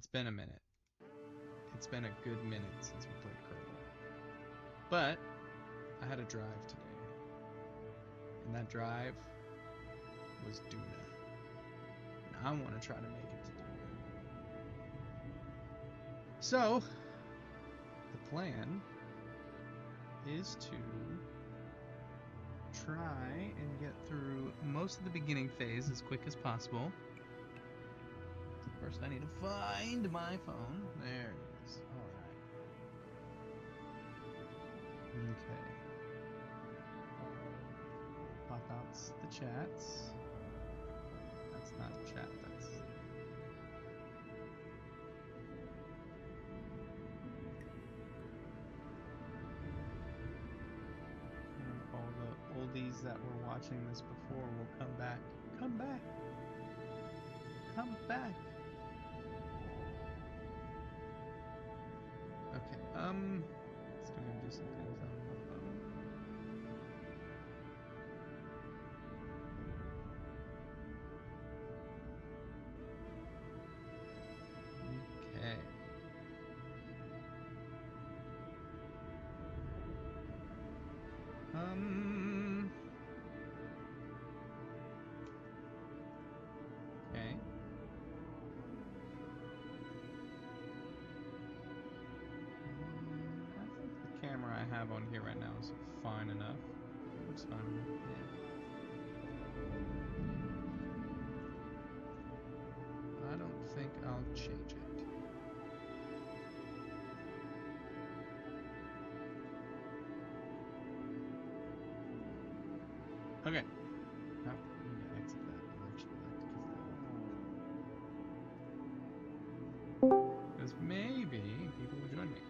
It's been a minute. It's been a good minute since we played Kerbal. But I had a drive today. And that drive was Duna. And I want to try to make it to Duna. So, the plan is to try and get through most of the beginning phase as quick as possible. First I need to find my phone. There it is. Alright. Okay. Pop out the chats. That's not a chat, that's... all the oldies that were watching this before will come back. Come back! Come back! Okay, it's gonna do some things on my phone. Okay. Okay. I think the camera I have on here right now is fine enough. Looks fine enough, yeah. I don't think I'll change it. Okay. Oh, I'm gonna exit that eventually because maybe people will join me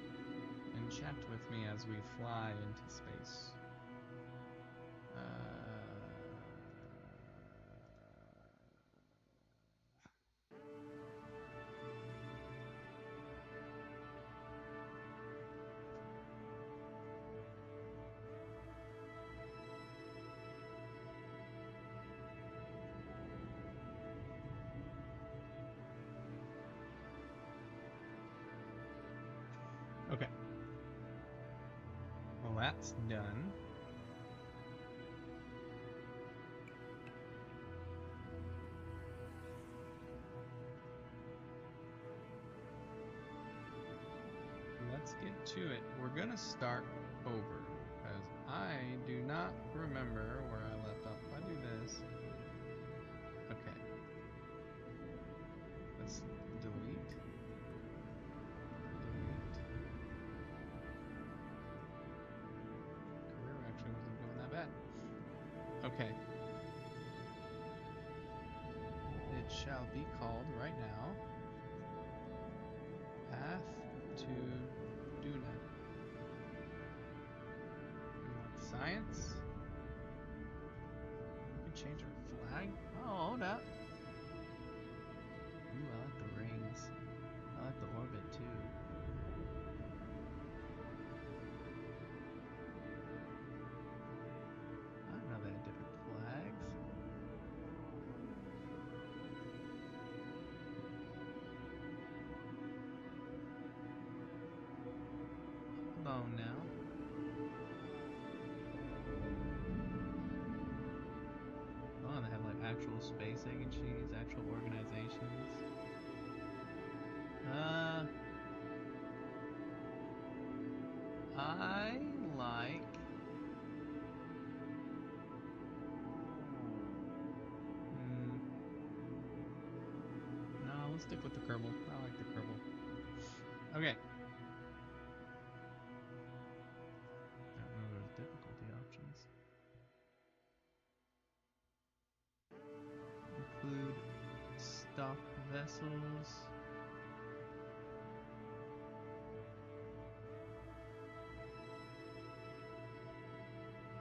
and chat with me as we fly into space. Okay. Well, that's done. Let's get to it. We're gonna start over because I do not remember where I left off. If I do this, okay. Let's delete. Career actually wasn't going that bad. Okay. It shall be called right now Path to Duna. We want science. We can change our flag. Oh, hold up. Ooh, I like the rings. I like the orbit too. I didn't know they had different flags. Hold on now. Oh, they have like actual space agencies, actual organizations. I like... No, let's stick with the Kerbal. I like the Kerbal. Okay. I don't know those difficulty options. Include stock vessels.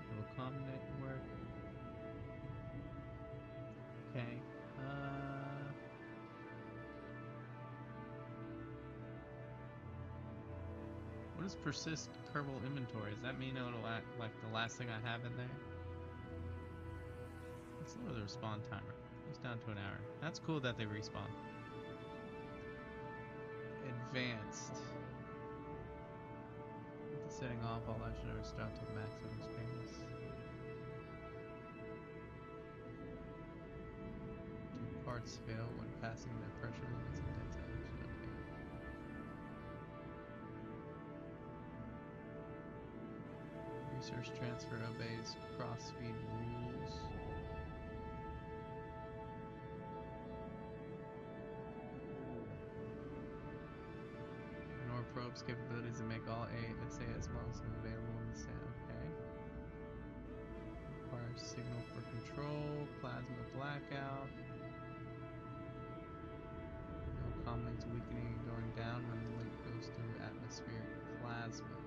Telecom network. Okay. What does persist Kerbal inventory? Does that mean it'll act like the last thing I have in there? Let's lower the respawn timer. It's down to an hour. That's cool that they respawn. advanced. With the setting off, all legendaries drop to maximum space. Two parts fail when passing their pressure limits and dead zones. Okay. Research transfer obeys cross-feed rules. Probe's capabilities to make all SAS models available in the set. Okay. Requires signal for control, plasma blackout. No comlinks weakening and going down when the link goes through atmospheric plasma.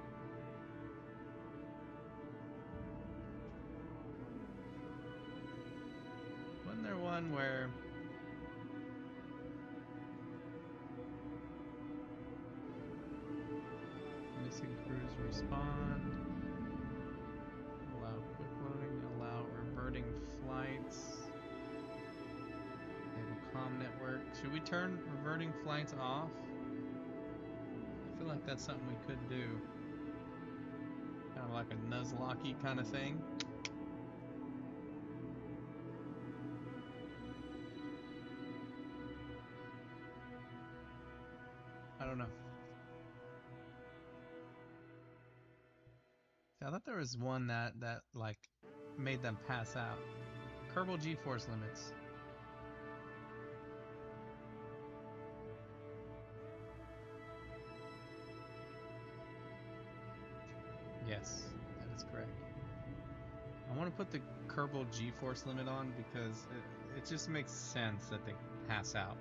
Wasn't there one where missing crews respond, allow quick loading, allow reverting flights, enable comm network. Should we turn reverting flights off? I feel like that's something we could do. Kind of like a Nuzlocke kind of thing. I don't know. I thought there was one that like made them pass out. Kerbal G-force limits. Yes, that is correct. I want to put the Kerbal G-force limit on because it just makes sense that they pass out.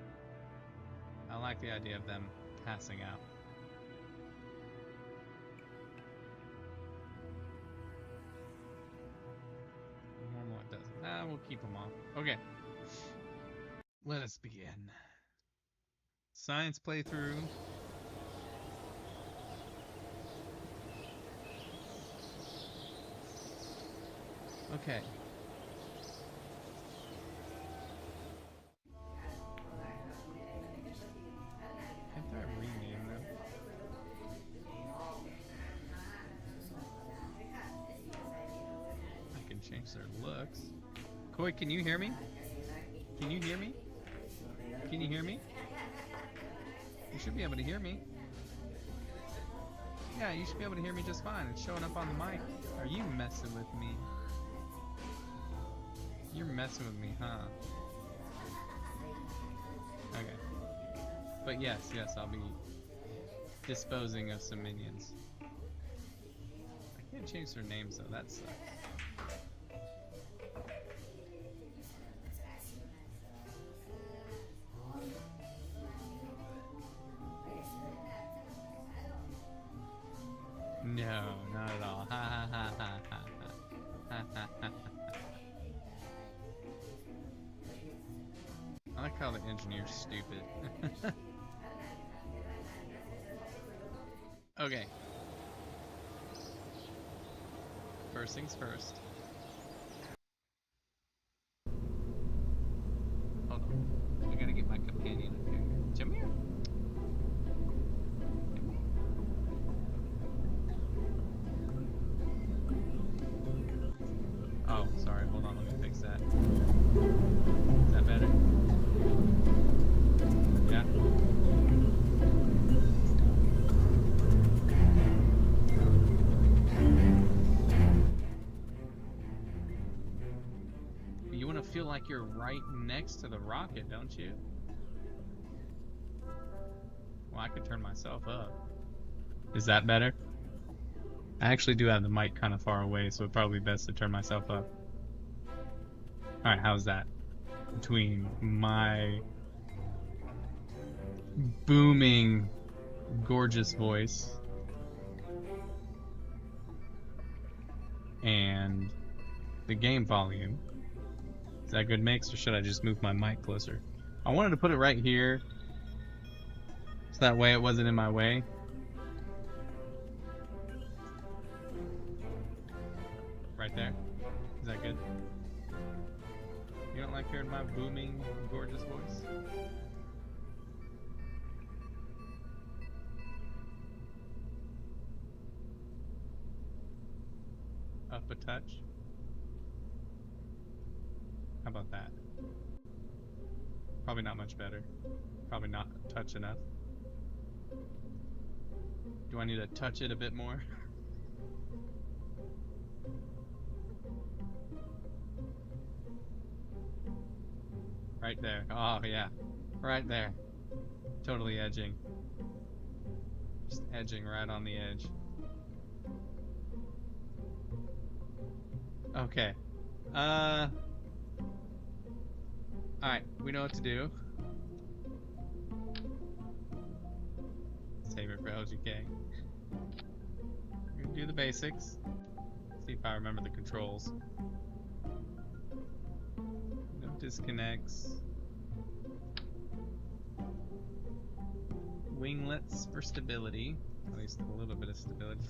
I like the idea of them passing out. We'll keep them off. Okay. Let us begin. Science playthrough. Okay. After I rename them. I can change their looks. Koi, can you hear me? Can you hear me? Can you hear me? You should be able to hear me. Yeah, you should be able to hear me just fine. It's showing up on the mic. Are you messing with me? You're messing with me, huh? Okay. But yes, I'll be disposing of some minions. I can't change their names though, that sucks. No, not at all. Ha ha ha ha ha ha ha ha. I like how the engineer's stupid. Okay. First things first. Hold on. I gotta get my companion up here. Come here. Oh, sorry. Hold on. Let me fix that. Is that better? Yeah. You want to feel like you're right next to the rocket, don't you? Well, I could turn myself up. Is that better? I actually do have the mic kind of far away, so it'd probably be best to turn myself up. Alright, how's that? Between my booming, gorgeous voice and the game volume. Is that a good mix, or should I just move my mic closer? I wanted to put it right here, so that way it wasn't in my way. Right there. Is that good? You don't like hearing my booming, gorgeous voice? a touch. How about that? Probably not much better. Probably not a touch enough. Do I need to touch it a bit more? Right there. Oh, yeah. Right there. Totally edging. Just edging right on the edge. Okay. Alright, we know what to do. Save it for LGK. We're gonna do the basics. See if I remember the controls. No disconnects. Winglets for stability. At least a little bit of stability.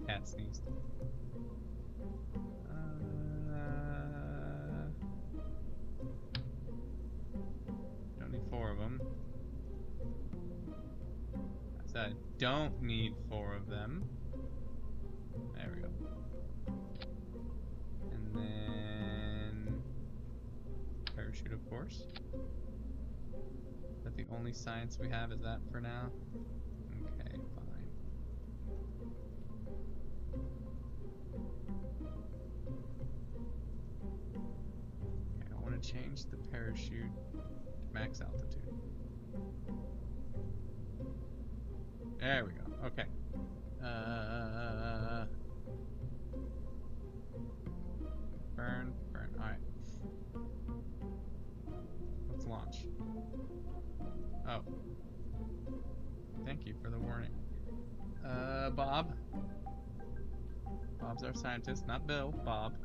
Cat sneezed. Don't need 4 of them. I said I don't need 4 of them. There we go. And then parachute, of course. Is that the only science we have? Is that for now? Okay, fine. Okay, I want to change the parachute to max altitude. There we go. Okay. Burn, burn. All right. Let's launch. Oh. Thank you for the warning. Bob. Bob's our scientist, not Bill. Bob.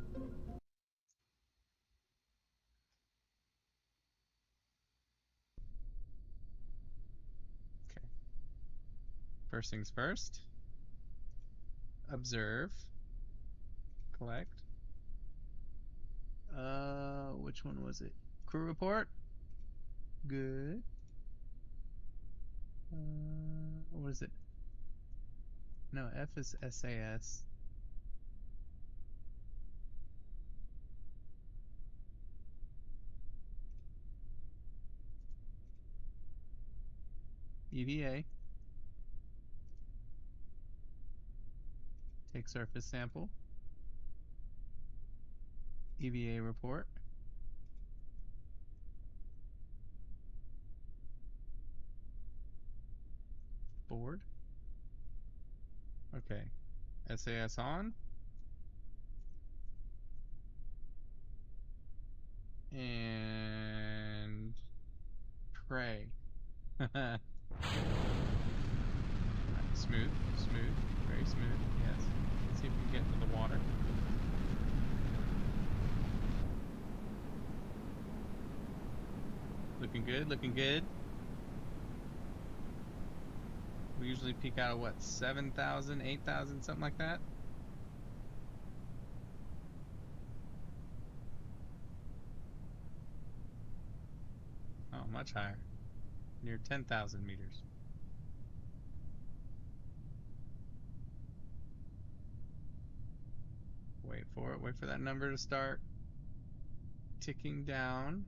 Okay. First things first. Observe. Collect. Which one was it? Crew report. Good. What is it? No, F is SAS. EVA. Take surface sample. EVA report. Board. Okay. SAS on. And pray. Right, smooth, smooth, very smooth. Yes. Let's see if we can get into the water. Looking good, looking good. We usually peak out at what, 7,000, 8,000, something like that? Oh, much higher. Near 10,000 meters. Wait for it, wait for that number to start ticking down.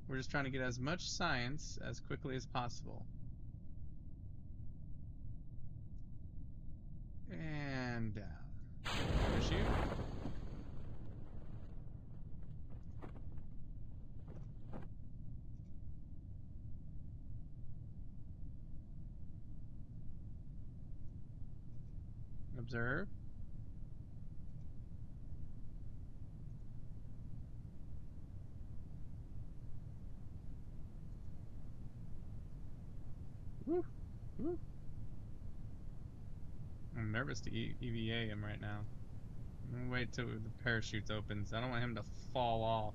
We're just trying to get as much science as quickly as possible. And down. Parachute. Observe. Woo. Woo. I'm nervous to EVA him right now. I'm gonna wait till the parachute opens. I don't want him to fall off.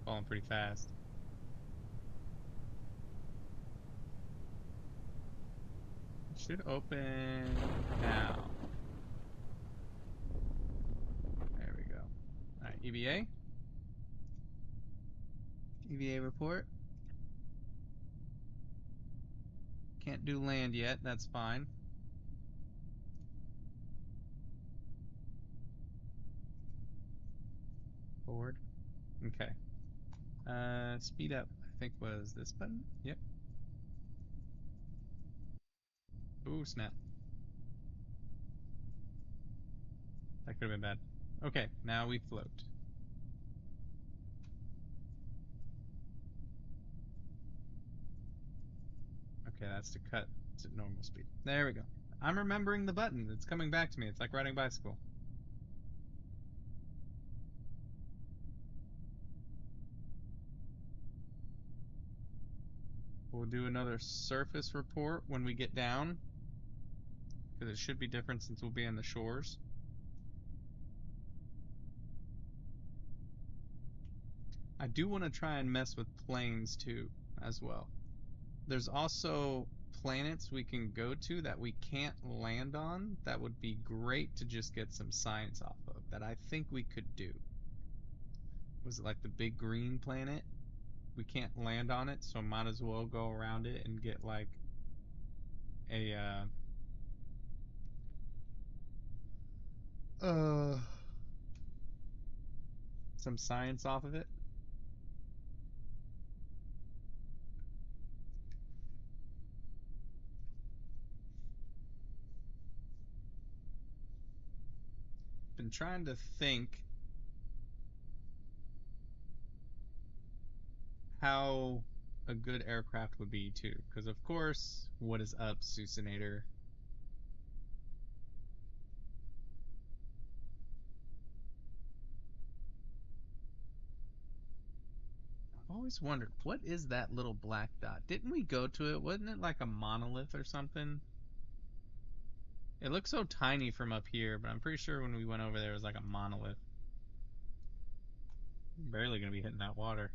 Falling pretty fast. It should open now. There we go. Alright, EVA. EVA report. Can't do land yet, that's fine. Okay. Speed up, I think was this button. Yep. Ooh, snap. That could have been bad. Okay, now we float. Okay, that's to cut to normal speed. There we go. I'm remembering the button. It's coming back to me. It's like riding a bicycle. We'll do another surface report when we get down, because it should be different since we'll be on the shores. I do want to try and mess with planes too, as well. There's also planets we can go to that we can't land on that would be great to just get some science off of, that I think we could do. Was it like the big green planet? We can't land on it, so might as well go around it and get like a some science off of it. Been trying to think how a good aircraft would be too, because of course, what is up, Susinator? I've always wondered, what is that little black dot? Didn't we go to it? Wasn't it like a monolith or something? It looks so tiny from up here, but I'm pretty sure when we went over there it was like a monolith. I'm barely gonna be hitting that water.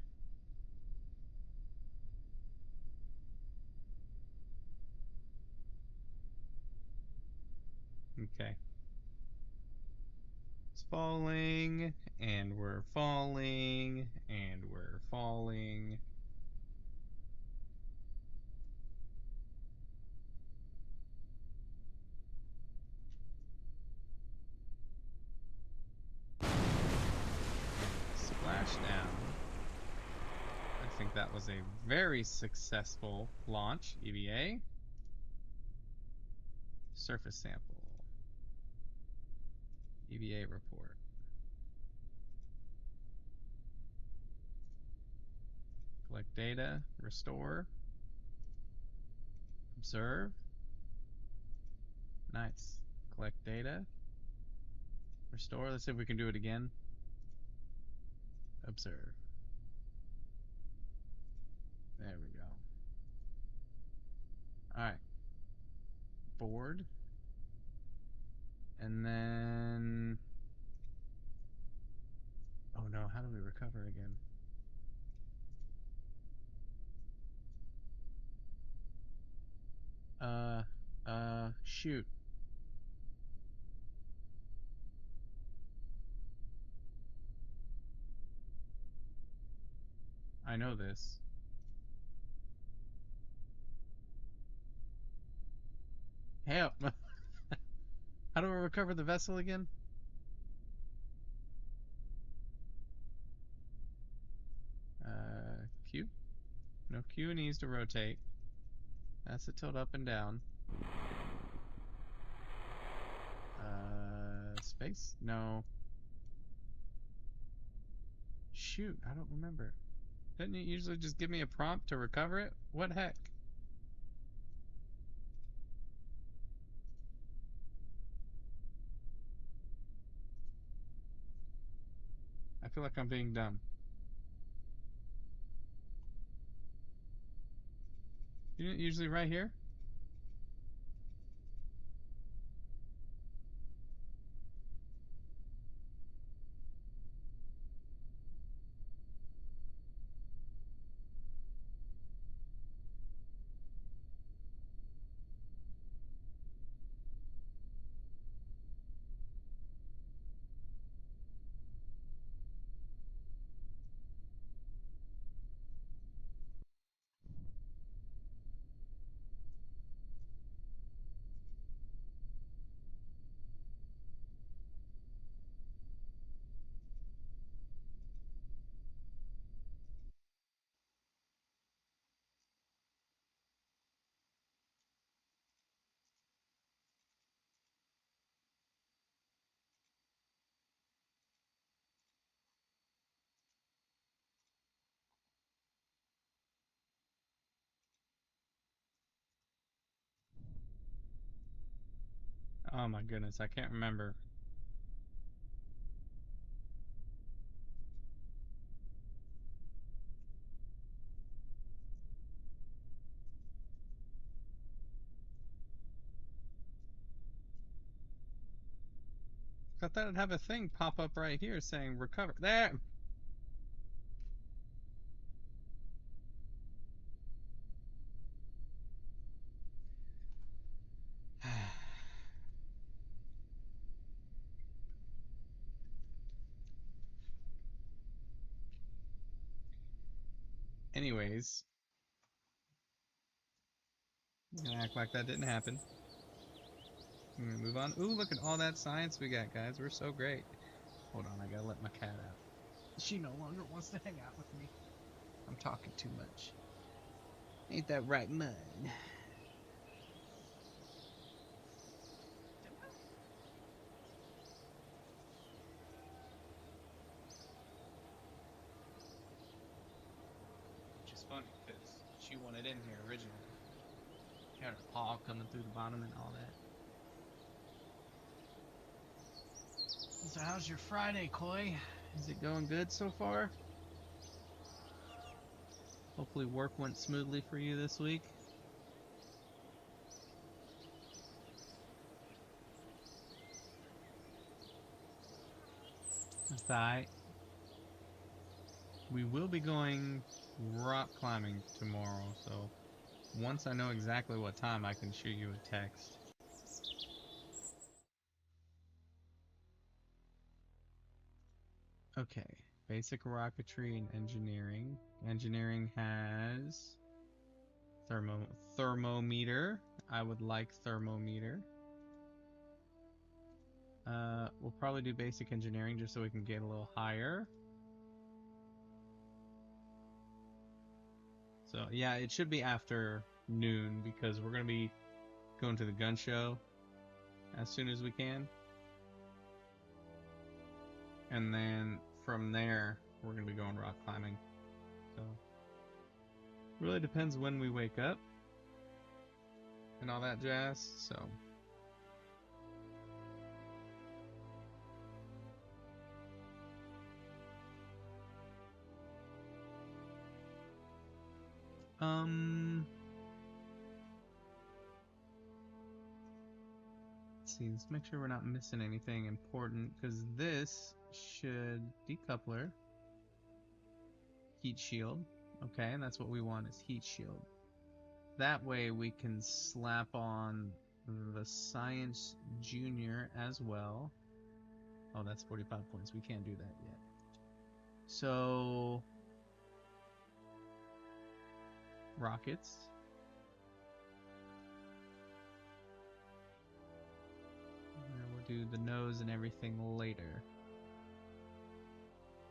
Okay. It's falling, and we're falling, and we're falling. Splashdown. I think that was a very successful launch. EVA. Surface sample. EVA report. Collect data. Restore. Observe. Nice. Collect data. Restore. Let's see if we can do it again. Observe. There we go. Alright. Board. And then... Oh no, how do we recover again? Shoot. I know this. Help! How do I recover the vessel again? Q? No, Q needs to rotate. That's to tilt up and down. Space? No. Shoot, I don't remember. Didn't it usually just give me a prompt to recover it? What heck? I feel like I'm being dumb. Isn't it usually right here? Oh my goodness, I can't remember. I thought I'd have a thing pop up right here saying recover. There! Anyways, I'm gonna act like that didn't happen. I'm gonna move on. Ooh, look at all that science we got, guys. We're so great. Hold on, I gotta let my cat out. She no longer wants to hang out with me. I'm talking too much. Ain't that right, Mud? Which is funny, because she wanted in here originally. She had her paw coming through the bottom and all that. So how's your Friday, Koi? Is it going good so far? Hopefully work went smoothly for you this week. That's alright. We will be going rock climbing tomorrow, so once I know exactly what time, I can shoot you a text. Okay, basic rocketry and engineering. Engineering has thermometer. I would like thermometer. We'll probably do basic engineering just so we can get a little higher. So yeah, it should be after noon because we're gonna be going to the gun show as soon as we can. And then from there, we're gonna be going rock climbing. So really depends when we wake up and all that jazz. So let's see, let's make sure we're not missing anything important because this should decoupler, heat shield. Okay, and that's what we want is heat shield. That way we can slap on the Science Junior as well. Oh, that's 45 points. We can't do that yet. So, rockets. And we'll do the nose and everything later.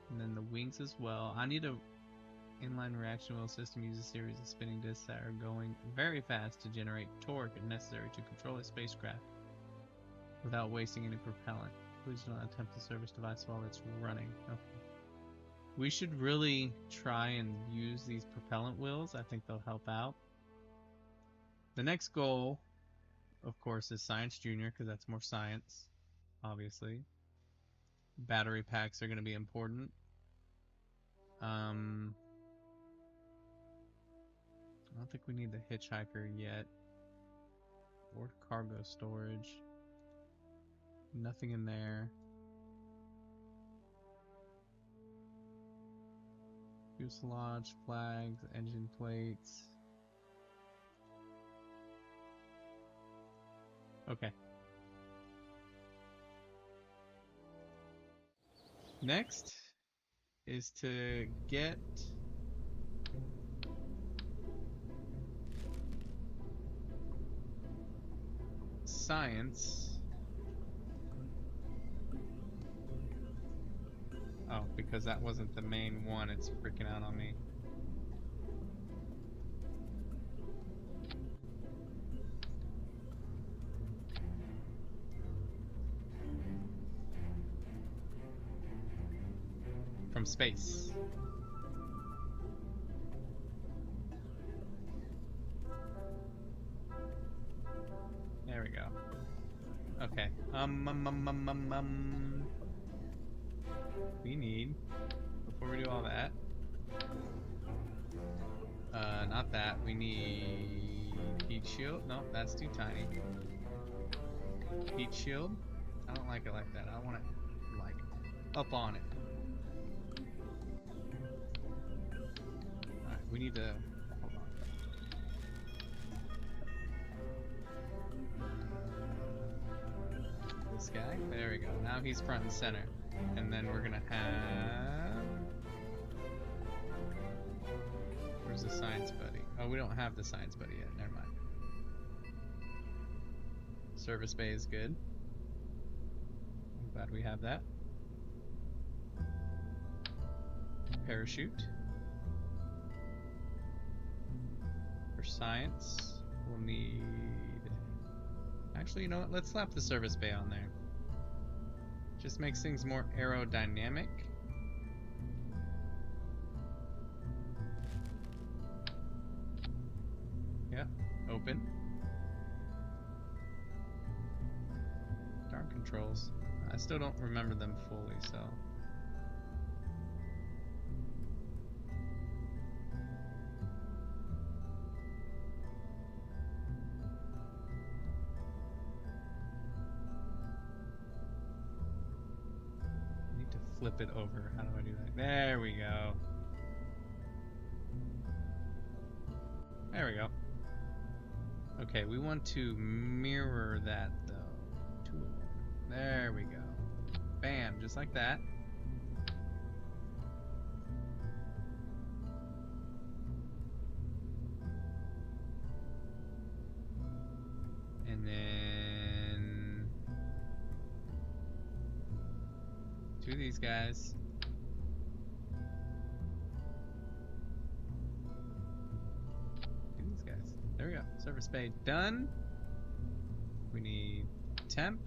And then the wings as well. I need a inline reaction wheel system uses a series of spinning discs that are going very fast to generate torque necessary to control a spacecraft without wasting any propellant. Please do not attempt the service device while it's running. Okay. We should really try and use these propellant wheels. I think they'll help out. The next goal, of course, is Science Junior because that's more science, obviously. Battery packs are going to be important. I don't think we need the hitchhiker yet. Or cargo storage. Nothing in there. Fuselage, flags, engine plates. Okay. Next is to get science. Oh, because that wasn't the main one, it's freaking out on me. From space. There we go. Okay. We need, before we do all that, not that. We need heat shield. Nope, that's too tiny. Heat shield. I don't like it like that. I want it like up on it. All right, we need to hold on. This guy. There we go. Now he's front and center, and then we're gonna have. Where's the science buddy? Oh, we don't have the science buddy yet. Never mind. Service bay is good. I'm glad we have that. Parachute. For science, we'll need... Actually, you know what? Let's slap the service bay on there. Just makes things more aerodynamic. Yeah, open. Darn controls. I still don't remember them fully, so... I need to flip it over. How do I do that? There we go. There we go. Okay, we want to mirror that though. Two of them. There we go. Bam, just like that. And then two of these guys. There we go. Service bay done. We need temp.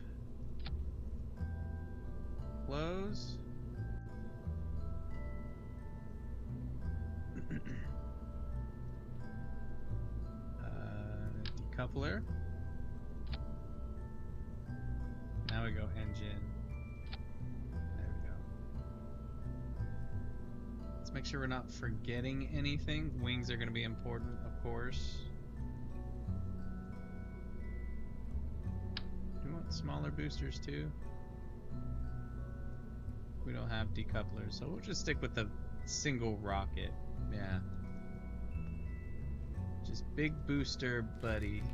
Close. Decoupler. Now we go engine. There we go. Let's make sure we're not forgetting anything. Wings are going to be important, of course. Smaller boosters too. We don't have decouplers, so we'll just stick with the single rocket. Yeah. Just big booster, buddy.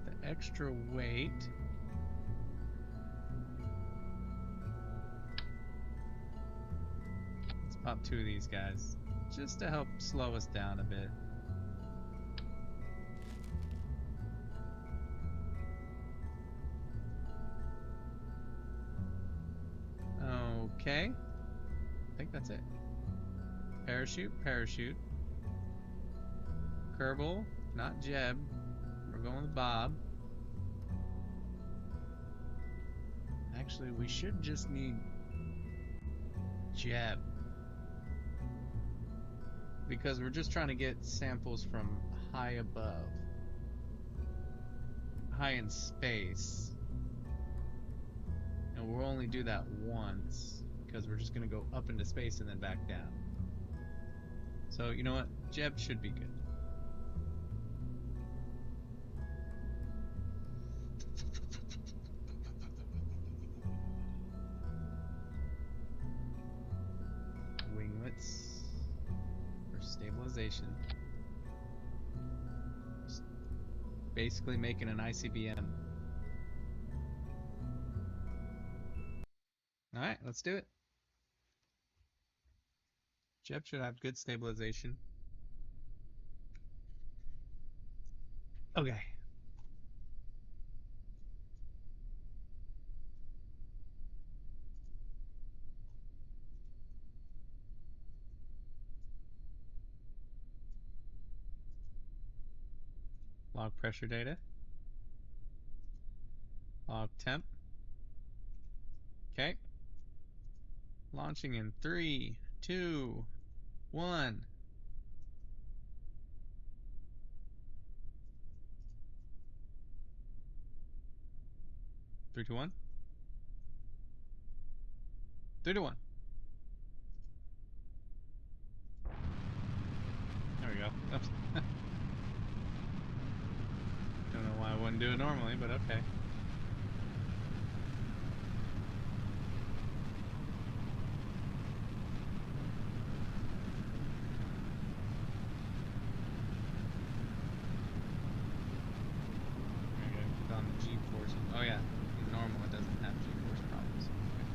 The extra weight. Let's pop two of these guys, just to help slow us down a bit. Okay, I think that's it. Parachute, parachute. Kerbal, not Jeb. We're going with Bob. Actually, we should just need Jeb. Because we're just trying to get samples from high above. High in space. And we'll only do that once. Because we're just going to go up into space and then back down. So, you know what? Jeb should be good. Winglets for stabilization. Just basically making an ICBM. Alright, let's do it. Jeb should have good stabilization. Okay. Log pressure data. Log temp. Okay. Launching in 3, 2, 1. 3, 2, 1. 3, 2, 1. There we go. Oops. Don't know why I wouldn't do it normally, but okay. I gotta put on the G-force. Oh yeah, in normal it doesn't have G-force problems. Okay.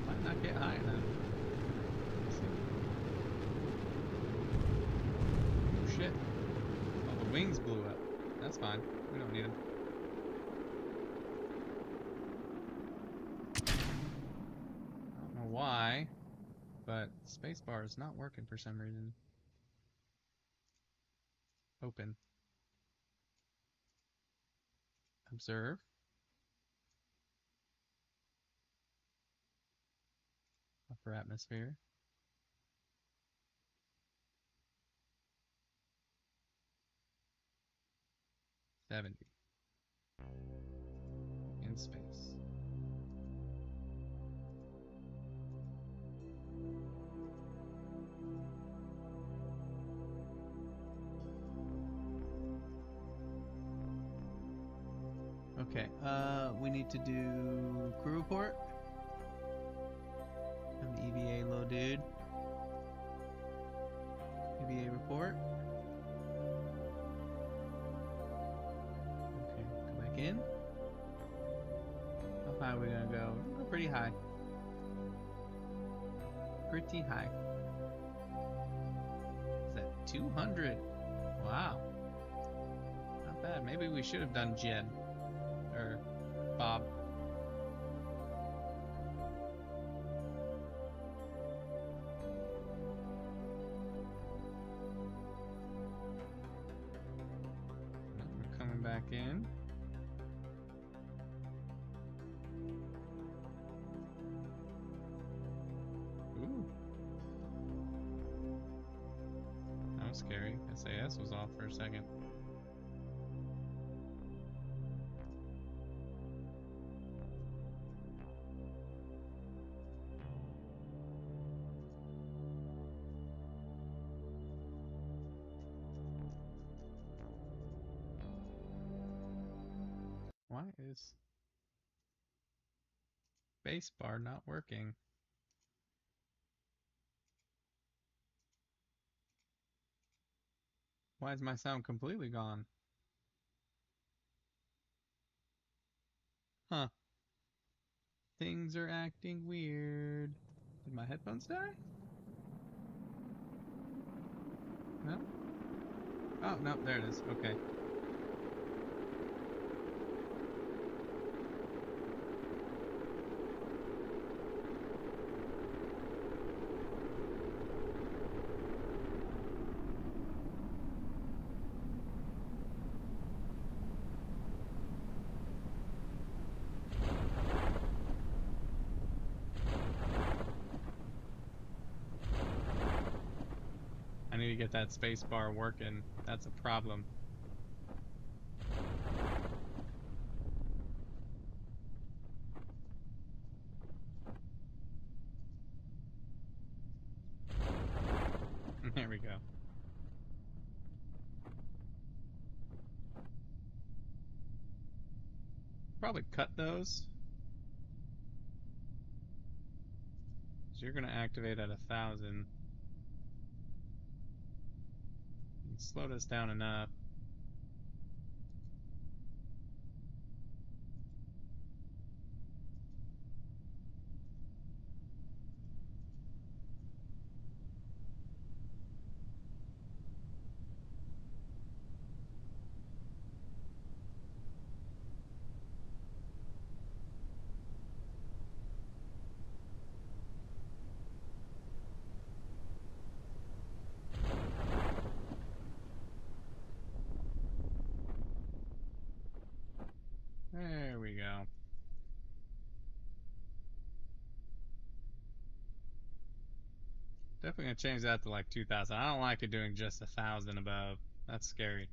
Might not get high enough. Let's see. Oh shit. Oh, the wings blew up. That's fine. We don't need them. I don't know why, but spacebar is not working for some reason. Open. Observe. Upper atmosphere. 70. In space. Okay, we need to do crew report. I'm the EVA low dude. EVA report. Okay, go back in. How high are we gonna go? We're gonna go pretty high. Pretty high. Is that 200? Wow. Not bad. Maybe we should have done Jed. Or Bob. We're coming back in. Ooh. That was scary. SAS was off for a second. Why is spacebar not working? Why is my sound completely gone? Huh. Things are acting weird. Did my headphones die? No? Oh, no, there it is. Okay. I need to get that space bar working. That's a problem. There we go. Probably cut those. So you're gonna activate at 1,000. Slowed us down enough. There we go. Definitely gonna change that to like 2,000. I don't like it doing just 1,000 above. That's scary.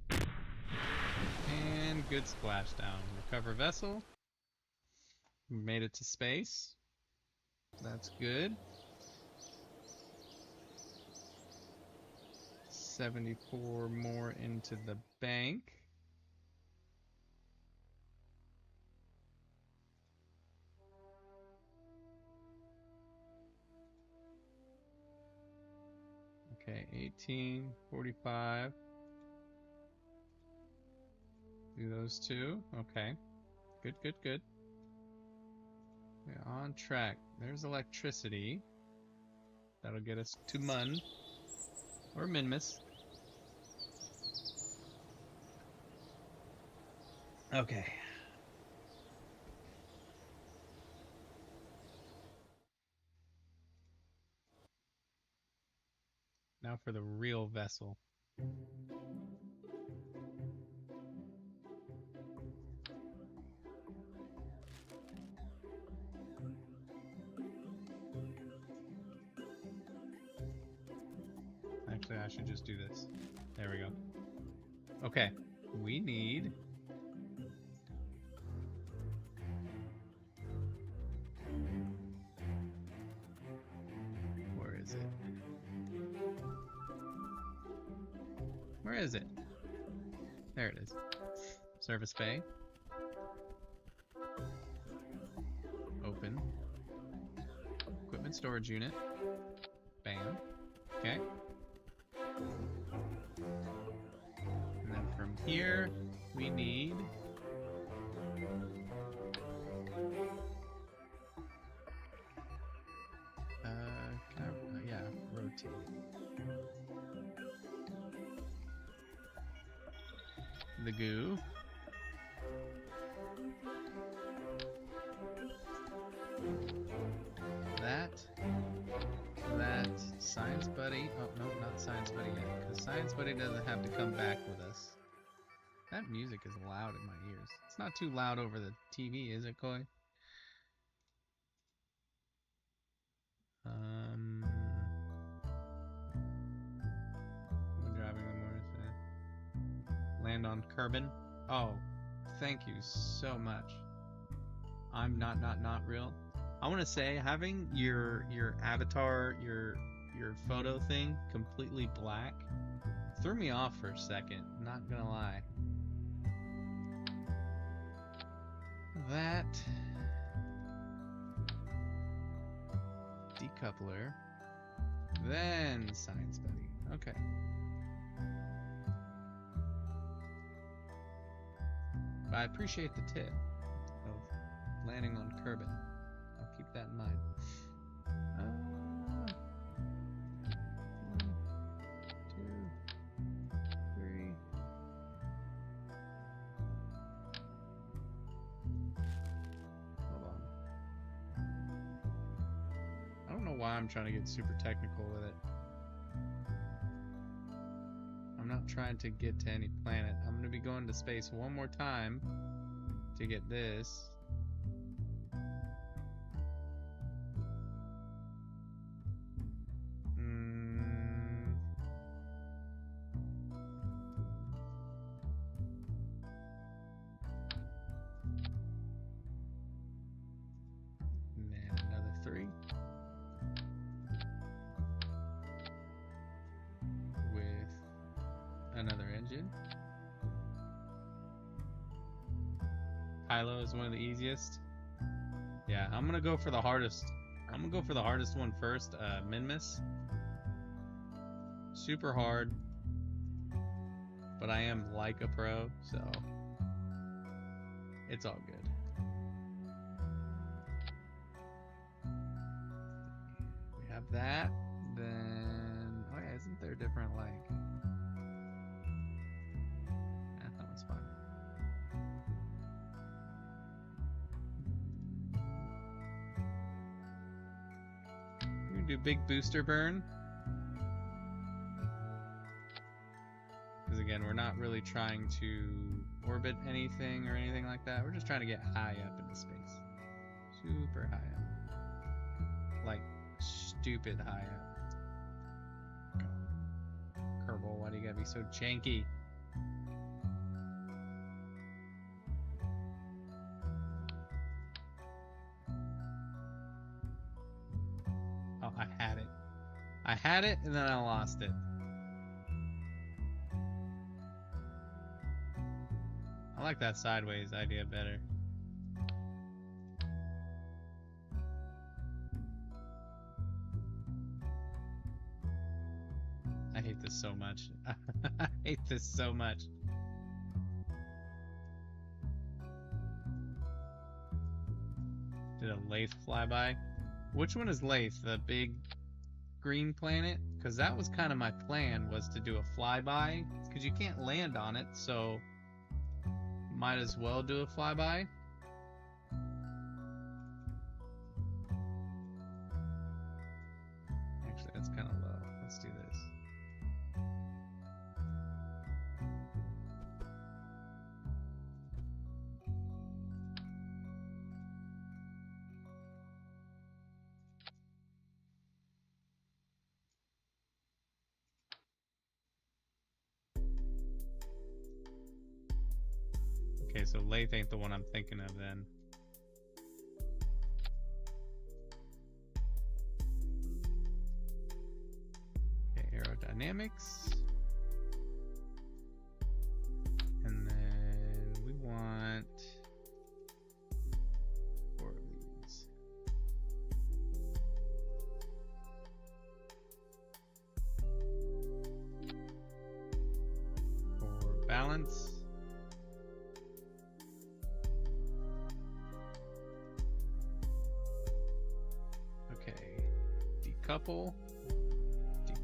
And good splashdown. Recover vessel. We made it to space. That's good. 74 more into the bank. Okay, 18, 45. Do those two. Okay. Good, good, good. We're on track. There's electricity. That'll get us to Mun. Or Minmus. Okay. Now for the real vessel. Actually, I should just do this. There we go. Okay. We need... Where is it? Where is it? There it is. Service bay. Open. Equipment storage unit. Bam. Okay. And then from here, we need... yeah, rotate it. The goo. That. Science Buddy. Oh, no, not Science Buddy yet. Because Science Buddy doesn't have to come back with us. That music is loud in my ears. It's not too loud over the TV, is it, Koi? I'm driving the more. Land on Kerbal. Oh, thank you so much. I'm not real. I want to say having your avatar, your photo thing completely black threw me off for a second. Not gonna lie. That decoupler, then Science Buddy. Okay. But I appreciate the tip of landing on Kerbal. I'll keep that in mind. 2, 3. Hold on. I don't know why I'm trying to get super technical with it. I'm not trying to get to any planet. I'm going to be going to space one more time to get this. Kylo is one of the easiest. Yeah, I'm gonna go for the hardest. I'm gonna go for the hardest one first. Minmus. Super hard, but I am like a pro, so it's all good. We have that. Then, oh yeah, isn't there different like? That one's fine. Do big booster burn, because again we're not really trying to orbit anything or anything like that. We're just trying to get high up into space. Super high up. Like, stupid high up. Kerbal, why do you gotta be so janky? Oh, I had it. I had it, and then I lost it. I like that sideways idea better. I hate this so much. I hate this so much. Did a lathe fly by? Which one is lathe? The big green planet? Because that was kind of my plan, was to do a flyby. Because you can't land on it, so might as well do a flyby. Actually, that's kind of low. Let's do this. Okay, so lathe ain't the one I'm thinking of then. Okay, aerodynamics. And then we want 4 of these. For balance.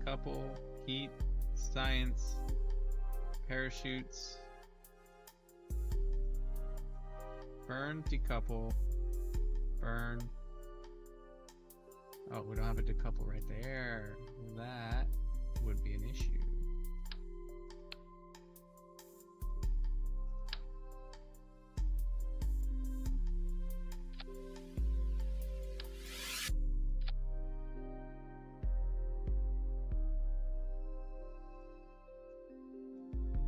Decouple, heat, science, parachutes, burn, decouple, burn. Oh, we don't have a decouple right there. That would be an issue.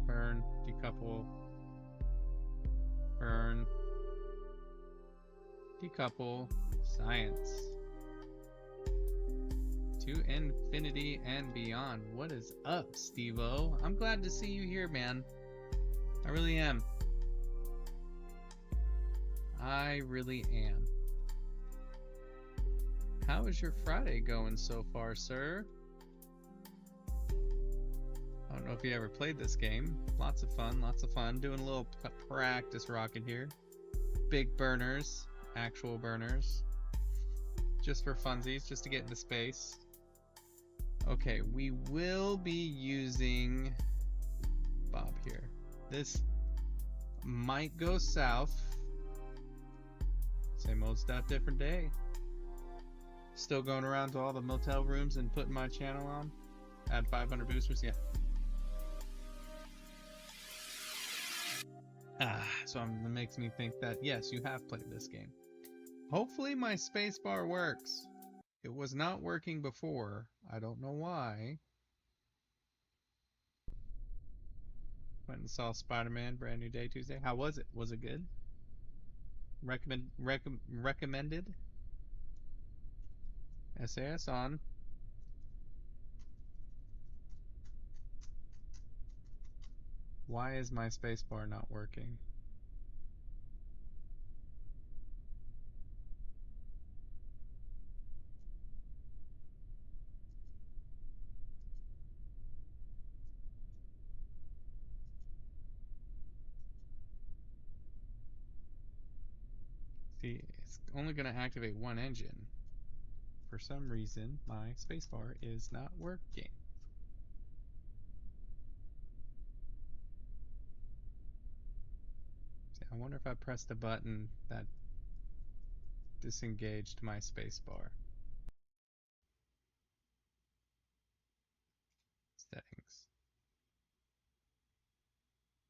Burn, decouple, burn, decouple, science. To infinity and beyond. What is up, Steve-O? I'm glad to see you here, man. I really am. I really am. How is your Friday going so far, sir? I don't know if you ever played this game. Lots of fun, lots of fun. Doing a little practice rocket here. Big burners, actual burners. Just for funsies, just to get into space. Okay, we will be using Bob here. This might go south. Same old stuff, different day. Still going around to all the motel rooms and putting my channel on. Add 500 boosters, yeah. So it makes me think that, yes, you have played this game. Hopefully my spacebar works. It was not working before. I don't know why. Went and saw Spider-Man, Brand New Day Tuesday. How was it? Was it good? Recommended? SAS on. Why is my spacebar not working? See, it's only going to activate one engine. For some reason, my spacebar is not working. See, I wonder if I pressed a button that disengaged my spacebar. Settings.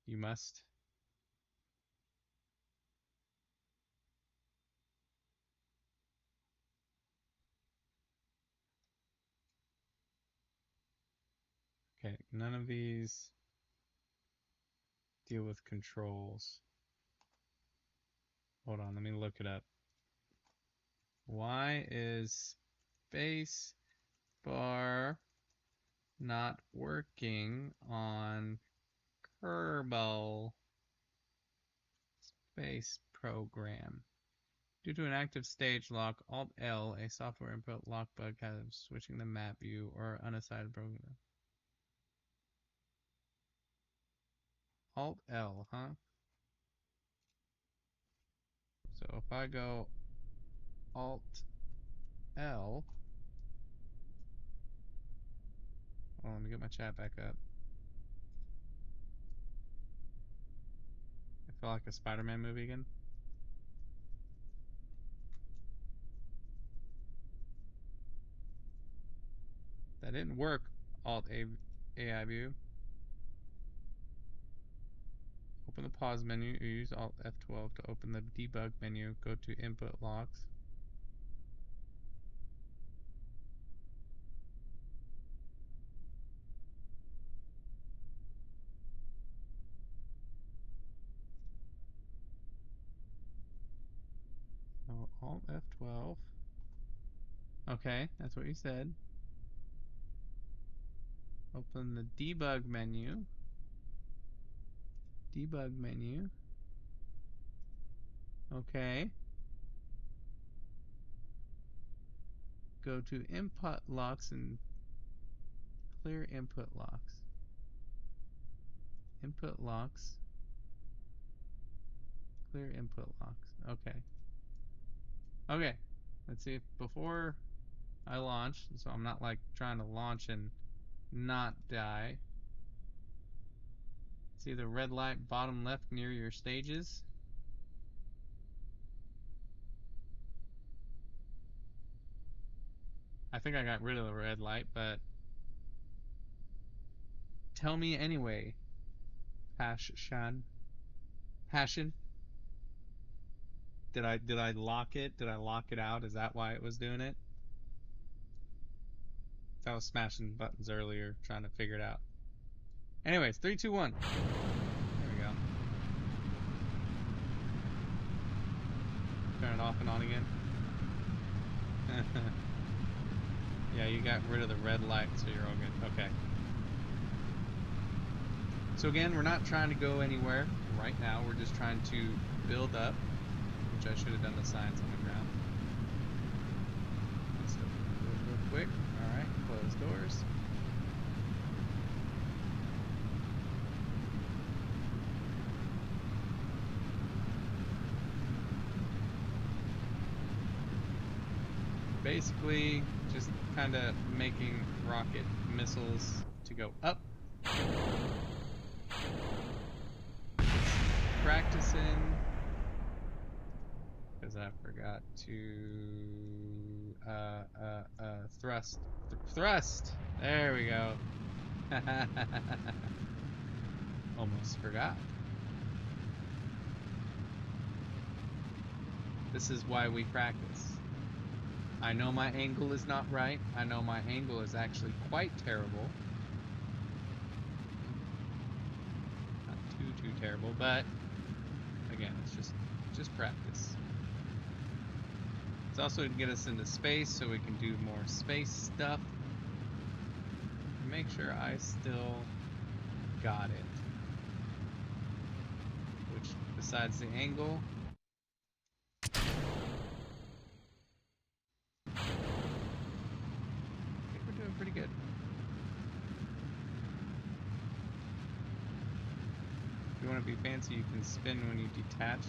You must. Okay, none of these deal with controls. Hold on, let me look it up. Why is space bar not working on Kerbal space program? Due to an active stage lock, Alt-L, a software input lock bug, has switching the map view or unassigned program. Alt-L, huh? So if I go Alt-L, well, let me get my chat back up. I feel like a Spider-Man movie again. That didn't work, Alt-AI view. Open the pause menu, or use Alt F12 to open the debug menu. Go to input locks. Oh, Alt F12. Okay, that's what you said. Open the debug menu. Debug menu. Okay. Go to input locks and clear input locks. Input locks. Clear input locks. Okay. Okay. Let's see if before I launch, so I'm not like trying to launch and not die. See the red light bottom left near your stages? I think I got rid of the red light, but tell me anyway. Passion. Passion. Did I lock it? Did I lock it out? Is that why it was doing it? I was smashing buttons earlier trying to figure it out. Anyways, 3, 2, 1. There we go. Turn it off and on again. Yeah, you got rid of the red light, so you're all good. Okay. So again, we're not trying to go anywhere right now. We're just trying to build up, which I should have done the signs on the ground. Let's do it real quick. All right, close doors. Basically, just kind of making rocket missiles to go up. Practicing, because I forgot to thrust. Thrust! There we go. Almost forgot. This is why we practice. I know my angle is not right. I know my angle is actually quite terrible. Not too terrible, but again, it's just practice. It's also to get us into space so we can do more space stuff. And make sure I still got it. Which, besides the angle, I think we're doing pretty good. If you want to be fancy, you can spin when you detach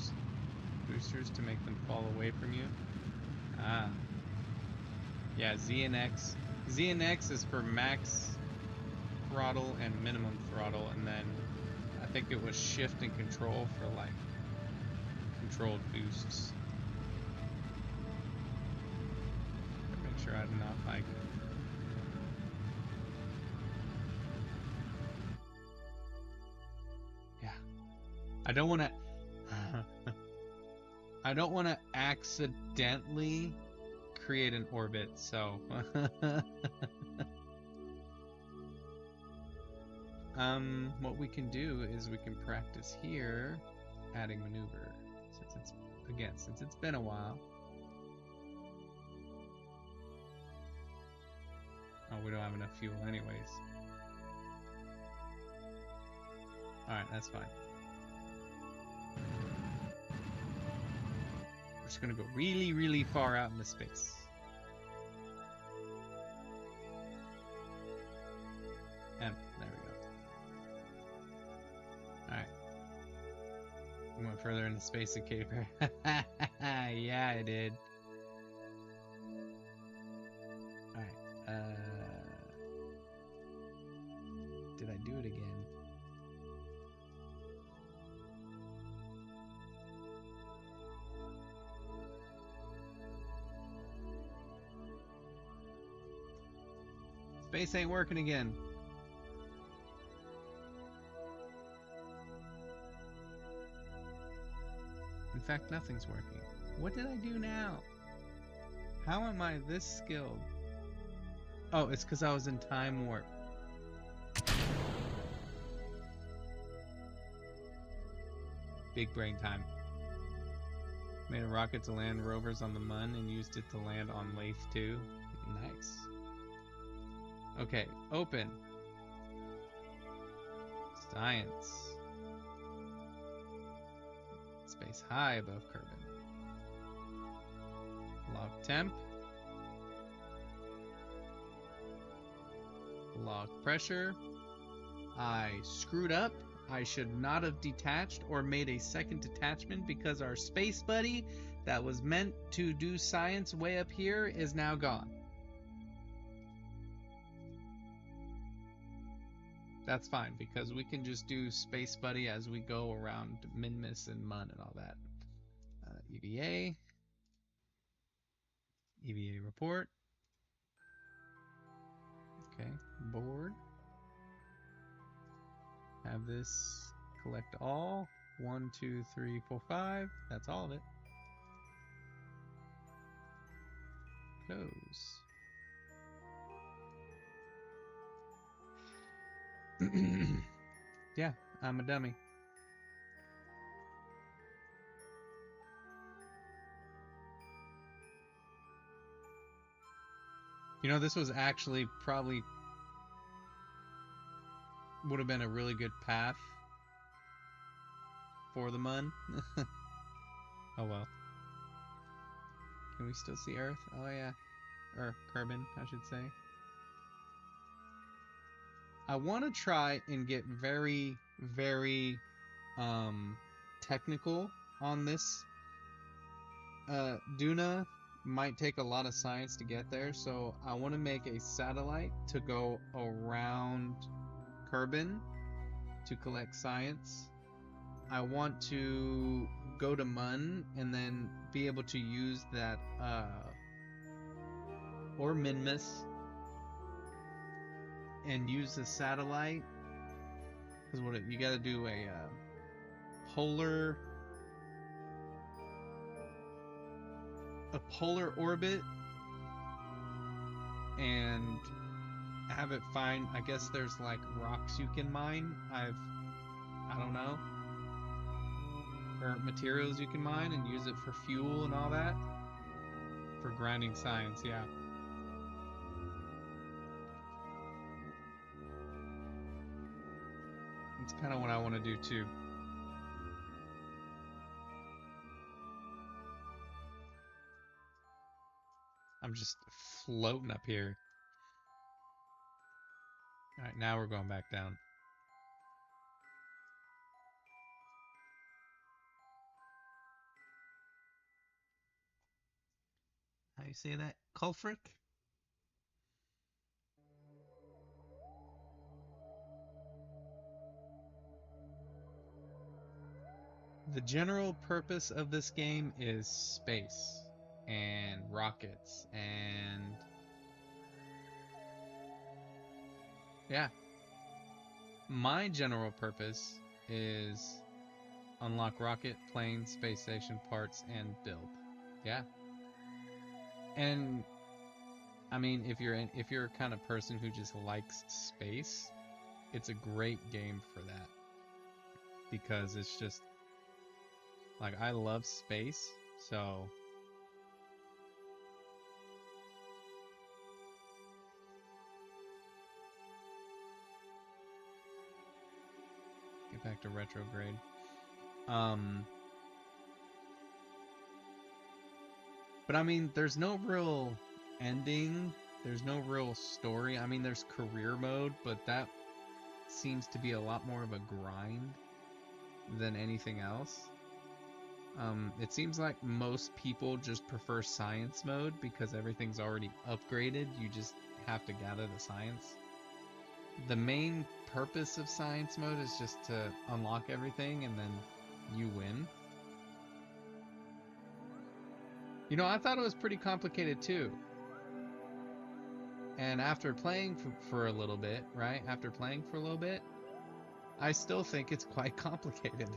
boosters to make them fall away from you. Ah. Yeah, Z and X. Z and X is for max throttle and minimum throttle, and then I think it was shift and control for like controlled boosts. Make sure I'm not like I don't want to accidentally create an orbit, so What we can do is we can practice here, adding maneuver, since it's been a while. Oh, we don't have enough fuel anyways. Alright, that's fine. We're just gonna go really, really far out into space. And there we go. Alright. I went further into space than Caper. Yeah, I did. Alright, did I do it again? Space ain't working again. In fact, nothing's working. What did I do now? How am I this skilled? Oh, it's because I was in time warp. Big brain time. Made a rocket to land rovers on the Mun and used it to land on Lathe 2. Nice. Okay, open. Science. Space high above Kerbal. Log temp. Log pressure. I screwed up. I should not have detached or made a second detachment because our space buddy that was meant to do science way up here is now gone. That's fine because we can just do space buddy as we go around Minmus and Mun and all that. EVA. EVA report. Okay, board. Have this collect all. 1, 2, 3, 4, 5. That's all of it. Close. Yeah, I'm a dummy. You know, this was actually probably would have been a really good path for the Mun. Oh well. Can we still see Earth? Oh yeah. Or Kerbal, I should say. I want to try and get very, very technical on this. Duna might take a lot of science to get there, so I want to make a satellite to go around Kerbal to collect science. I want to go to Mun and then be able to use that or Minmus and use the satellite, because what you got to do a polar orbit and have it find, I guess there's like rocks you can mine. I don't know, or materials you can mine and use it for fuel and all that for grinding science. Yeah. It's kind of what I want to do too. I'm just floating up here. Alright, now we're going back down. How you say that? Kulfric? The general purpose of this game is space and rockets and yeah. My general purpose is unlock rocket, plane, space station parts and build. Yeah. And I mean, if you're a kind of person who just likes space, it's a great game for that because it's just like I love space, so get back to retrograde. Um, but I mean, there's no real ending. There's no real story. I mean, there's career mode, but that seems to be a lot more of a grind than anything else. It seems like most people just prefer science mode because everything's already upgraded. You just have to gather the science. The main purpose of science mode is just to unlock everything and then you win. You know, I thought it was pretty complicated too. And after playing for a little bit, right? After playing for a little bit, I still think it's quite complicated.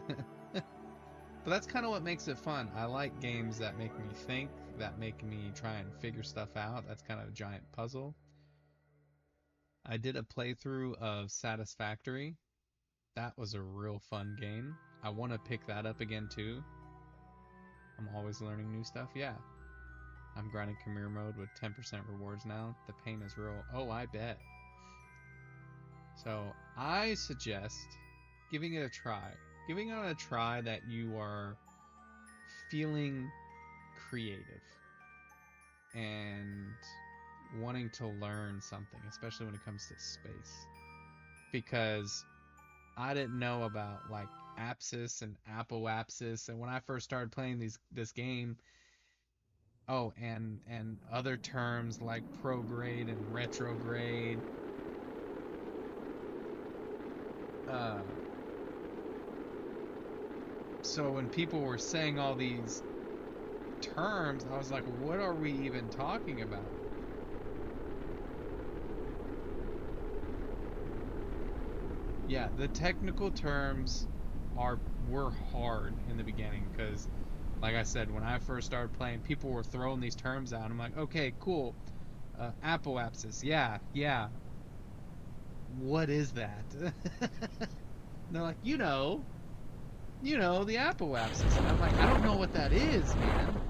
But that's kind of what makes it fun. I like games that make me think, that make me try and figure stuff out. That's kind of a giant puzzle. I did a playthrough of Satisfactory. That was a real fun game. I want to pick that up again too. I'm always learning new stuff. Yeah. I'm grinding career mode with 10% rewards now. The pain is real. Oh, I bet. So I suggest giving it a try. Giving it a try that you are feeling creative and wanting to learn something, especially when it comes to space. Because I didn't know about like apsis and apoapsis, and when I first started playing this game, oh, and other terms like prograde and retrograde. Uh, so when people were saying all these terms, I was like, what are we even talking about? Yeah, the technical terms were hard in the beginning because, like I said, when I first started playing, people were throwing these terms out. I'm like, okay, cool. Apoapsis, yeah, yeah. What is that? They're like, the apoapsis. And I'm like, I don't know what that is, man.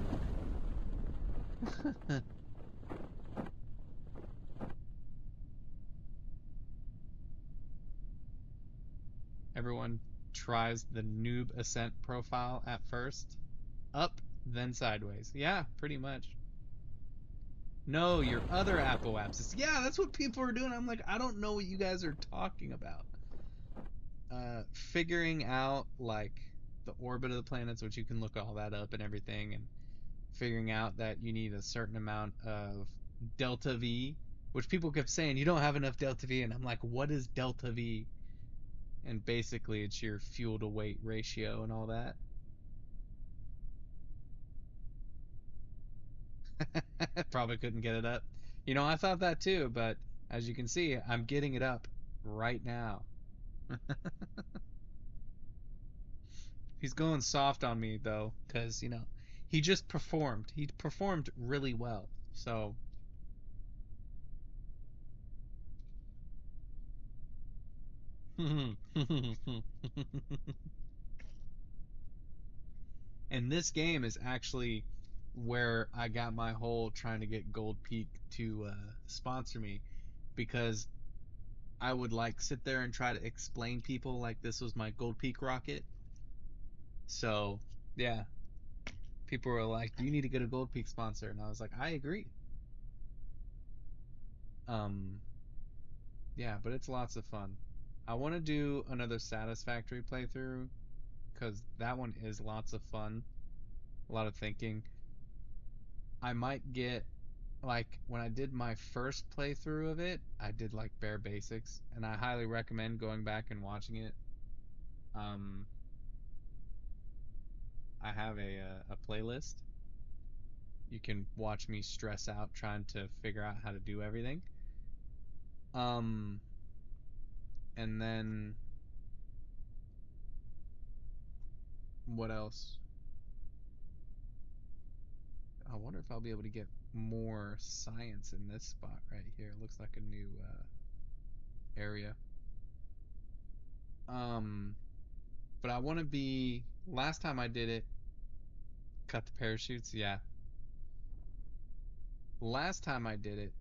Everyone tries the noob ascent profile at first. Up, then sideways. Yeah, pretty much. No, your other apoapsis. Yeah, that's what people are doing. I'm like, I don't know what you guys are talking about. Figuring out like the orbit of the planets, which you can look all that up and everything, and figuring out that you need a certain amount of delta V, which people kept saying you don't have enough delta V, and I'm like, what is delta V? And basically, it's your fuel to weight ratio and all that. Probably couldn't get it up. You know, I thought that too, but as you can see, I'm getting it up right now. He's going soft on me though, because he just performed. He performed really well. So, and this game is actually where I got my whole trying to get Gold Peak to sponsor me, because I would like sit there and try to explain people like this was my Gold Peak rocket. So, yeah, people were like, "You need to get a Gold Peak sponsor," and I was like, "I agree." Um, yeah, but it's lots of fun. I want to do another Satisfactory playthrough because that one is lots of fun, a lot of thinking. I might get like when I did my first playthrough of it, I did like bare basics, and I highly recommend going back and watching it. Um, I have a playlist. You can watch me stress out trying to figure out how to do everything. Um, and then what else? I wonder if I'll be able to get more science in this spot right here. It looks like a new area. Um, but I want to be. Last time I did it, cut the parachutes. Yeah. Last time I did it,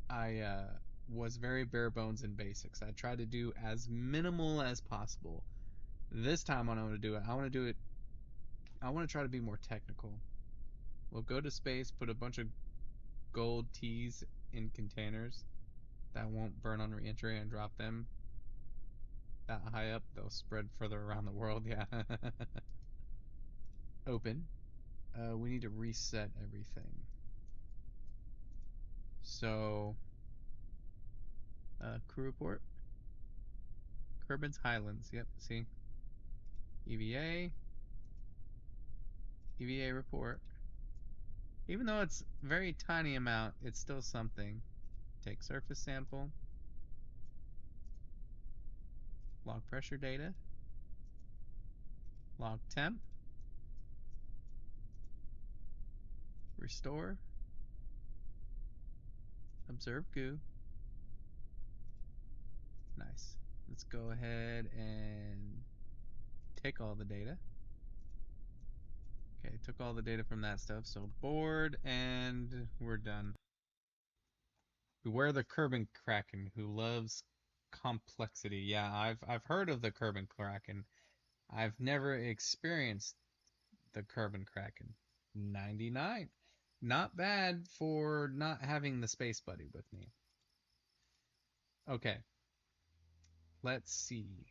I was very bare bones and basics. I tried to do as minimal as possible. This time when I want to do it, I want to do it. I want to try to be more technical. We'll go to space, put a bunch of gold teas in containers that won't burn on re-entry, and drop them that high up. They'll spread further around the world. Yeah. Open. We need to reset everything. So, crew report. Kerbin's Highlands. Yep. See. EVA. EVA report. Even though it's a very tiny amount, it's still something. Take surface sample. Log pressure data. Log temp. Restore. Observe goo. Nice. Let's go ahead and take all the data. Okay, took all the data from that stuff. So board, and we're done. Beware the Kerbal Kraken who loves complexity. Yeah, I've heard of the Kerbal Kraken. I've never experienced the Kerbal Kraken. 99. Not bad for not having the space buddy with me. Okay. Let's see.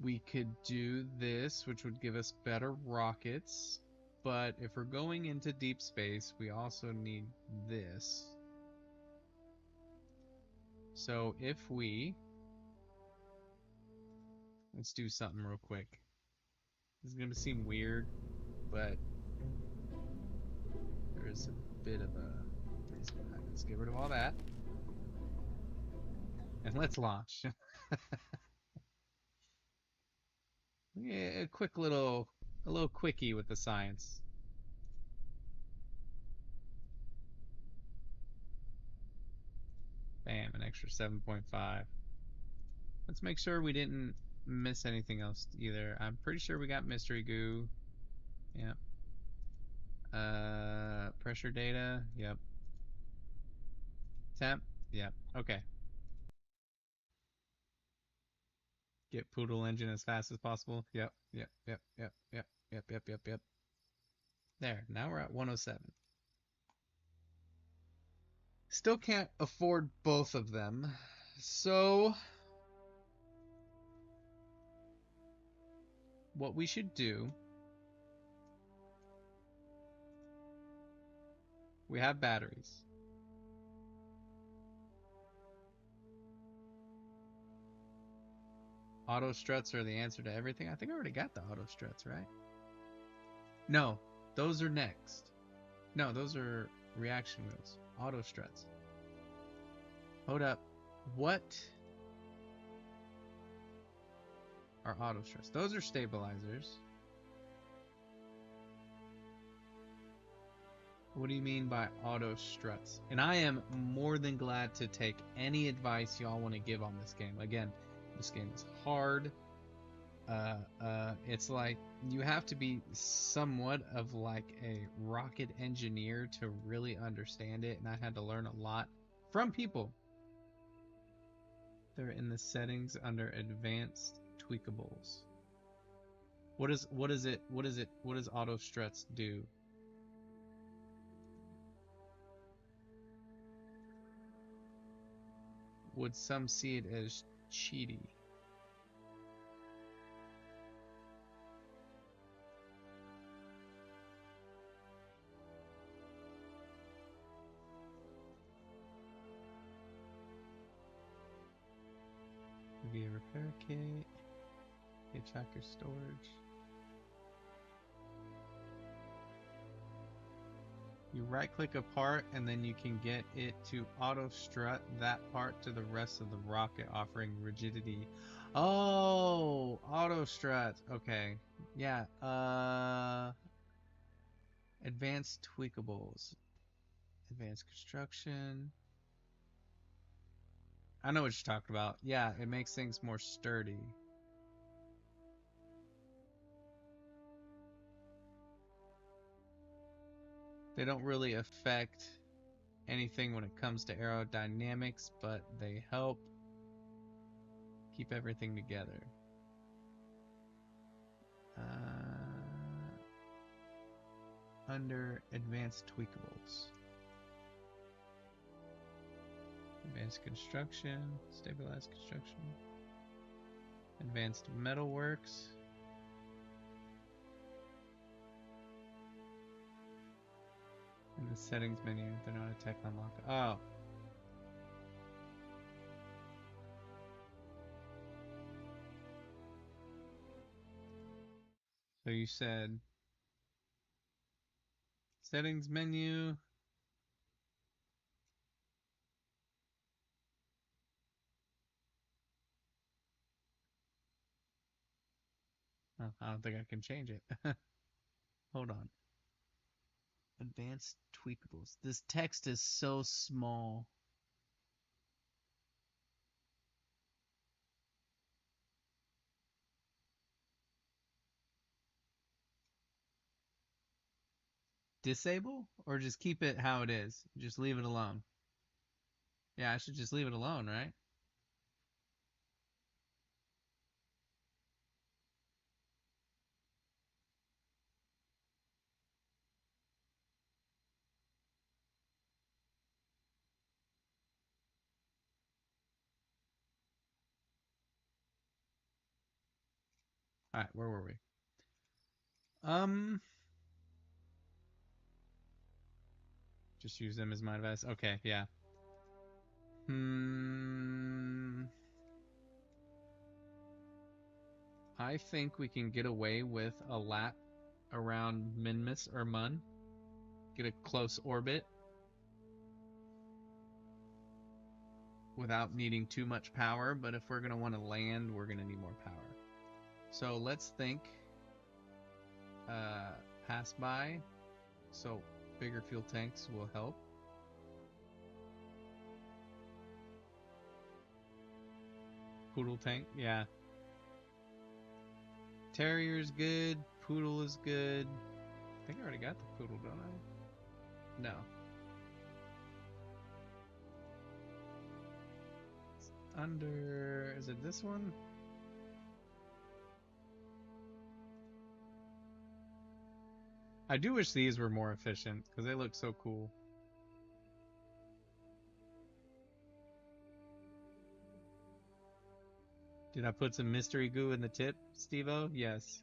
We could do this, which would give us better rockets. But if we're going into deep space, we also need this. So if we... Let's do something real quick. This is going to seem weird, but there is a bit of a reason behind it. Let's get rid of all that. And let's launch. Yeah, a little quickie with the science. Bam, an extra 7.5. Let's make sure we didn't miss anything else either. I'm pretty sure we got mystery goo. Yep. Pressure data. Yep. Temp. Yep. Okay. Get Poodle engine as fast as possible. Yep. Yep. Yep. Yep. Yep. Yep. Yep. Yep. Yep. There. Now we're at 107. Still can't afford both of them. So what we should do, we have batteries. Auto struts are the answer to everything. I think I already got the auto struts, right? No, those are next. No, those are reaction wheels. Auto struts. Hold up. What are auto struts? Those are stabilizers. What do you mean by auto struts? And I am more than glad to take any advice y'all want to give on this game. Again, this game is hard. It's like you have to be somewhat of like a rocket engineer to really understand it, and I had to learn a lot from people. They're in the settings under advanced tweakables. What does auto struts do? Would some see it as cheaty? Maybe a repair kit, hitchhiker storage. You right click a part and then you can get it to auto strut that part to the rest of the rocket, offering rigidity. Oh, auto strut. Okay. Yeah. Advanced tweakables. Advanced construction. I know what you're talking about. Yeah, it makes things more sturdy. They don't really affect anything when it comes to aerodynamics, but they help keep everything together. Under advanced tweakables. Advanced construction, stabilized construction, advanced metalworks. In the settings menu, they're not a tech unlock. Oh. So you said settings menu. Oh, I don't think I can change it. Hold on. Advanced tweakables. This text is so small. Disable or just keep it how it is? Just leave it alone. Yeah, I should just leave it alone, right? All right, where were we? Just use them as my device. Okay, yeah. I think we can get away with a lap around Minmus or Mun. Get a close orbit without needing too much power, but if we're going to want to land, we're going to need more power. So let's think pass by, so bigger fuel tanks will help. Poodle tank, yeah. Terrier's good, Poodle is good. I think I already got the Poodle, don't I? No. It's under, is it this one? I do wish these were more efficient, because they look so cool. Did I put some mystery goo in the tip, Steve-O? Yes.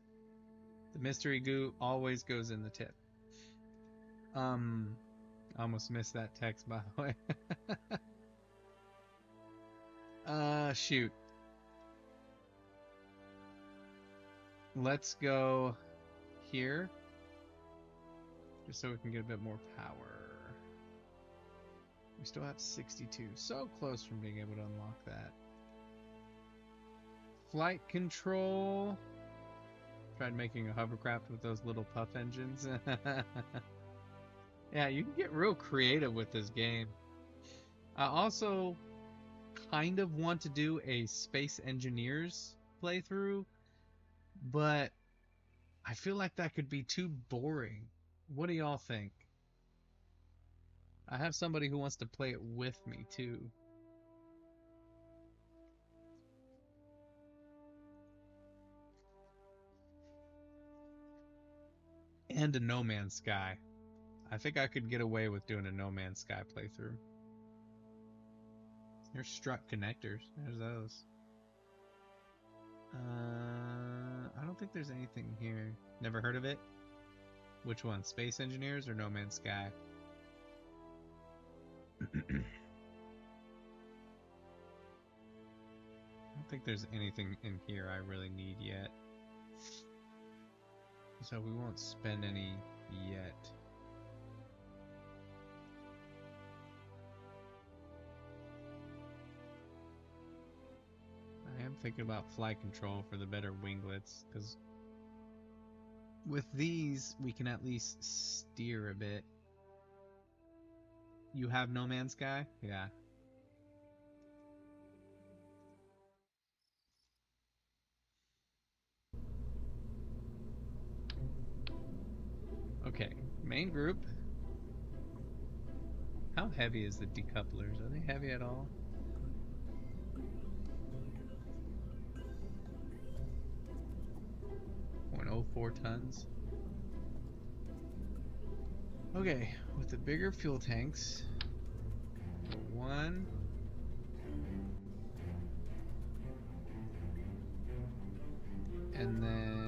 The mystery goo always goes in the tip. I almost missed that text, by the way. Shoot. Let's go here. Just so we can get a bit more power. We still have 62. So close from being able to unlock that. Flight control. Tried making a hovercraft with those little puff engines. Yeah, you can get real creative with this game. I also kind of want to do a Space Engineers playthrough, but I feel like that could be too boring. What do y'all think? I have somebody who wants to play it with me too. And a No Man's Sky. I think I could get away with doing a No Man's Sky playthrough. There's strut connectors. There's those. I don't think there's anything here. Never heard of it? Which one? Space Engineers or No Man's Sky? I don't think there's anything in here I really need yet. So we won't spend any yet. I am thinking about flight control for the better winglets, because with these we can at least steer a bit. You have No Man's Sky? Yeah. Main group. How heavy is the decouplers? Are they heavy at all? .04 tons. Okay, with the bigger fuel tanks, one. And then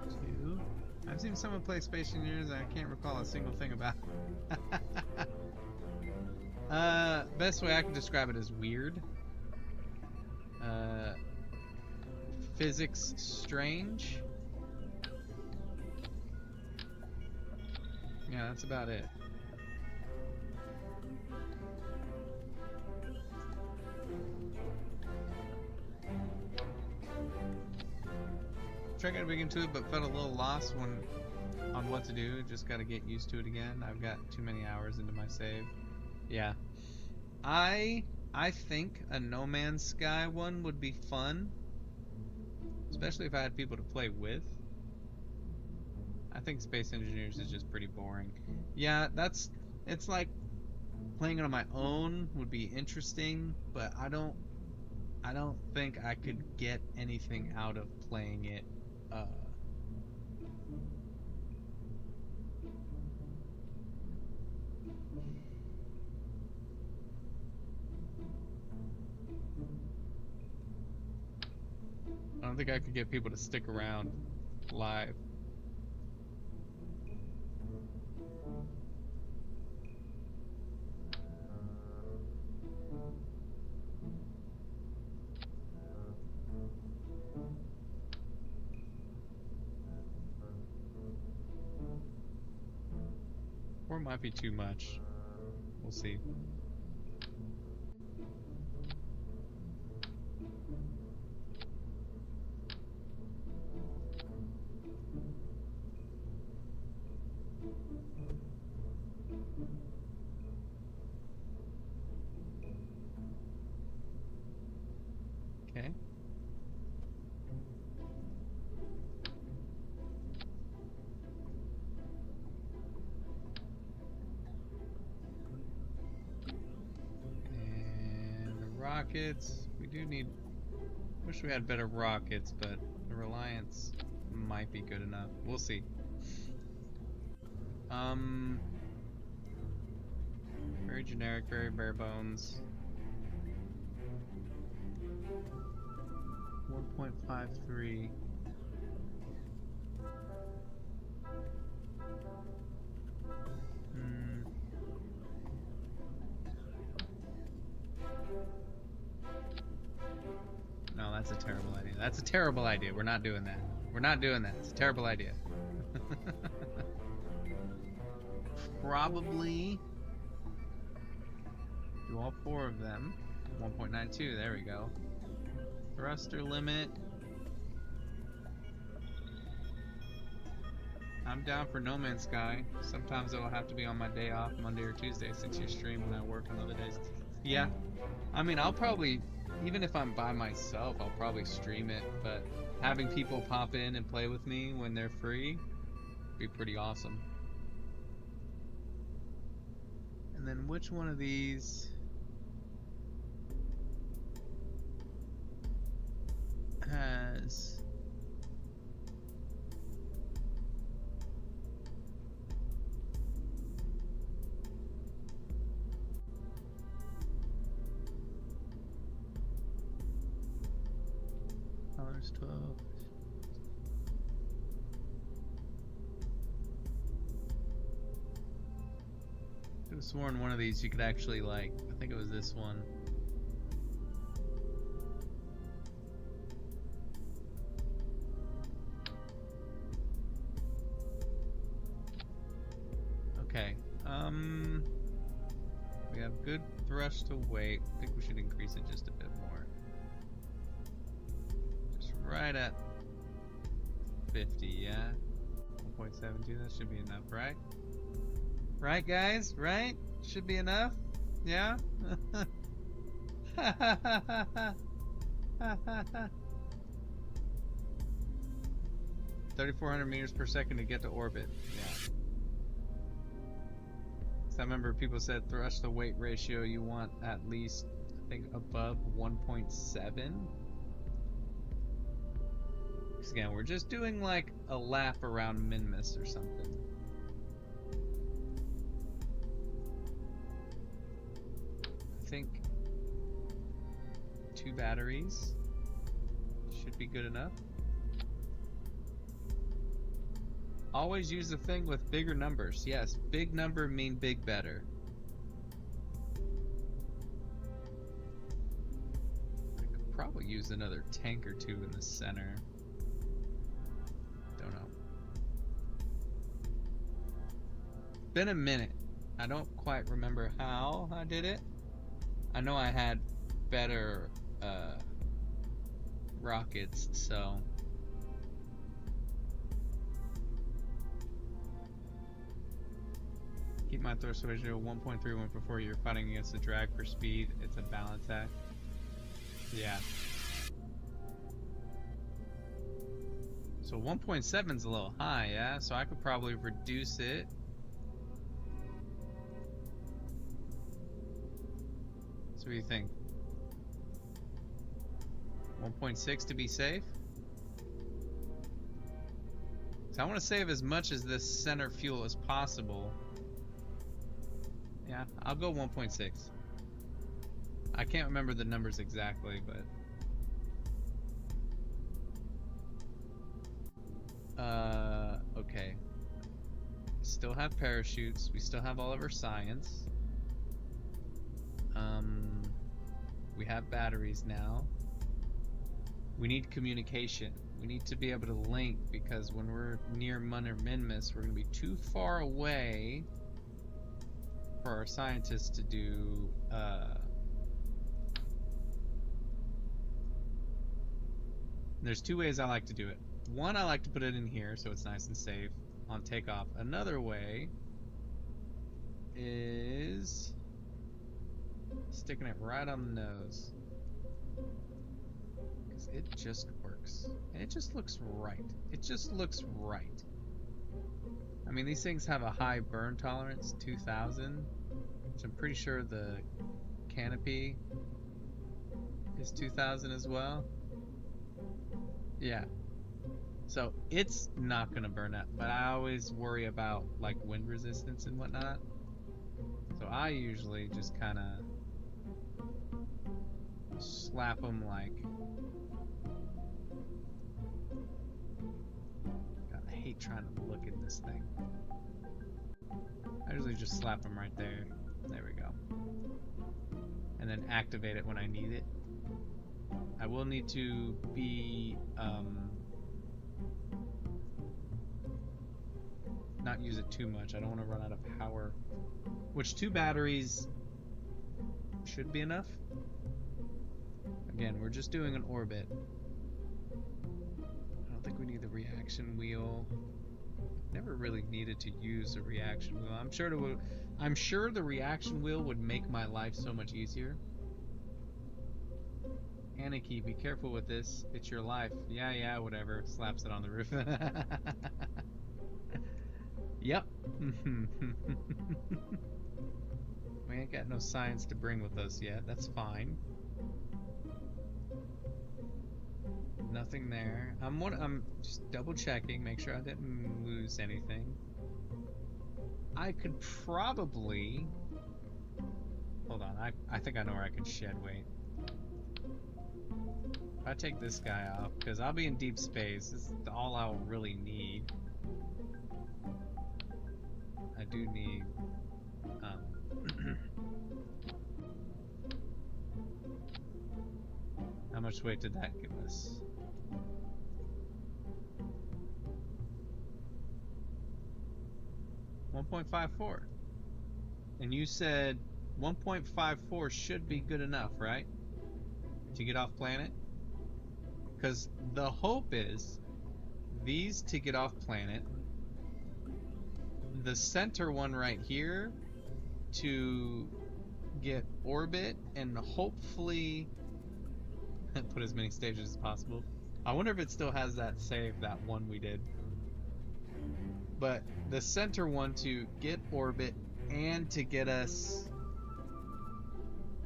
two. I've seen someone play Space Engineers and I can't recall a single thing about it. Best way I can describe it is weird. Physics strange. Yeah, that's about it. Tried getting big into it, but felt a little lost on what to do. Just got to get used to it again. I've got too many hours into my save. Yeah, I think a No Man's Sky one would be fun, especially if I had people to play with. I think Space Engineers is just pretty boring. Yeah, it's like playing it on my own would be interesting, but I don't think I could get anything out of playing it. I don't think I could get people to stick around live. Or it might be too much. We'll see. Okay. And the rockets, we do need, wish we had better rockets, but the Reliance might be good enough. We'll see. Very generic, very bare bones. 1.53. No, that's a terrible idea. That's a terrible idea. We're not doing that. We're not doing that. It's a terrible idea. Probably do all four of them. 1.92, there we go. Thruster limit. I'm down for No Man's Sky. Sometimes it'll have to be on my day off, Monday or Tuesday, since you stream and I work on other days. Yeah, I mean, I'll probably, even if I'm by myself, I'll probably stream it, but having people pop in and play with me when they're free would be pretty awesome. And then which one of these has $12? I could have sworn one of these you could actually, like, I think it was this one. Okay, we have good thrust to weight. I think we should increase it just a bit more. Just right at 50, yeah? 1.72, that should be enough, right? Right, guys? Right? Should be enough? Yeah? 3,400 meters per second to get to orbit. Yeah. So I remember people said thrust to weight ratio you want at least, I think, above 1.7. Because again, we're just doing like a lap around Minmus or something. I think 2 batteries should be good enough. Always use the thing with bigger numbers. Yes, big number mean big better. I could probably use another tank or 2 in the center. Don't know. Been a minute. I don't quite remember how I did it. I know I had better rockets, so keep my thrust ratio 1.31 before you're fighting against the drag for speed. It's a balance act. Yeah. So 1.7 is a little high, yeah? So I could probably reduce it. So what do you think? 1.6 to be safe? So I want to save as much as this center fuel as possible. Yeah, I'll go 1.6. I can't remember the numbers exactly, but okay. Still have parachutes. We still have all of our science. We have batteries now. We need communication. We need to be able to link, because when we're near Minmus, we're going to be too far away for our scientists to do there's 2 ways I like to do it. One, I like to put it in here so it's nice and safe on takeoff. Another way is sticking it right on the nose, because it just works and it just looks right. It just looks right. I mean, these things have a high burn tolerance, 2,000, which I'm pretty sure the canopy is 2,000 as well. Yeah. So it's not gonna burn up, but I always worry about like wind resistance and whatnot. So I usually just kind of slap them like. God, I hate trying to look at this thing. I usually just slap them right there. There we go. And then activate it when I need it. I will need to be not use it too much. I don't want to run out of power. Which 2 batteries should be enough. Again, we're just doing an orbit. I don't think we need the reaction wheel. Never really needed to use a reaction wheel. I'm sure the reaction wheel would make my life so much easier. Aniki, be careful with this. It's your life. Yeah, whatever. Slaps it on the roof. Yep. We ain't got no science to bring with us yet. That's fine. Nothing there. I'm just double checking, make sure I didn't lose anything. I could probably. Hold on. I think I know where I can shed weight. If I take this guy off, because I'll be in deep space. This is all I'll really need. I do need how much weight did that give us? $1.54. And you said 1.54 should be good enough, right? To get off planet? Because the hope is these to get off planet, the center one right here to get orbit and hopefully put as many stages as possible. I wonder if it still has that save, that one we did. But the center one to get orbit and to get us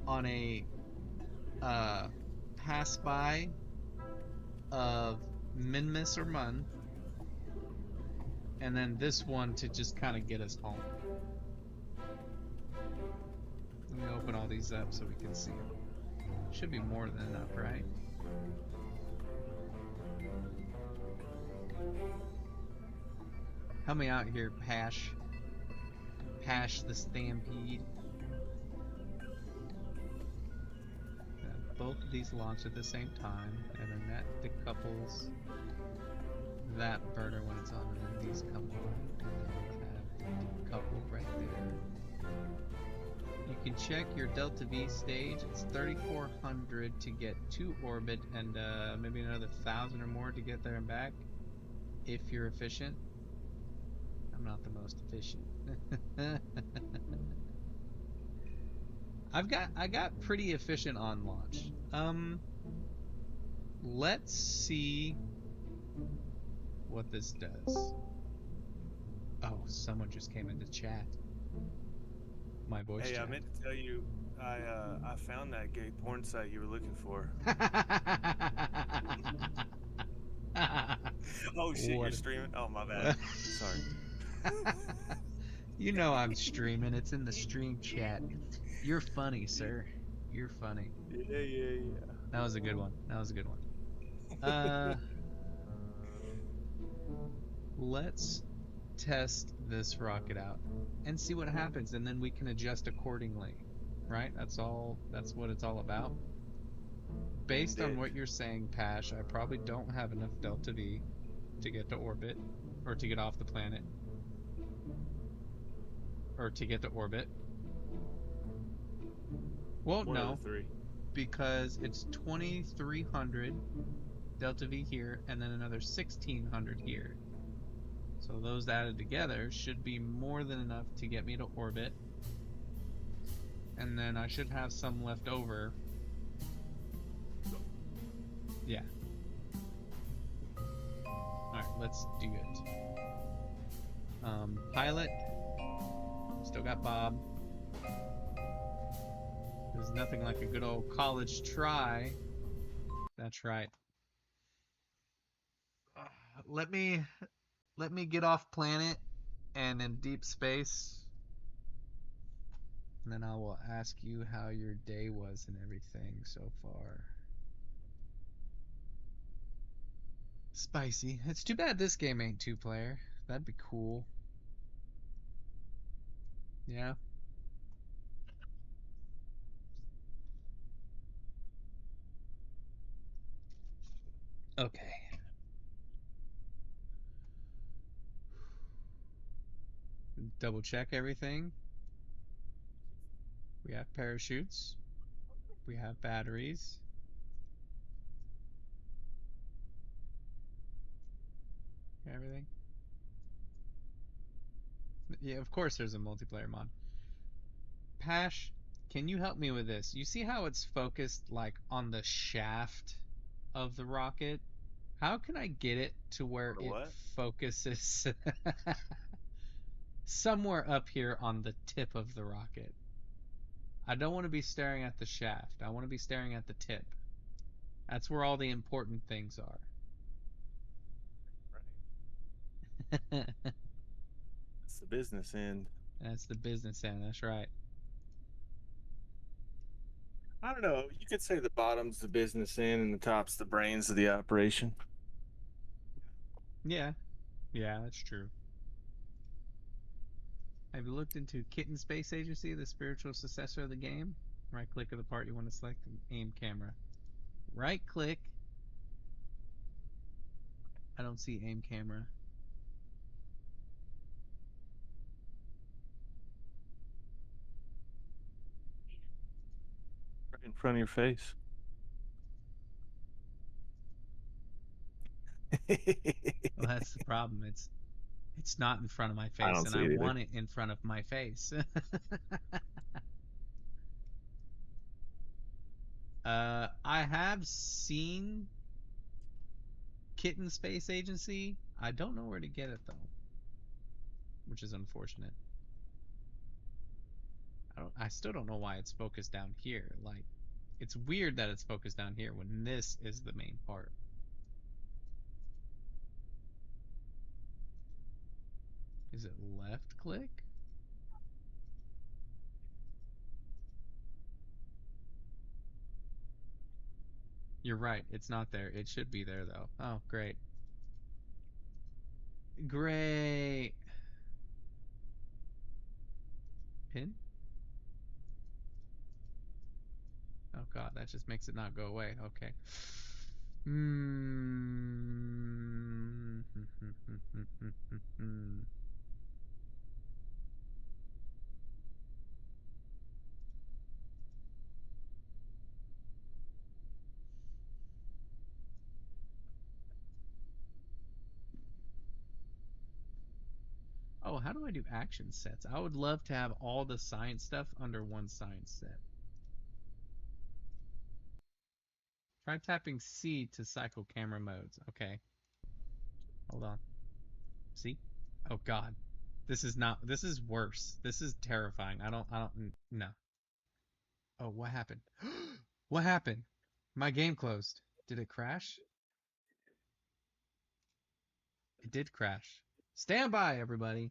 on a pass by of Minmus or Mun, and then this one to just kind of get us home. Let me open all these up so we can see them. Should be more than enough, right? Help me out here, Pash. Pash the Stampede. Both of these launch at the same time, and then that decouples that burner when it's on, and then these come on, and then we have the decouple right there. You can check your Delta V stage. It's 3,400 to get to orbit, and maybe another 1,000 or more to get there and back, if you're efficient. I'm not the most efficient. I got pretty efficient on launch. Let's see what this does. Oh, someone just came into chat. My voice Hey, chat. I meant to tell you, I found that gay porn site you were looking for. Oh shit, you're What? streaming? Oh my bad. Sorry. You know I'm streaming. It's in the stream chat. You're funny, sir. You're funny. Yeah. That was a good one. That was a good one. Let's test this rocket out and see what happens, and then we can adjust accordingly. Right? That's what it's all about. Based on what you're saying, Pash, I probably don't have enough Delta V to get to orbit, or to get off the planet, or to get to orbit. Well, One no, of the three. because it's 2,300 Delta V here, and then another 1,600 here. So those added together should be more than enough to get me to orbit. And then I should have some left over. Yeah. Alright, let's do it. Pilot. Still got Bob. There's nothing like a good old college try. That's right. Let me get off planet and in deep space, and then I will ask you how your day was and everything so far. Spicy. It's too bad this game ain't 2-player. That'd be cool. Yeah. Okay. Double check everything. We have parachutes. We have batteries. Everything. Yeah, of course there's a multiplayer mod. Pash, can you help me with this? You see how it's focused like on the shaft of the rocket? How can I get it to where Or it what? focuses somewhere up here on the tip of the rocket? I don't want to be staring at the shaft. I want to be staring at the tip. That's where all the important things are. Right. It's the business end. That's the business end. That's right. I don't know. You could say the bottom's the business end and the top's the brains of the operation. Yeah. Yeah, that's true. Have you looked into Kitten Space Agency, the spiritual successor of the game? Right click of the part you want to select and aim camera. Right click. I don't see aim camera. Right in front of your face. Well, that's the problem. It's not in front of my I face, don't and see I it either. want it in front of my face. I have seen Kitten Space Agency. I don't know where to get it though, which is unfortunate. I still don't know why it's focused down here. Like, it's weird that it's focused down here when this is the main part. Is it left click? You're right. It's not there. It should be there though. Oh, great. Great. Pin? Oh god, that just makes it not go away. Okay. Hmm. Oh, how do I do action sets? I would love to have all the science stuff under one science set. Try tapping C to cycle camera modes. Okay, hold on. See? Oh God, this is not. This is worse. This is terrifying. No. Oh, what happened? What happened? My game closed. Did it crash? It did crash. Stand by, everybody.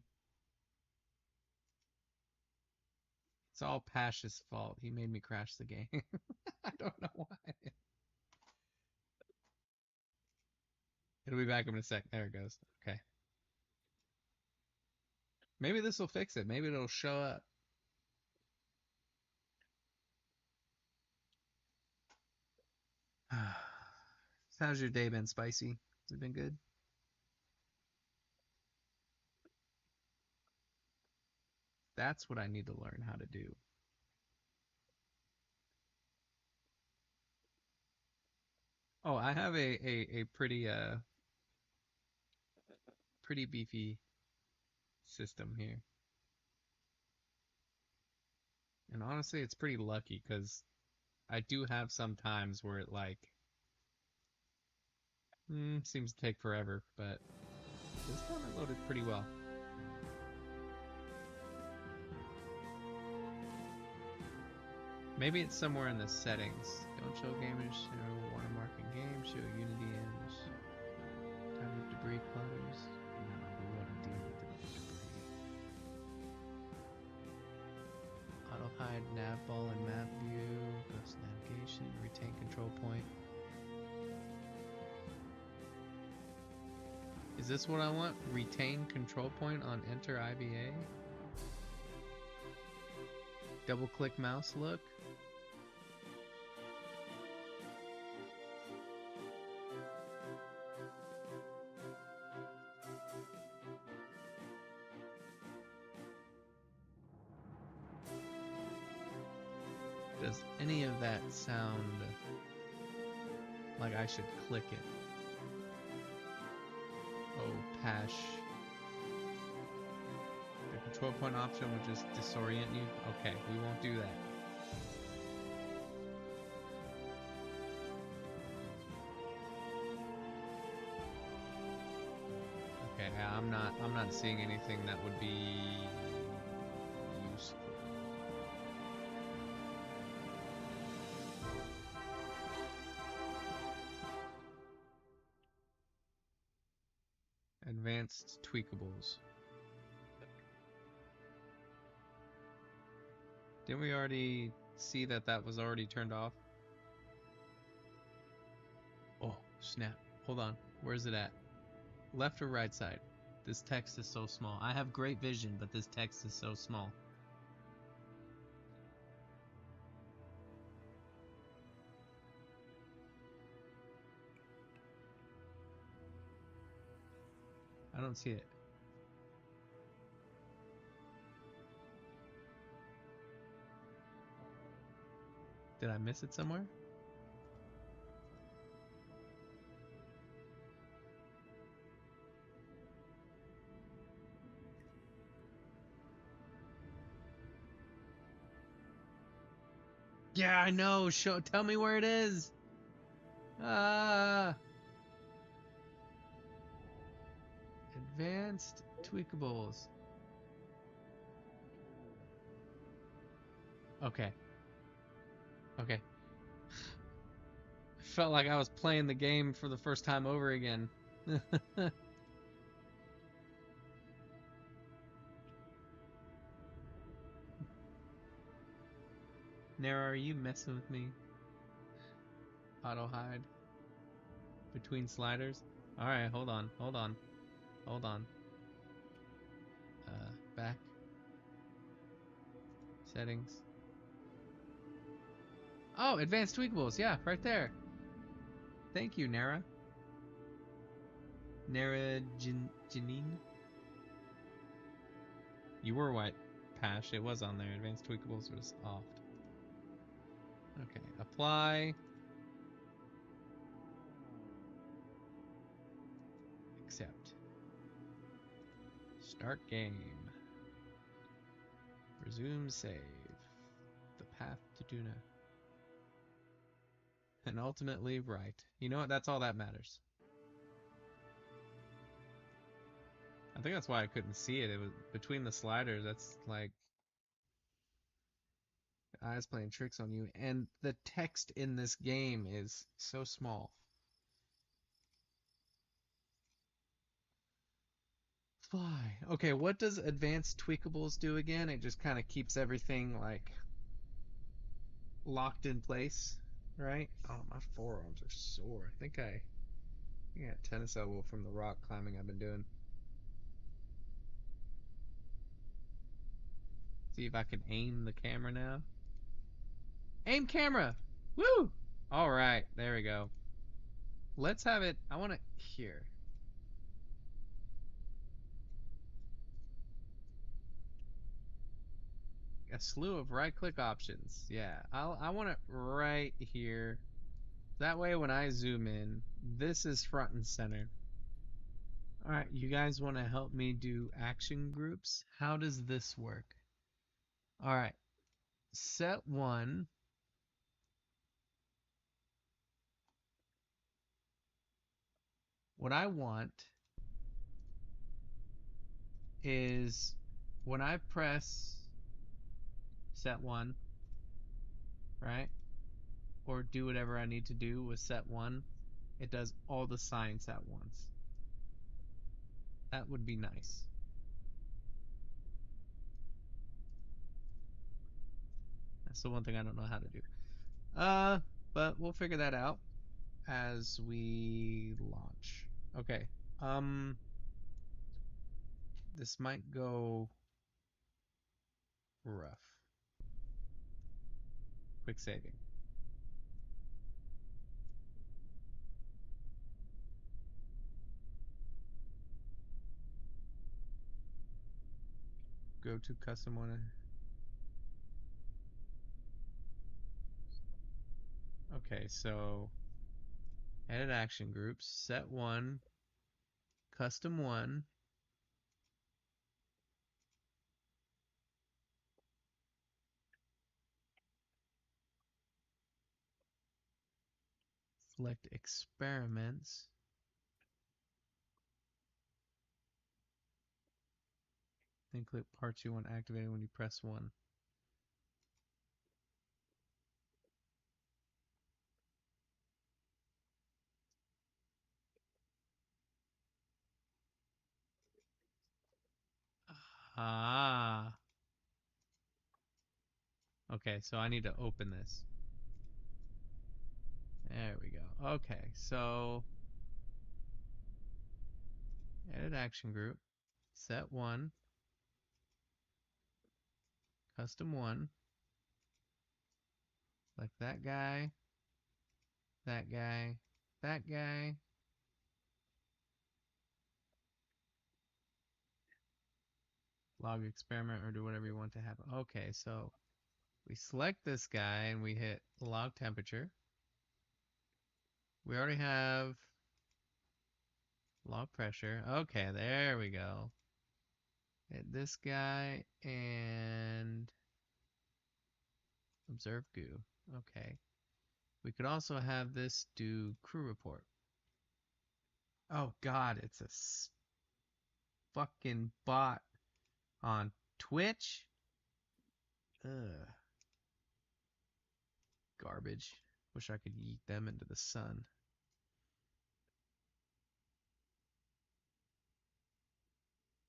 It's all Pash's fault. He made me crash the game. I don't know why. It'll be back in a sec. There it goes. Okay. Maybe this will fix it. Maybe it'll show up. How's your day been, Spicy? Has it been good? That's what I need to learn how to do. Oh, I have a pretty beefy system here. And honestly, it's pretty lucky because I do have some times where it like seems to take forever, but this time it loaded pretty well. Maybe it's somewhere in the settings. Don't show gamers show watermark in game, show Unity image. Time of debris clutters. No, we want to deal with the debris. Auto hide nav ball and map view. Ghost navigation. Retain control point. Is this what I want? Retain control point on enter IBA? Double click mouse look. Does any of that sound like I should click it? Oh, Pash. The control point option will just disorient you? Okay, we won't do that. Okay, I'm not seeing anything that would be useful. Advanced tweakables. Didn't we already see that that was already turned off? Oh, snap. Hold on. Where's it at? Left or right side? This text is so small. I have great vision, but this text is so small. I don't see it. Did I miss it somewhere? Yeah, I know. Tell me where it is. Ah, advanced tweakables. Okay. Okay. I felt like I was playing the game for the first time over again. Nara, are you messing with me? Auto hide between sliders. All right, hold on, hold on, hold on. Back settings. Oh, advanced tweakables. Yeah, right there. Thank you, Nara. Janine. You were white, Pash. It was on there. Advanced tweakables was off. Okay, apply. Accept. Start game. Resume save. The path to Duna. And ultimately right. You know what? That's all that matters. I think that's why I couldn't see it. It was between the sliders. That's like eyes playing tricks on you. And the text in this game is so small. Fly. Okay, what does advanced tweakables do again? It just kind of keeps everything like locked in place, right? Oh, my forearms are sore. I got tennis elbow from the rock climbing I've been doing. See if I can aim the camera now. Aim camera! Woo! All right, there we go. Let's have it. I want to here. A slew of right-click options. Yeah, I want it right here. That way, when I zoom in, this is front and center. All right, you guys want to help me do action groups? How does this work? All right, set one. What I want is when I press set one, right? Or do whatever I need to do with set one, it does all the science at once. That would be nice. That's the one thing I don't know how to do. But we'll figure that out as we launch. Okay. This might go rough. Quick saving. Go to custom one. Okay, so edit action groups, set one, custom one. Select experiments. Then click parts you want activated when you press one. Ah. Okay, so I need to open this. There we go. Okay, so edit action group, set one, custom one, like that guy, that guy, that guy. Log experiment or do whatever you want to happen. Okay, so we select this guy and we hit log temperature. We already have log pressure. Okay, there we go. Hit this guy and observe goo. Okay. We could also have this do crew report. Oh God, it's a fucking bot on Twitch. Ugh. Garbage. Wish I could yeet them into the sun.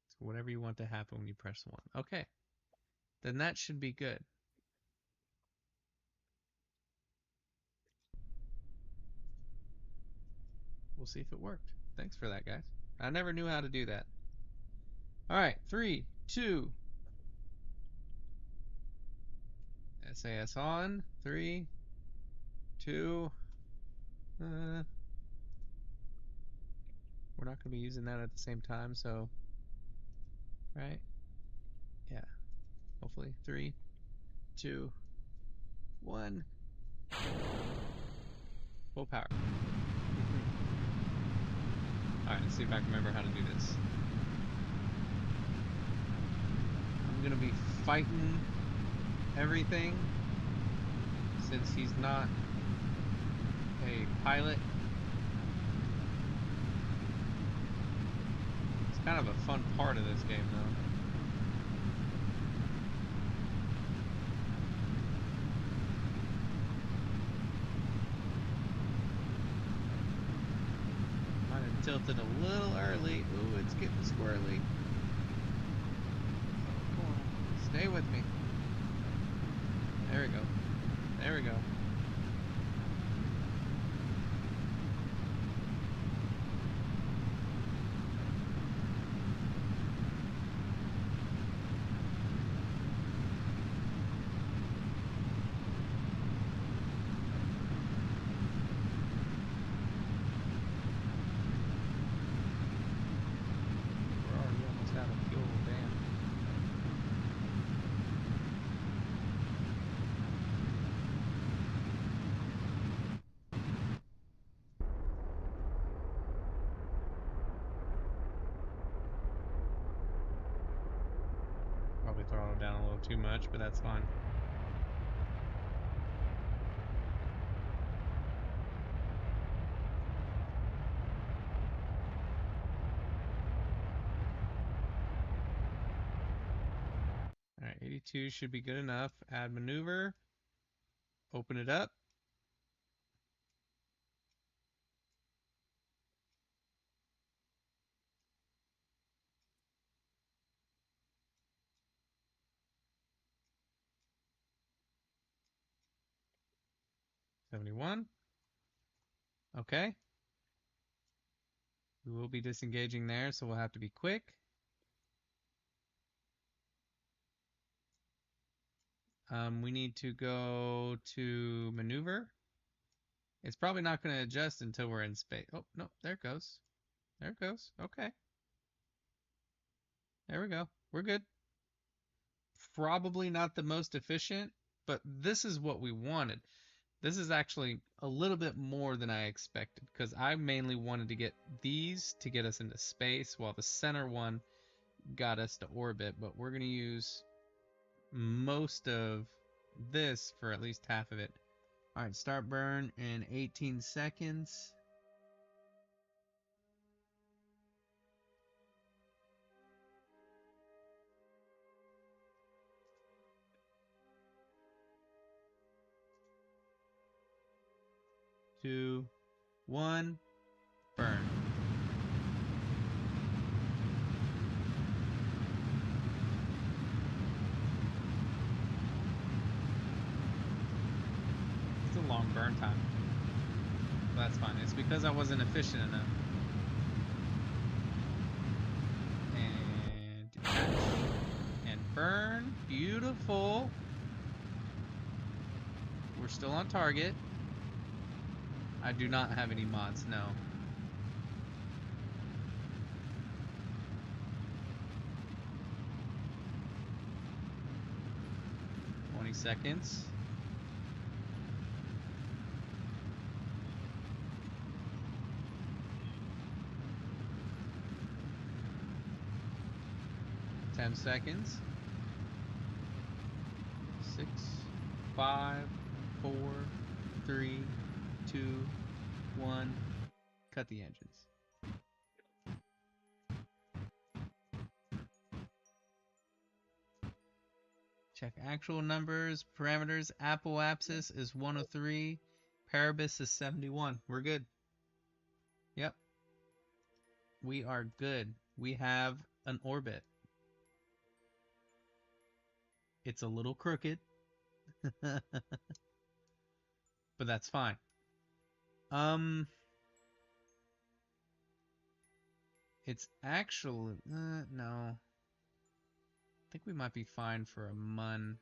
So whatever you want to happen when you press 1. Okay. Then that should be good. We'll see if it worked. Thanks for that, guys. I never knew how to do that. All right, 3, 2. SAS on. 3, 2. We're not going to be using that at the same time, so. Right? Yeah. Hopefully. 3, 2, 1. Full power. Alright, let's see if I can remember how to do this. I'm going to be fighting everything since he's not a pilot. It's kind of a fun part of this game, though. Might have tilted a little early. Ooh, it's getting squirrely. Oh, come on. Stay with me. There we go. There we go. We're already almost out of fuel, damn. Probably throttled down a little too much, but that's fine. Alright, 82 should be good enough. Add maneuver. Open it up. $71. Okay. We will be disengaging there, so we'll have to be quick. We need to go to maneuver. It's probably not going to adjust until we're in space. Oh, no, there it goes. There it goes. Okay. There we go. We're good. Probably not the most efficient, but this is what we wanted. This is actually a little bit more than I expected because I mainly wanted to get these to get us into space while the center one got us to orbit, but we're going to use most of this for at least half of it. All right, start burn in 18 seconds. Two, one, burn. It's a long burn time. That's fine. It's because I wasn't efficient enough. And detach. And burn. Beautiful. We're still on target. I do not have any mods, no. Seconds. Ten seconds. 6, 5, 4, 3, 2, 1. Cut the engines. Check actual numbers, parameters. Apoapsis is 103. Paribus is 71. We're good. Yep. We are good. We have an orbit. It's a little crooked. But that's fine. It's actually... no. I think we might be fine for a mun.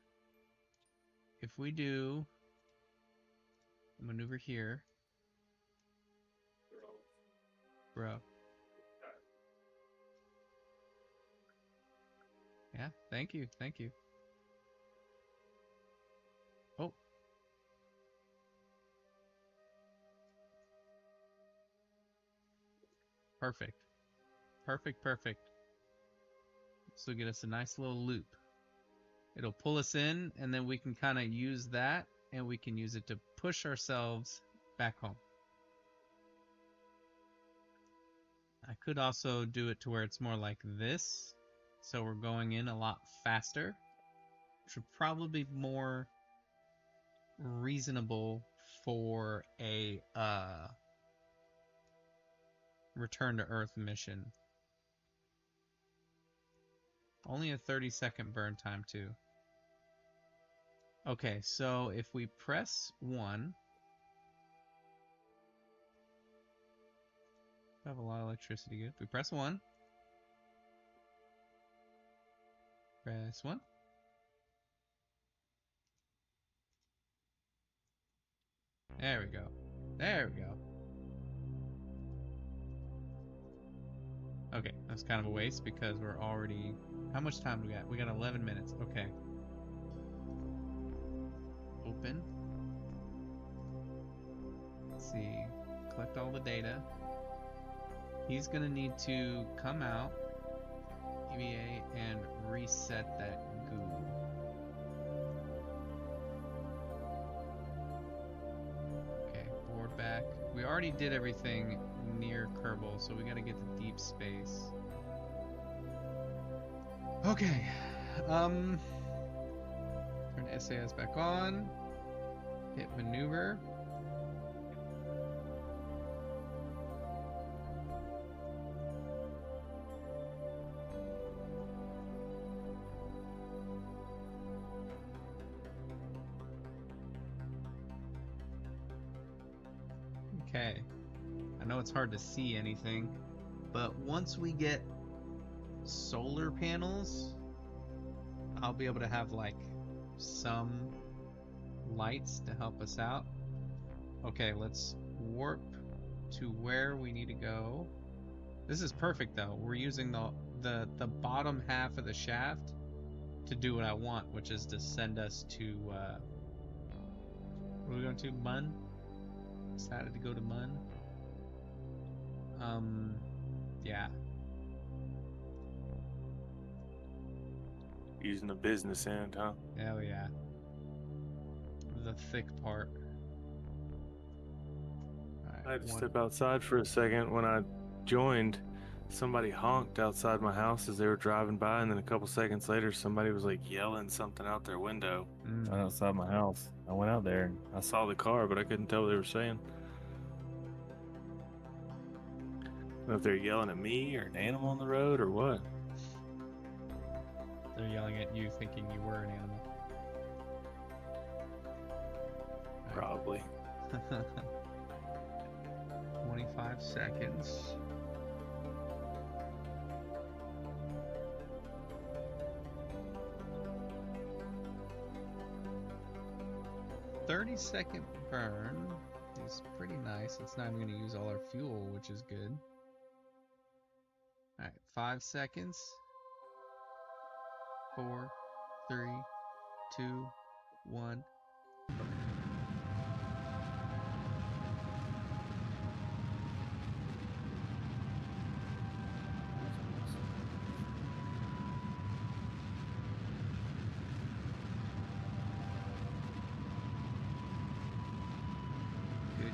If we do a maneuver here. Bro. Yeah, thank you, thank you. Oh. Perfect. Perfect, perfect. This will get us a nice little loop. It'll pull us in, and then we can kind of use that, and we can use it to push ourselves back home. I could also do it to where it's more like this, so we're going in a lot faster, which would probably be more reasonable for a return to Earth mission. Only a 30-second burn time too. Okay, so if we press 1, I have a lot of electricity good. If we press 1, press 1. There we go. There we go. Okay, that's kind of a waste because we're already... How much time do we got? We got 11 minutes. Okay. Open. Let's see. Collect all the data. He's gonna need to come out, EVA, and reset that goo. Okay, board back. We already did everything near Kerbal, so we gotta get to deep space. Okay. Turn SAS back on. Hit maneuver. Okay. I know it's hard to see anything, but once we get solar panels, I'll be able to have like some lights to help us out. Okay, let's warp to where we need to go. This is perfect though. We're using the bottom half of the shaft to do what I want, which is to send us to where are we going to? Mun? Decided to go to Mun. Yeah. Using the business end, huh? Hell yeah. The thick part. Right, I had to step outside for a second. When I joined, somebody honked outside my house as they were driving by, and then a couple seconds later, somebody was like yelling something out their window right outside my house. I went out there and I saw the car, but I couldn't tell what they were saying. I don't know if they're yelling at me or an animal on the road or what. They're yelling at you thinking you were an animal. Probably. 25 seconds. "30-second burn is pretty nice. It's not even going to use all our fuel, which is good. Alright, 5 seconds. 4, 3, 2, 1.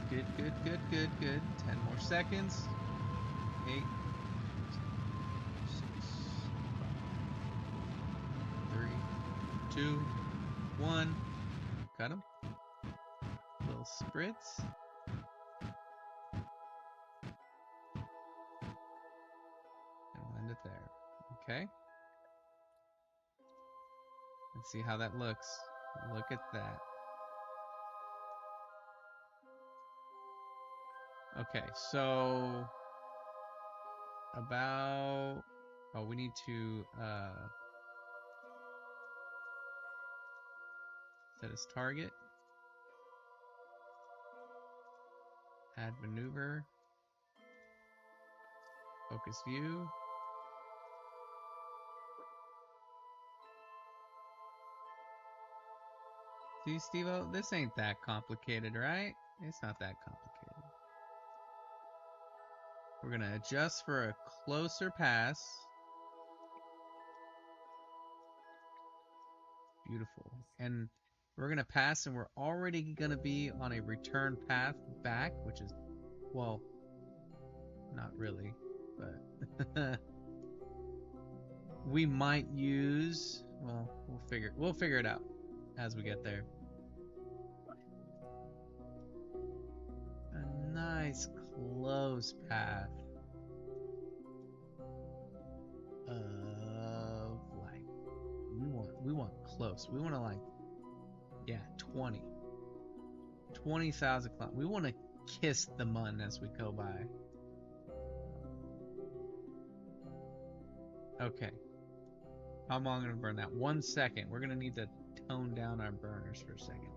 Good, good, good, good, good. 10 more seconds. 8, 6, 5, 3, 2, 1. Cut him. Little spritz. And land it there. Okay. Let's see how that looks. Look at that. Okay, so about, oh, we need to set as target, add maneuver, focus view. See, Steve-O, this ain't that complicated, right? It's not that complicated. We're gonna adjust for a closer pass. Beautiful. And we're gonna pass, and we're already gonna be on a return path back, which is, well, not really, but we might use, well, we'll figure it out as we get there. A nice close path of like, we want close. We want to like, yeah, 20,000 kilometers. We want to kiss the mun as we go by. Okay. How long am I gonna burn that? 1 second. We're gonna need to tone down our burners for a second.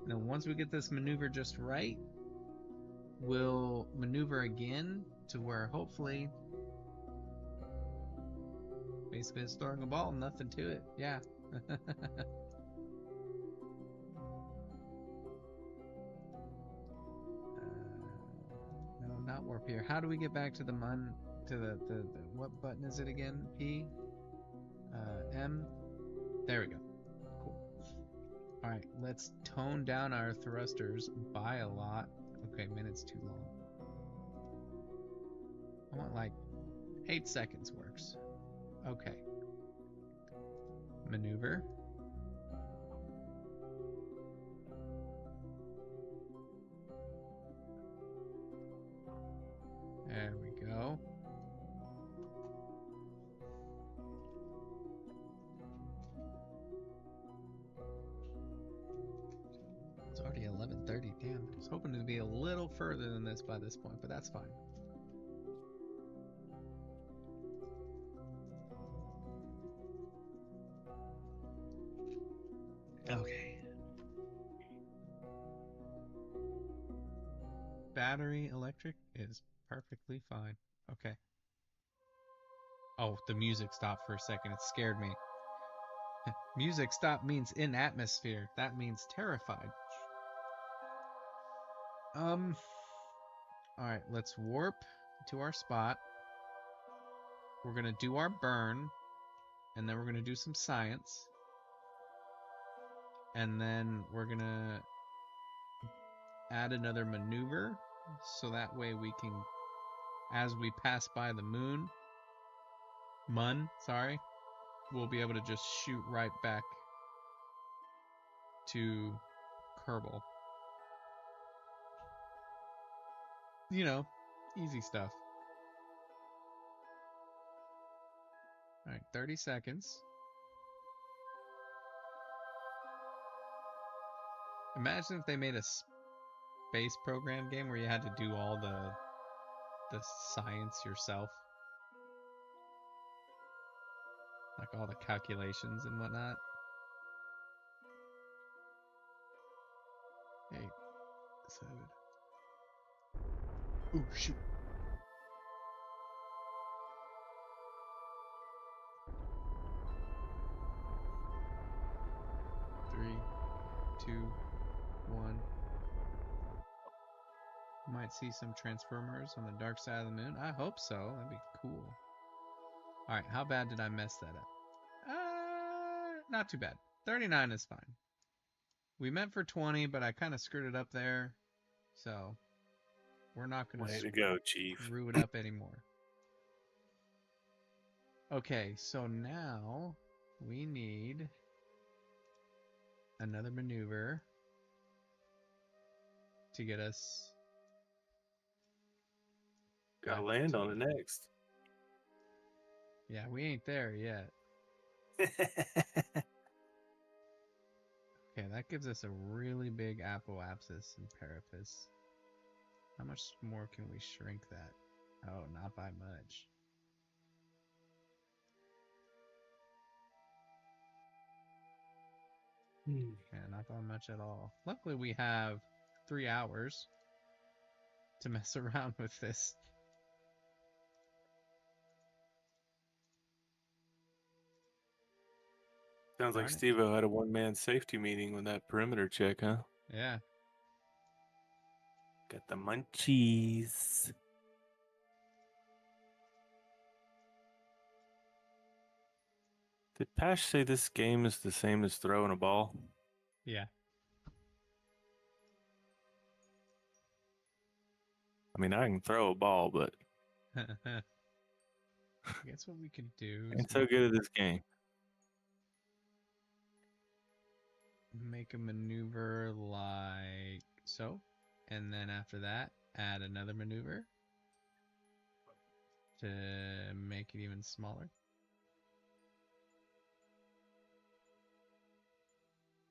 And then once we get this maneuver just right, we'll maneuver again to where hopefully, basically it's throwing a ball, nothing to it. Yeah. No, not warp here. How do we get back to the mun? To the what button is it again? P? M? There we go. Cool. Alright, let's tone down our thrusters by a lot. Okay, minute's too long. I want like 8 seconds works. Okay. Maneuver. There we go. It's already 11:30. Damn, I was hoping to be a little further than this by this point, but that's fine. Okay. Battery electric is perfectly fine. Okay. Oh, the music stopped for a second. It scared me. Music stop means in atmosphere. That means terrified. Alright, let's warp to our spot. We're gonna do our burn, and then we're gonna do some science. And then we're gonna add another maneuver, so that way we can, as we pass by the mun, we'll be able to just shoot right back to Kerbal. You know, easy stuff. Alright, 30 seconds. Imagine if they made a space program game where you had to do all the science yourself. Like all the calculations and whatnot. 8, 7. Oh, shoot. Three, 2, 1. Might see some Transformers on the dark side of the moon. I hope so. That'd be cool. Alright, how bad did I mess that up? Not too bad. 39 is fine. We meant for 20, but I kind of screwed it up there. So we're not going Way to to go, Chief. screw it up anymore. Okay, so now we need another maneuver to get us. Gotta land on it next. Yeah, we ain't there yet. Okay, that gives us a really big apoapsis and periapus. How much more can we shrink that? Oh, not by much. Yeah, not by much at all. Luckily, we have 3 hours to mess around with this. Sounds like Steve-O had a one-man safety meeting with that perimeter check, huh? Yeah. Got the munchies. Did Pash say this game is the same as throwing a ball? Yeah. I mean, I can throw a ball, but I guess what we could do I is ain't so good at this game. make a maneuver like so, and then after that, add another maneuver to make it even smaller.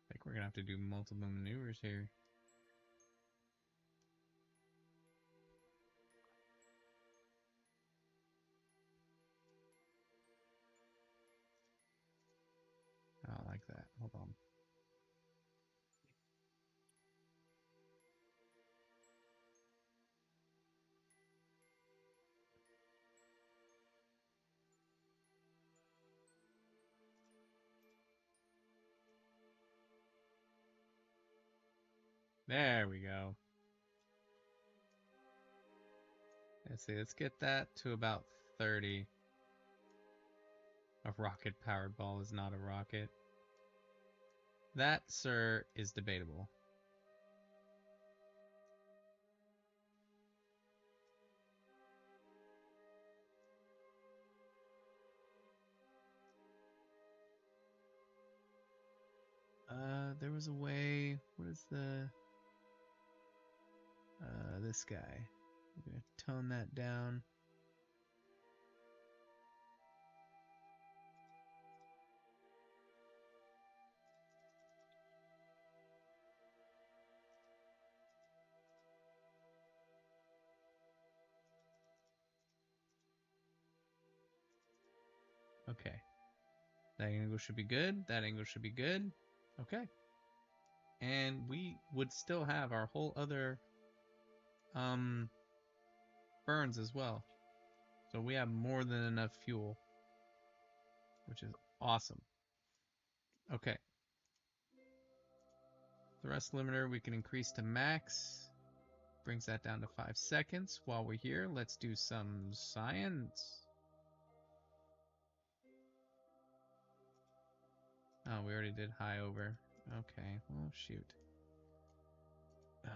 I think we're gonna have to do multiple maneuvers here. I don't like that. Hold on. There we go. Let's see, let's get that to about 30. A rocket-powered ball is not a rocket. That, sir, is debatable. There was a way. What is the this guy? I'm gonna tone that down. Okay. That angle should be good. That angle should be good. Okay. And we would still have our whole other burns as well. So we have more than enough fuel, which is awesome. Okay. Thrust limiter we can increase to max. Brings that down to 5 seconds. While we're here, let's do some science. Oh, we already did high over. Okay, well, shoot. Fine.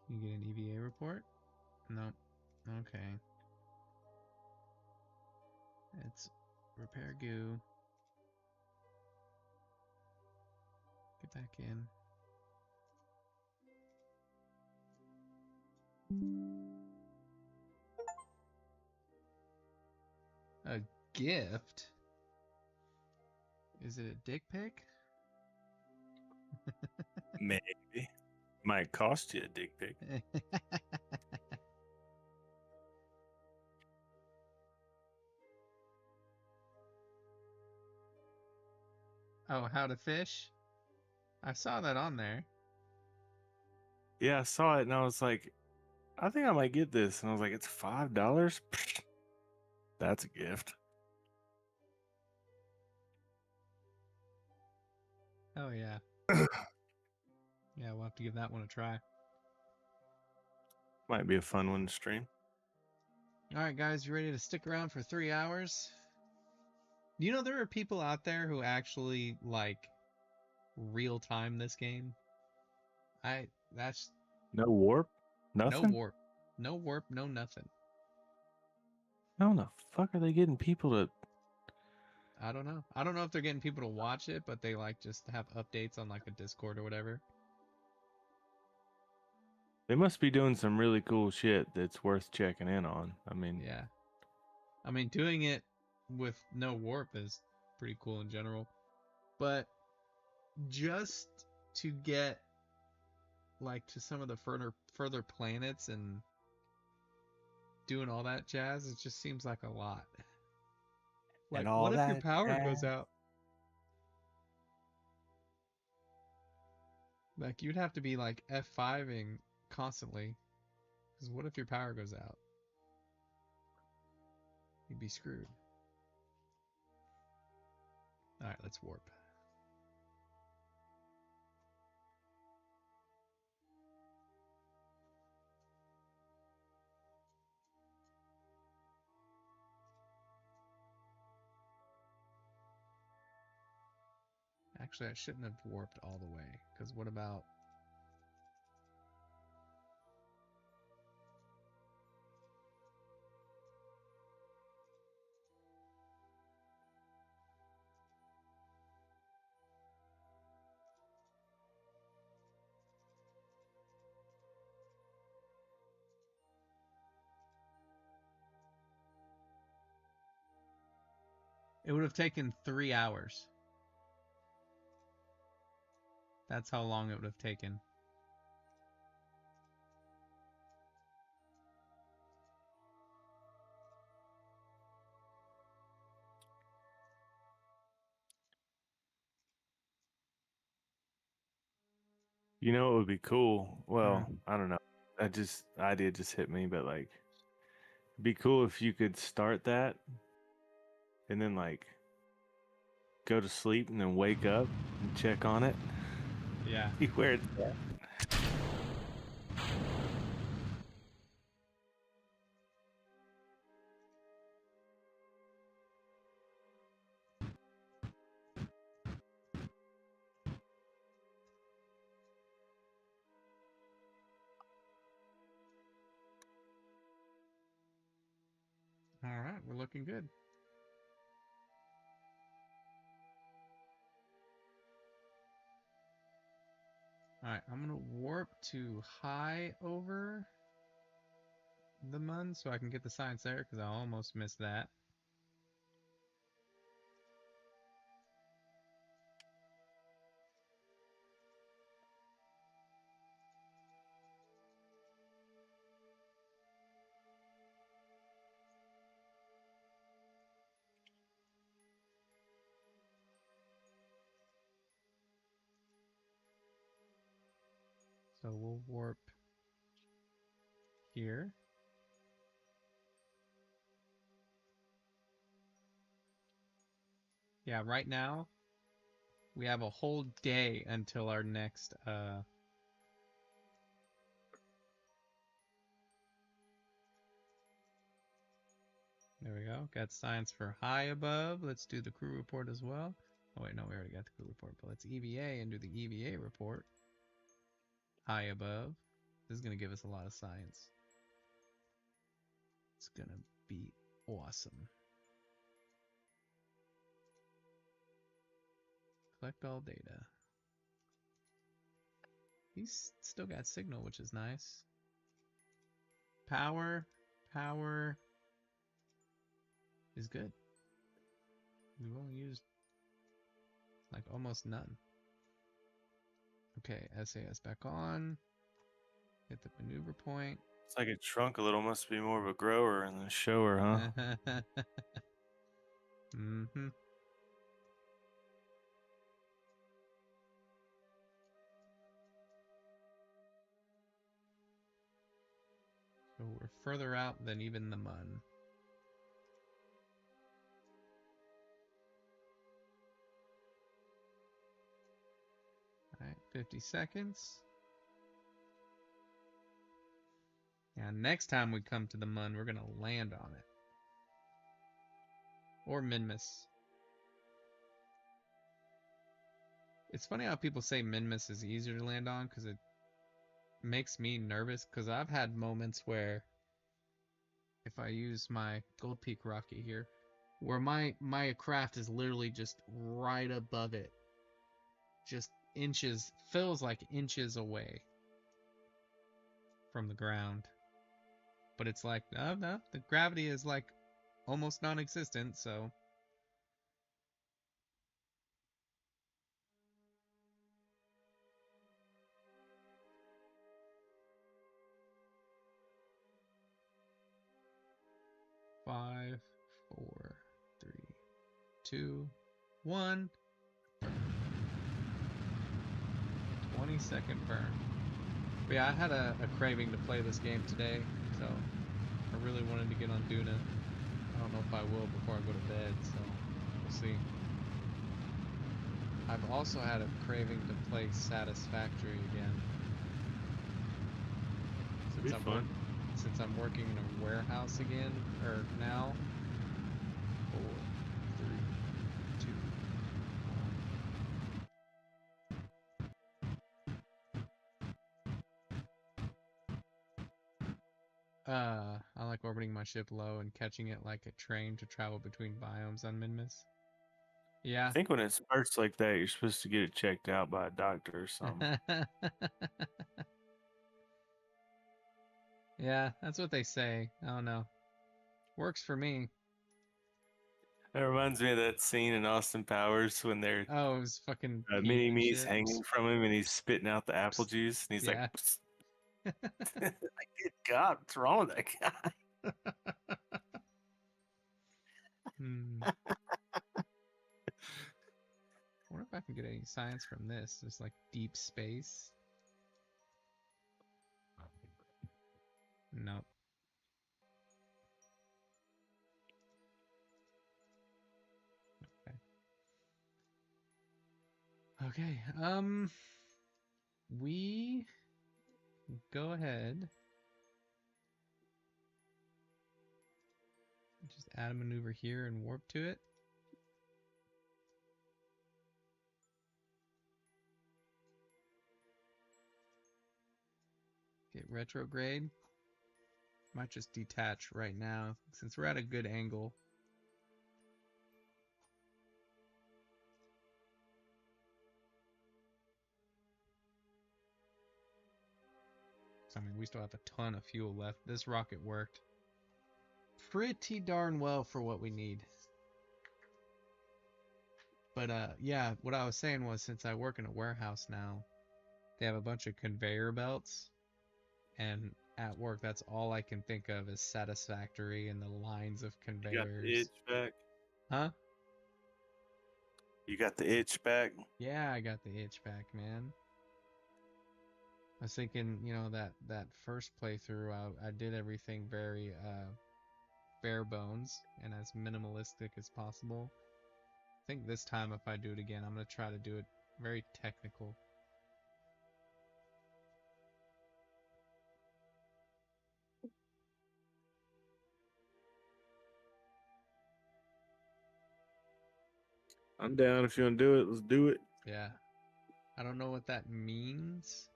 You get an EVA report? Nope. Okay. It's repair goo. Get back in. A gift? Is it a dick pic? Maybe. Might cost you a dick pic. Oh, how to fish? I saw that on there. Yeah, I saw it and I was like, I think I might get this. And I was like, it's $5? That's a gift. Oh, yeah. Yeah, we'll have to give that one a try. Might be a fun one to stream. All right, guys, you ready to stick around for 3 hours? You know there are people out there who actually like real time this game. That's No warp? no Nothing? warp, no nothing. How in the fuck are they getting people to... I don't know. I don't know if they're getting people to watch it, but they like just have updates on like a Discord or whatever. They must be doing some really cool shit that's worth checking in on. I mean... Yeah. I mean, doing it with no warp is pretty cool in general. But just to get like to some of the further planets and doing all that jazz, it just seems like a lot. Like, And all what if your that power jazz. goes out? Like, you'd have to be like F5ing constantly. Because what if your power goes out? You'd be screwed. Alright, let's warp. Actually, I shouldn't have warped all the way. Because what about... It would have taken 3 hours. That's how long it would have taken. You know, it would be cool. Well, I don't know. Idea just hit me, but like, it'd be cool if you could start that and then like go to sleep and then wake up and check on it. Yeah. See where it's at. Alright, we're looking good. Alright, I'm gonna warp to high over the Mun so I can get the science there, because I almost missed that. So we'll warp here. Yeah, right now we have a whole day until our next there we go. Got science for high above. Let's do the crew report as well. Oh wait, no, we already got the crew report, but let's EVA and do the EVA report. High above. This is gonna give us a lot of science. It's gonna be awesome. Collect all data. He's still got signal, which is nice. Power is good. We've only used like almost none. Okay, SAS back on. Hit the maneuver point. It's like it shrunk a little. Must be more of a grower than a shower, huh? Mm-hmm. So we're further out than even the Mun. Alright, 50 seconds. Yeah, next time we come to the Mun, we're gonna land on it. Or Minmus. It's funny how people say Minmus is easier to land on, because it makes me nervous, because I've had moments where, if I use my Gold Peak rocket here, where my craft is literally just right above it. Just inches, feels like inches away from the ground. But it's like, no, the gravity is like almost non-existent, so... Five, 4, 3, 2, 1. 20-second burn. But yeah, I had a craving to play this game today, so I really wanted to get on Duna. I don't know if I will before I go to bed, so we'll see. I've also had a craving to play Satisfactory again. Since I'm working in a warehouse again, or now. 4, 3, 2, 1. I like orbiting my ship low and catching it like a train to travel between biomes on Minmus. Yeah. I think when it starts like that, you're supposed to get it checked out by a doctor or something. Yeah, that's what they say. I don't know. Works for me. That reminds me of that scene in Austin Powers when they're Oh, it was fucking mini-me's hanging from him and he's spitting out the apple juice and he's yeah. like, good God, what's wrong with that guy? I wonder if I can get any science from this. There's like deep space. Nope. Okay. We go ahead. Just add a maneuver here and warp to it. Get retrograde. Might just detach right now since we're at a good angle. So, I mean, we still have a ton of fuel left. This rocket worked pretty darn well for what we need. But yeah, what I was saying was, since I work in a warehouse now, they have a bunch of conveyor belts, and at work, that's all I can think of is Satisfactory and the lines of conveyors. You got the itch back? Huh? You got the itch back? Yeah, I got the itch back, man. I was thinking, you know, that first playthrough, I did everything very bare bones and as minimalistic as possible. I think this time, if I do it again, I'm gonna try to do it very technical. I'm down if you want to do it. Let's do it. Yeah. I don't know what that means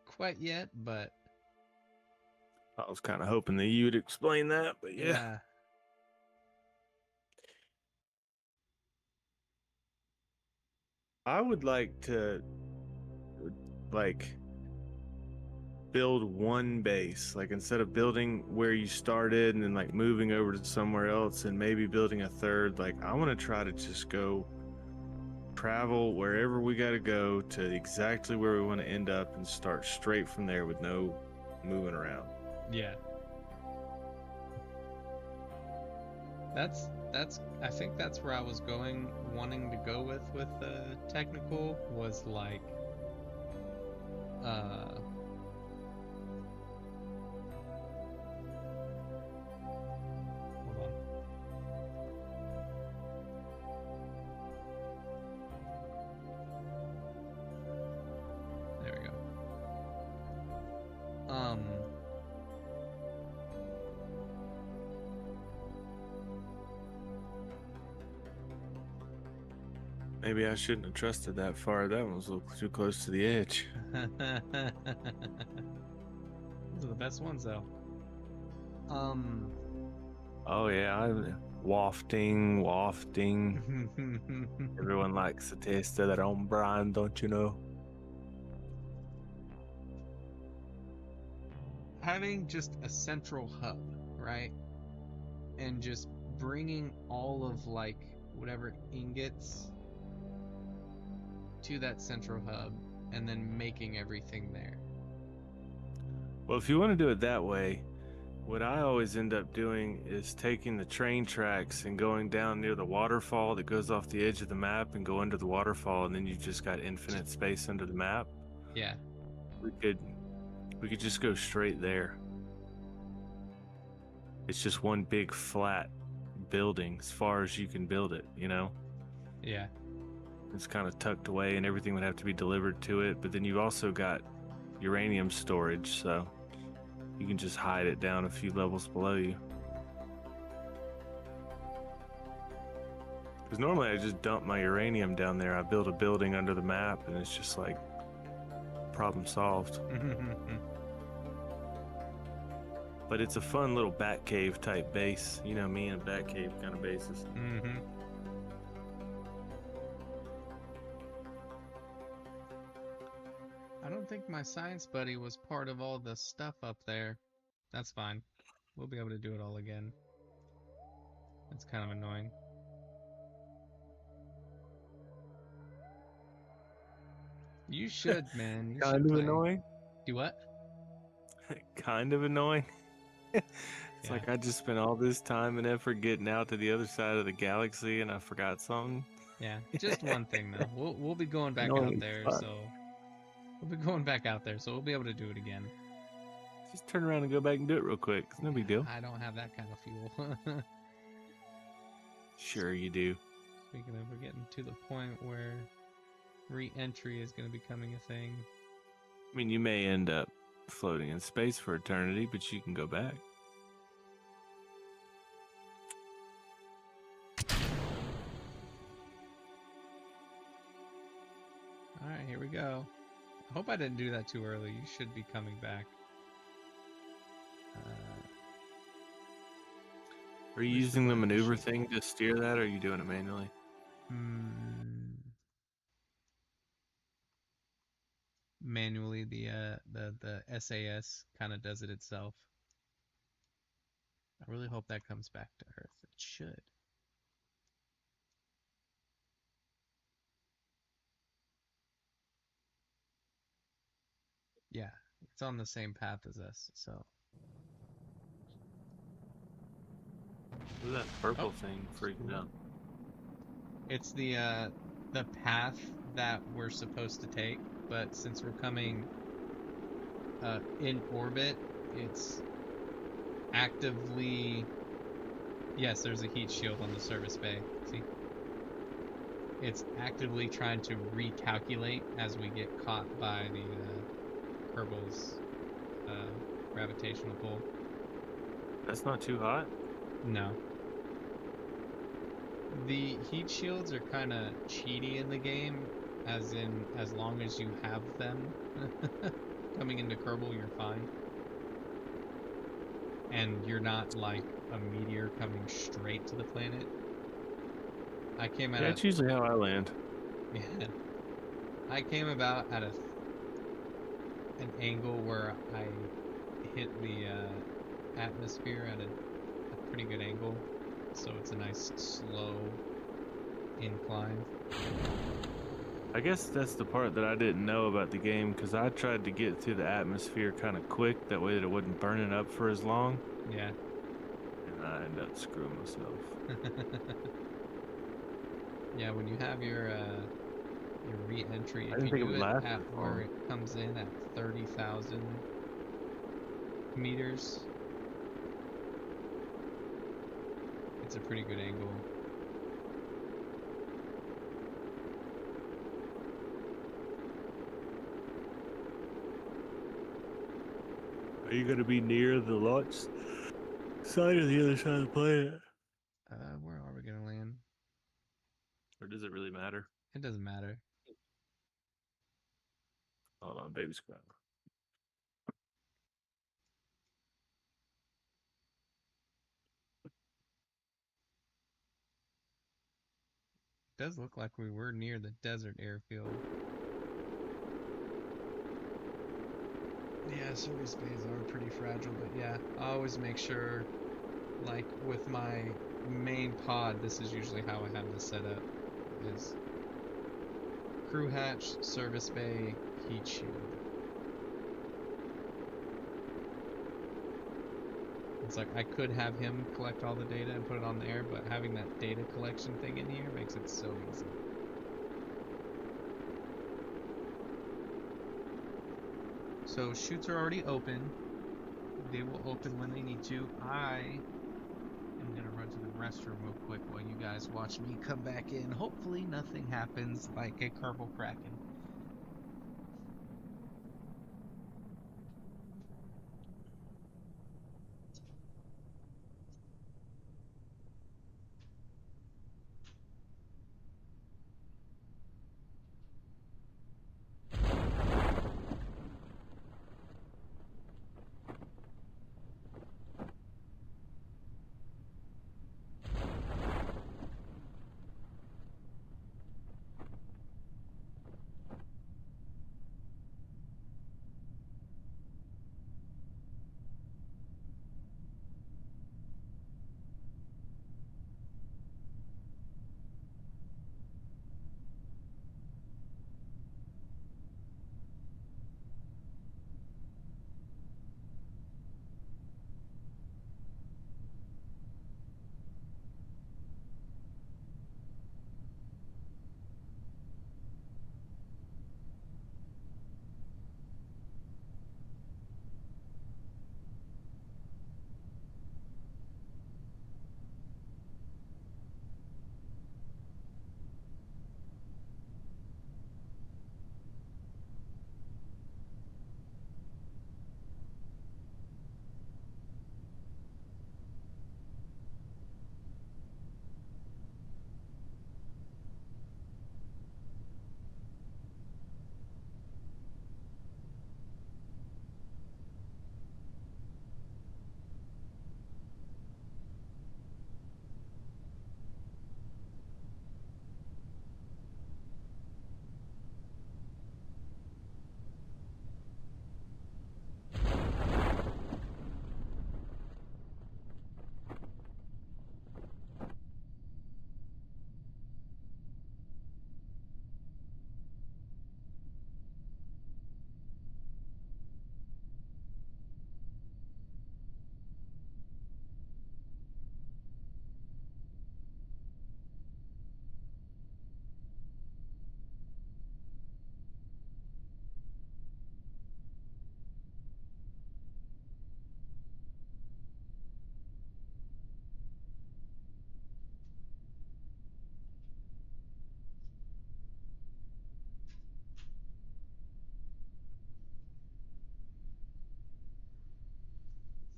quite yet, but... I was kind of hoping that you would explain that, but yeah. I would like to, like, build one base. Like, instead of building where you started and then, like, moving over to somewhere else and maybe building a third, like, I want to try to just go travel wherever we got to go to exactly where we want to end up and start straight from there with no moving around. Yeah. I think that's where I was wanting to go with technical, was like, hold on. There we go. Maybe I shouldn't have trusted that far. That one was a little too close to the edge. Those are the best ones, though. Oh yeah, wafting. Everyone likes the taste of their own brand, don't you know? Having just a central hub, right? And just bringing all of like whatever ingots to that central hub and then making everything there. Well, if you want to do it that way, what I always end up doing is taking the train tracks and going down near the waterfall that goes off the edge of the map and go under the waterfall, and then you've just got infinite space under the map. Yeah. We could just go straight there. It's just one big flat building as far as you can build it, you know? Yeah. It's kind of tucked away and everything would have to be delivered to it, but then you've also got uranium storage, so you can just hide it down a few levels below you. Because normally I just dump my uranium down there. I build a building under the map and it's just like problem solved. But it's a fun little Batcave type base. You know me and Batcave kind of bases. Mm-hmm. I don't think my science buddy was part of all the stuff up there. That's fine. We'll be able to do it all again. It's kind of annoying. You should, man. You Kind should of play. annoying. Do what? Kind of annoying. It's Yeah. like I just spent all this time and effort getting out to the other side of the galaxy and I forgot something. Yeah. Just one thing though. We'll be going back Annoying out there, fuck. so we'll be going back out there, so we'll be able to do it again. Just turn around and go back and do it real quick. It's no big deal. I don't have that kind of fuel. Sure you do. Speaking of, we're getting to the point where re-entry is going to be becoming a thing. I mean, you may end up floating in space for eternity, but you can go back. Alright, here we go. I hope I didn't do that too early. You should be coming back. Are you using the maneuver thing to steer that, or are you doing it manually? Manually, the SAS kind of does it itself. I really hope that comes back to Earth. It should. Yeah, it's on the same path as us, so. What's that purple thing freaking out? It's the path that we're supposed to take, but since we're coming in orbit, it's actively. Yes, there's a heat shield on the service bay. See? It's actively trying to recalculate as we get caught by the Kerbal's gravitational pull. That's not too hot? No. The heat shields are kind of cheaty in the game, as in, as long as you have them coming into Kerbal, you're fine. And you're not like a meteor coming straight to the planet. I came at that's usually how I land. Yeah. I came about at an angle where I hit the atmosphere at a pretty good angle, so it's a nice slow incline. I guess that's the part that I didn't know about the game, because I tried to get through the atmosphere kind of quick, that way that it wasn't burning up for as long. Yeah. And I ended up screwing myself. Yeah, when you have your re-entry, I if didn't you think it do would it last at that where long. it comes in at 30,000 meters, it's a pretty good angle. Are you going to be near the launch side or the other side of the planet? Where are we gonna land? Or does it really matter? It doesn't matter. Hold on, baby's crying. It does look like we were near the desert airfield. Yeah, service bays are pretty fragile, but yeah, I always make sure, like with my main pod, this is usually how I have this set up, is crew hatch, service bay, heat shield. It's like I could have him collect all the data and put it on there, but having that data collection thing in here makes it so easy. So chutes are already open. They will open when they need to. I am gonna run to the restroom real quick while you guys watch me come back in. Hopefully nothing happens like a Kerbal Kraken.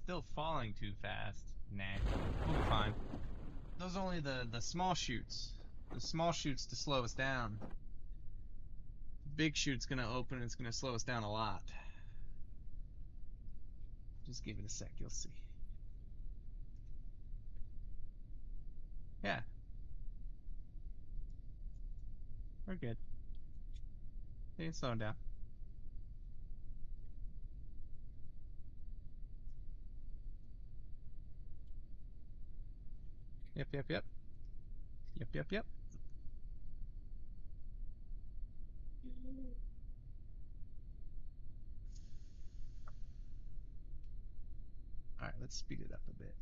Still falling too fast. Nah, we'll be fine. Those are only the small chutes. The small chutes to slow us down. Big chute's gonna open and it's gonna slow us down a lot. Just give it a sec, you'll see. Yeah, we're good. It's slowing down. Yep, yep, yep. Yep, yep, yep. Alright, let's speed it up a bit.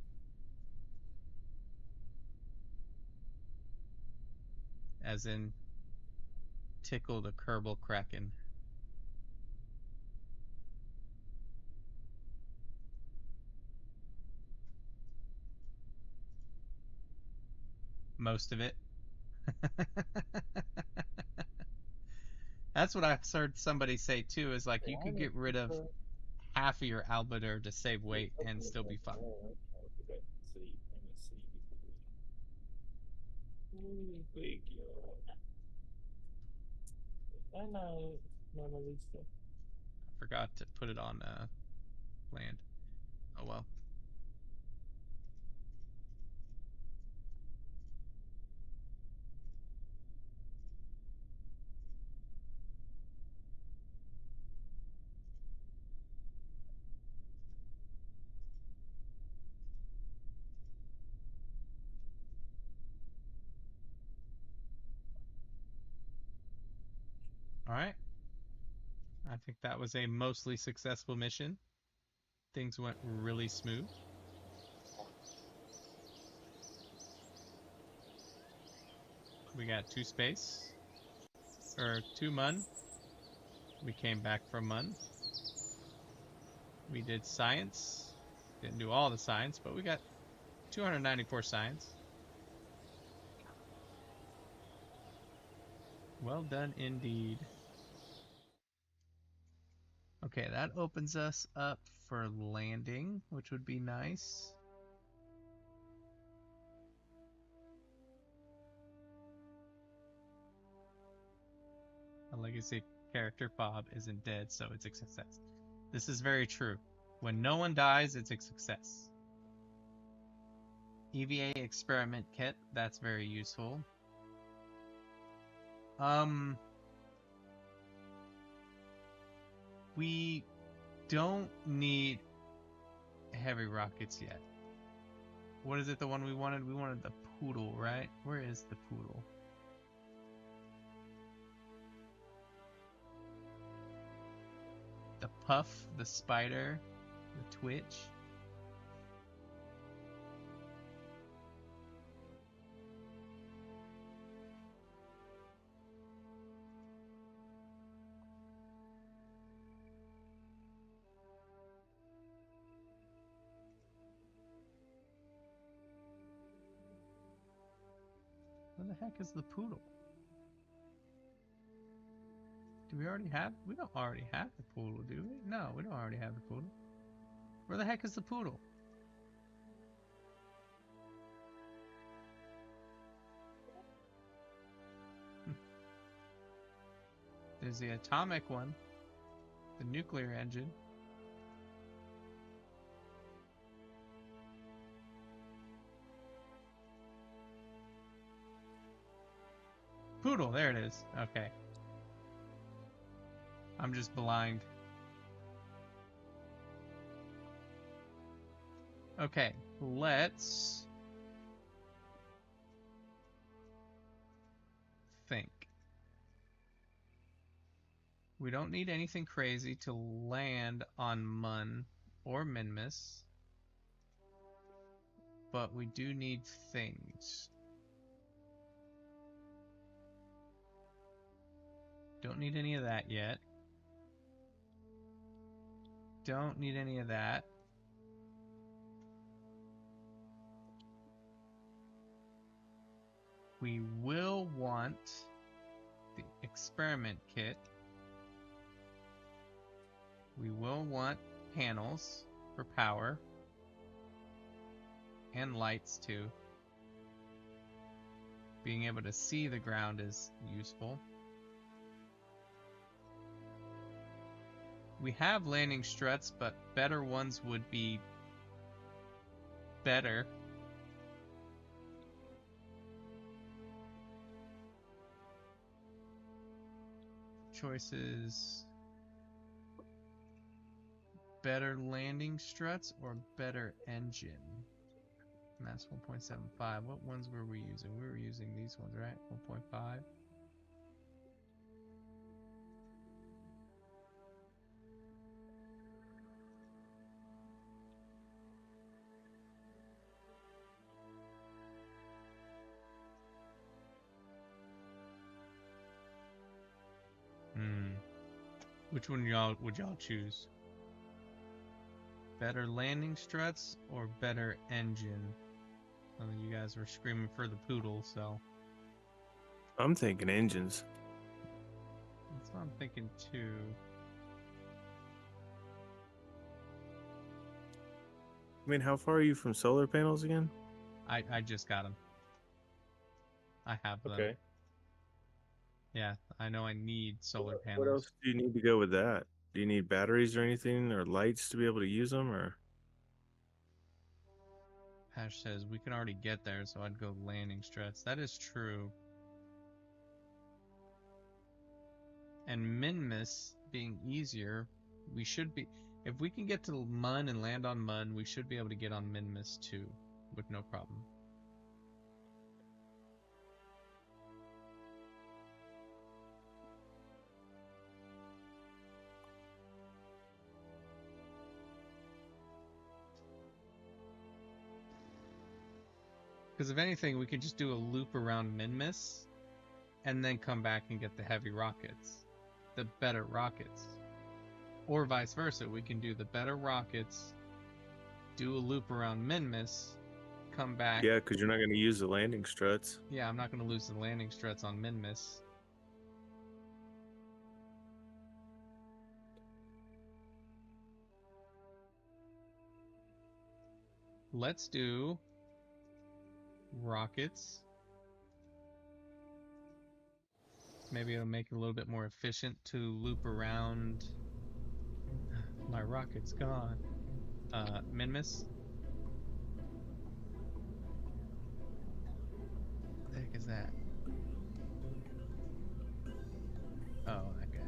As in, tickle the Kerbal Kraken. Most of it. That's what I've heard somebody say too, is like you could get rid of half of your albiter to save weight and still be fine. I know Mona Lisa. I forgot to put it on land. Oh well. All right. I think that was a mostly successful mission. Things went really smooth. We got 2 space, or 2 Mun. We came back from Mun. We did science. Didn't do all the science, but we got 294 science. Well done indeed. Okay, that opens us up for landing, which would be nice. A legacy character, Bob, isn't dead, so it's a success. This is very true. When no one dies, it's a success. EVA experiment kit, that's very useful. We don't need heavy rockets yet. What is it, the one we wanted? We wanted the poodle, right? Where is the poodle? The puff, the spider, the twitch. Where the heck is the poodle? Do we already have? We don't already have the poodle, do we? No, we don't already have the poodle. Where the heck is the poodle? There's the atomic one, the nuclear engine. Poodle, there it is. Okay. I'm just blind. Okay, let's think. We don't need anything crazy to land on Mun or Minmus, but we do need things. Don't need any of that yet. Don't need any of that. We will want the experiment kit. We will want panels for power. And lights too. Being able to see the ground is useful. We have landing struts, but better ones would be better. Choices. Better landing struts or better engine? Mass 1.75. What ones were we using? We were using these ones, right? 1.5. Which one would y'all choose? Better landing struts or better engine? I mean, you guys were screaming for the poodle, so I'm thinking engines. that's what I'm thinking too. I mean, how far are you from solar panels again? I just got them. I have them. Okay. Yeah, I know I need solar What else panels. do you need to go with that? Do you need batteries or anything or lights to be able to use them or? Hash says we can already get there, so I'd go landing struts. That is true. And Minmus being easier, we should be. If we can get to Mun and land on Mun, we should be able to get on Minmus too, with no problem. Because if anything, we could just do a loop around Minmus, and then come back and get the heavy rockets, the better rockets. Or vice versa, we can do the better rockets, do a loop around Minmus, come back. Yeah, because you're not going to use the landing struts. Yeah, I'm not going to lose the landing struts on Minmus. Let's do rockets. Maybe it'll make it a little bit more efficient to loop around. My rocket's gone. Minmus? What the heck is that? Oh, that guy.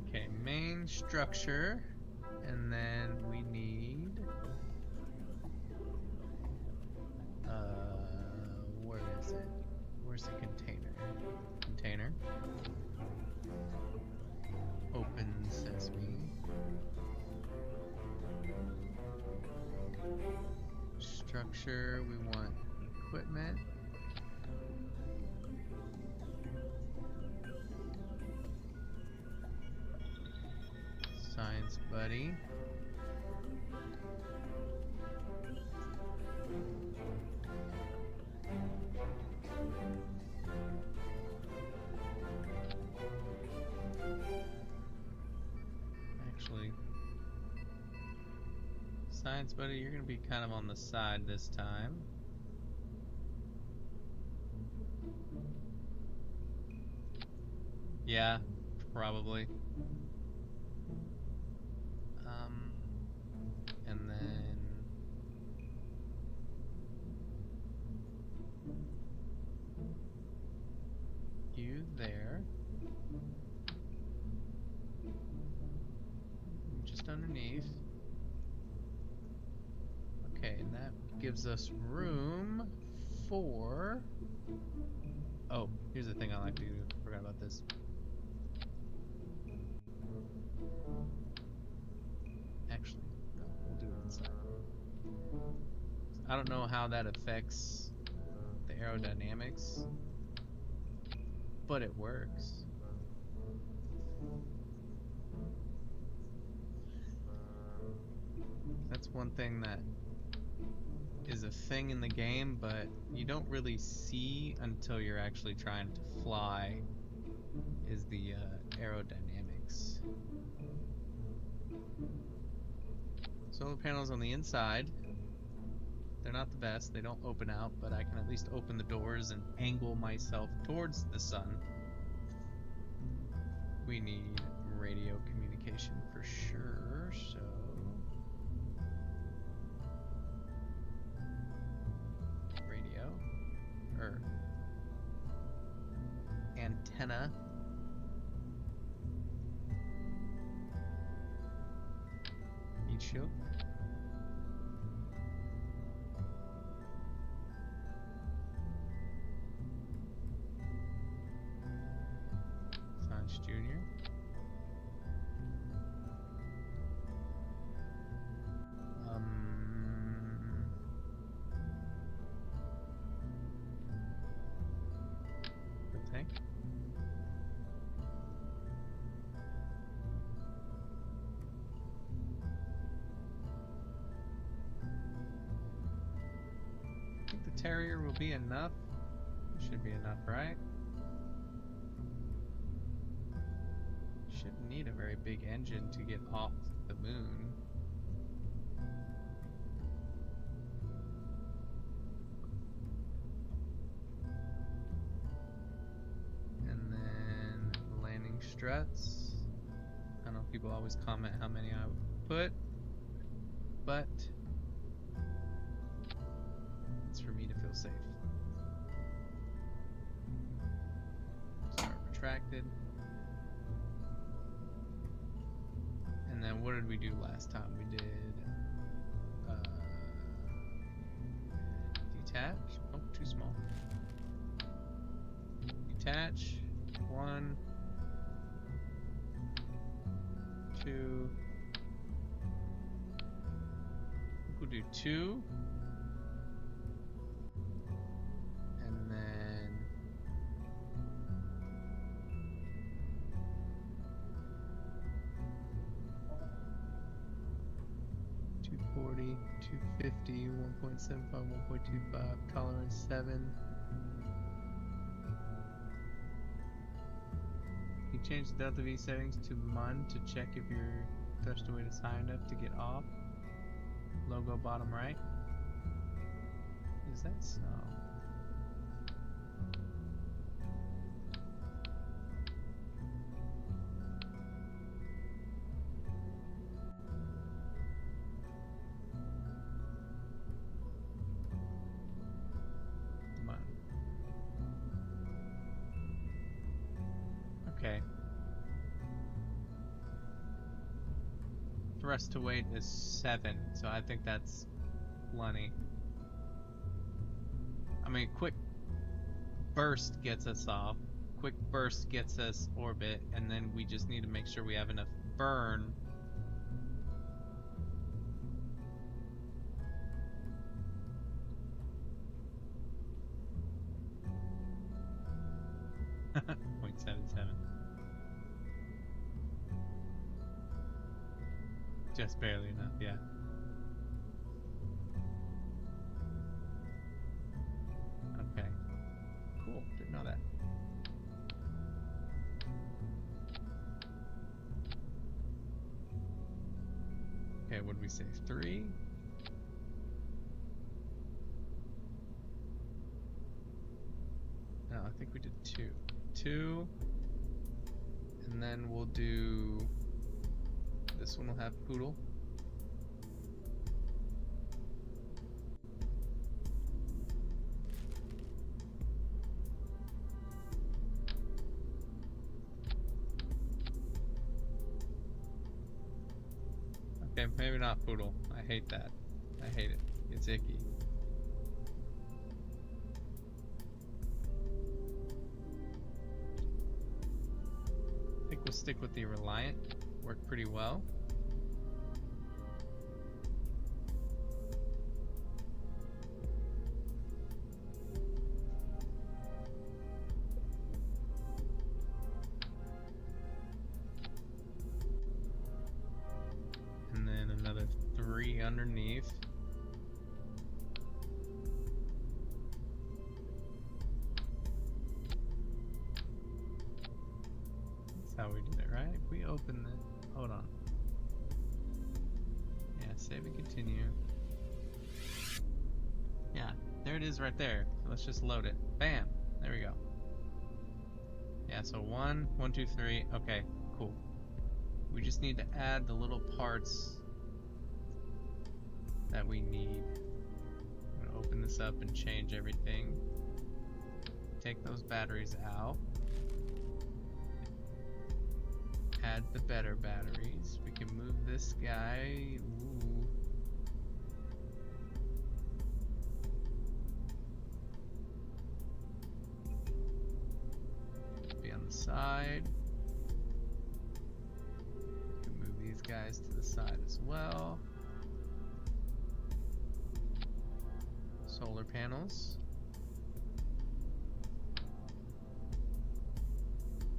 Okay, main structure, and then we need where is it? Where's the container? Container. Open sesame. Structure, we want equipment. Science buddy. Actually, science buddy, you're gonna be kind of on the side this time. Yeah, probably. And then you there. Just underneath. Okay, and that gives us room for... Oh, here's the thing I like to do. Forgot about this. Actually, no, we'll do it inside. I don't know how that affects the aerodynamics, but it works. That's one thing that is a thing in the game, but you don't really see until you're actually trying to fly, is the aerodynamics. Solar panels on the inside, they're not the best, they don't open out, but I can at least open the doors and angle myself towards the sun. We need radio communication for sure, so... Radio. Antenna. Heat shield. Science Junior. The tank. I think the Terrier will be enough Should be enough, right? Shouldn't need a very big engine to get off the moon. And then landing struts. I know people always comment how many I would put, but it's for me to feel safe. Start retracted. And then what did we do last time? We did detach. Oh, too small. Detach. 1, 2. We'll do 2. And then 240, 250, 1.75, 1.25, tolerance 7. You change the delta V settings to MUN to check if your thrust weight is high enough to get off. Logo bottom right. Is that so? MUN. Okay. Thrust to weight is 7, so I think that's plenty. I mean, quick burst gets us off. Quick burst gets us orbit, and then we just need to make sure we have enough burn. .77. Just barely enough, yeah. Okay. Cool, didn't know that. Okay, what did we say? 3? No, I think we did 2. 2. And then we'll do... This one will have poodle. Okay, maybe not poodle. I hate that. I hate it. It's icky. I think we'll stick with the Reliant. Worked pretty well. And then another 3 underneath. That's how we did it, right? If we open the... Hold on. Yeah, save and continue. Yeah, there it is right there. So let's just load it. Bam! There we go. Yeah, so 1, 1, 2, 3. Okay, cool. We just need to add the little parts that we need. I'm gonna open this up and change everything. Take those batteries out. Add the better batteries. We can move this guy. Ooh. Be on the side. We can move these guys to the side as well. Solar panels.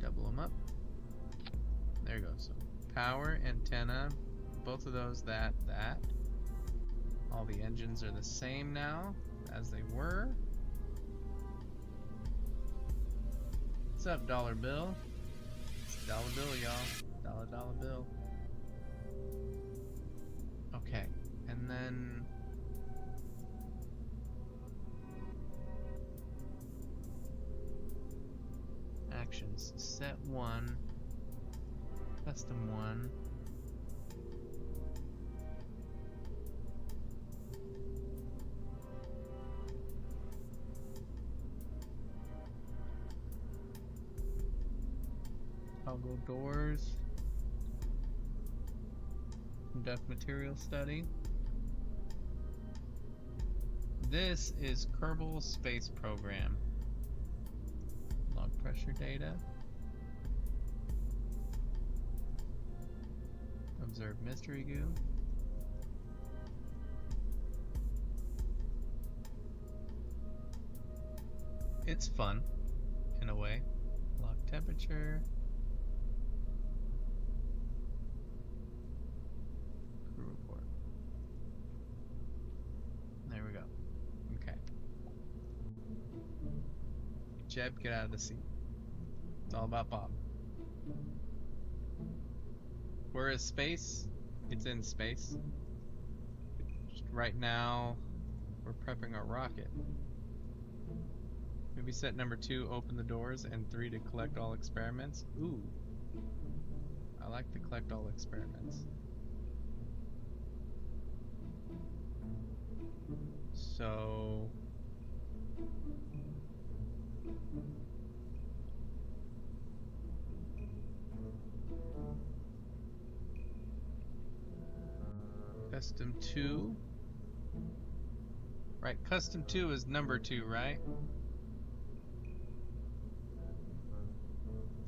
Double them up. There you go. So power, antenna, both of those, that. All the engines are the same now as they were. What's up, dollar bill? It's dollar bill, y'all. Dollar bill. Okay, and then actions. Set 1, custom 1. Toggle doors. Conduct material study. This is Kerbal Space Program. Log pressure data. Observe mystery goo. It's fun, in a way. Log temperature. Crew report. There we go. Okay. Jeb, get out of the seat. It's all about Bob. Where is space? It's in space. Just right now, we're prepping our rocket. Maybe set number 2, open the doors, and 3 to collect all experiments. Ooh. I like to collect all experiments. So... Custom 2. Right, custom 2 is number 2, right?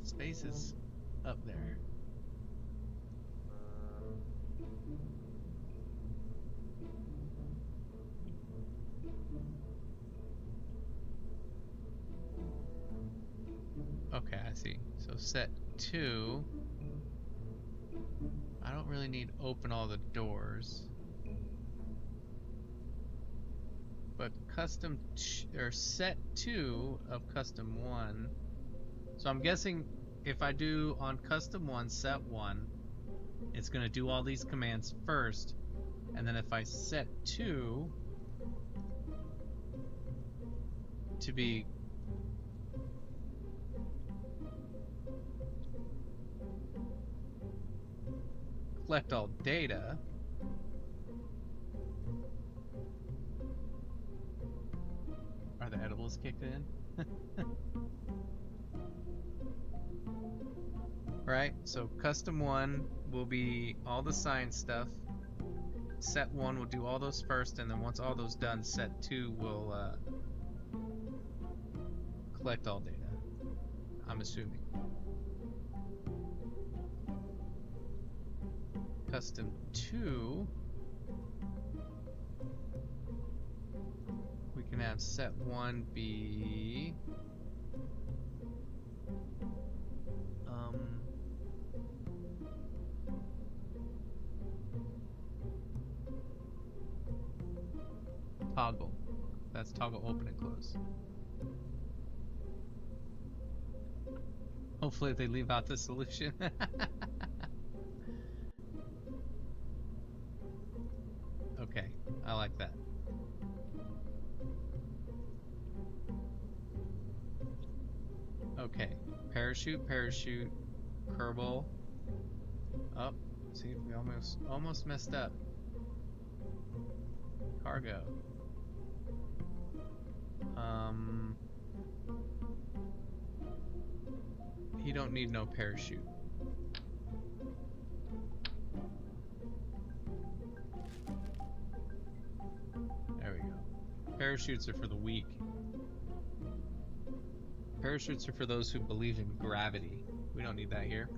Space is up there. Okay, I see. So set 2. I don't really need open all the doors. But custom or set 2 of custom 1. So I'm guessing if I do on custom 1 set 1, it's going to do all these commands first, and then if I set 2 to be collect all data, are the edibles kicked in? Right, so custom 1 will be all the science stuff. Set 1 will do all those first, and then once all those done, set 2 will collect all data. I'm assuming. Custom 2, we can have set 1 be toggle. That's toggle open and close. Hopefully they leave out the solution. Okay, I like that. Okay, parachute, Kerbal. Oh, see, we almost messed up. Cargo. He don't need no parachute. There we go. Parachutes are for the weak. Parachutes are for those who believe in gravity. We don't need that here.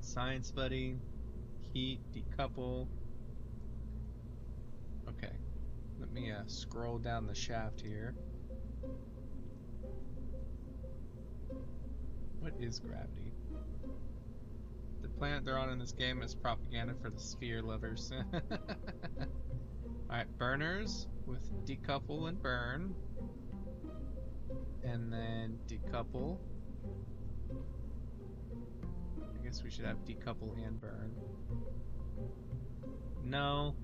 Science buddy. Heat, decouple. Okay. Let me scroll down the shaft here. What is gravity? The planet they're on in this game is propaganda for the sphere lovers. Alright, burners. with decouple and burn. And then decouple. I guess we should have decouple and burn. No.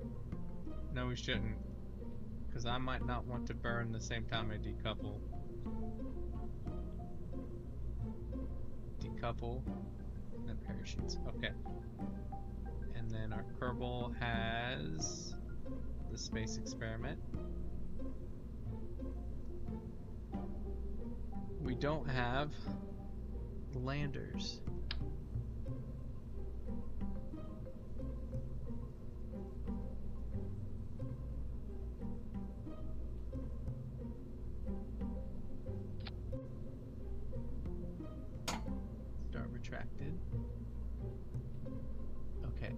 No, we shouldn't. Because I might not want to burn the same time I decouple. Decouple. And then parachutes. Okay. And then our Kerbal has the space experiment. We don't have landers. Start retracted. Okay.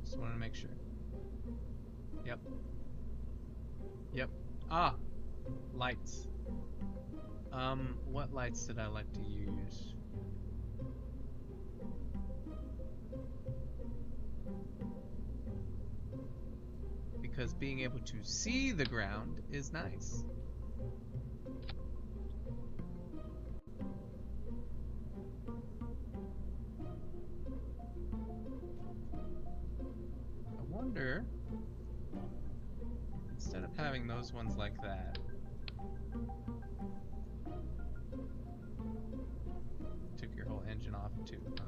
Just want to make sure. Yep. Yep. Ah! Lights. What lights did I like to use? Because being able to see the ground is nice. I wonder, instead of having those ones like that, took your whole engine off too, huh?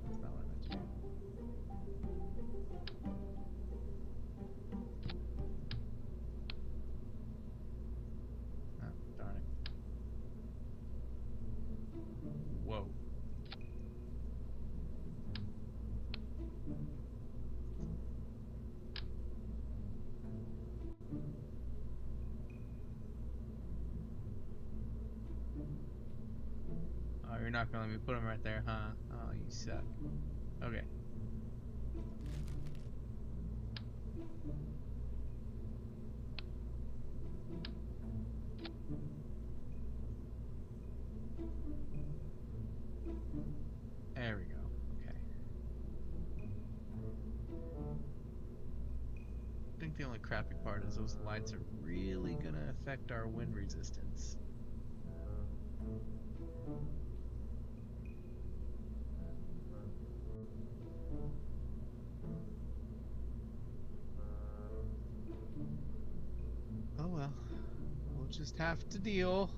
That's not what I meant to do. Oh, darn it. Whoa. Oh, you're not gonna let me put them right there, huh? Oh, you suck. Okay. There we go. Okay. I think the only crappy part is those lights are really gonna affect our wind resistance. Oh well. We'll just have to deal.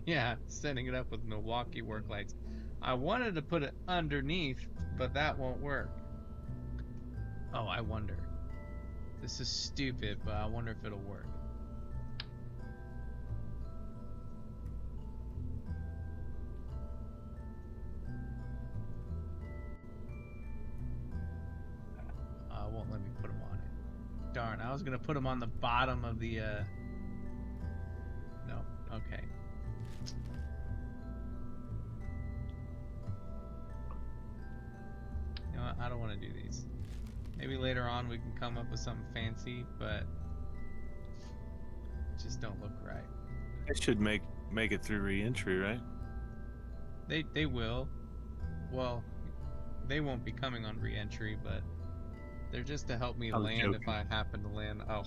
Yeah, setting it up with Milwaukee work lights. I wanted to put it underneath, but that won't work. Oh, I wonder. This is stupid, but I wonder if it'll work. Won't let me put them on it. Darn, I was gonna put them on the bottom of the, No, okay. You know what? I don't want to do these. Maybe later on we can come up with something fancy, but just don't look right. It should make it through re-entry, right? They will. Well, they won't be coming on re-entry, but they're just to help me land joking. If I happen to land. Oh,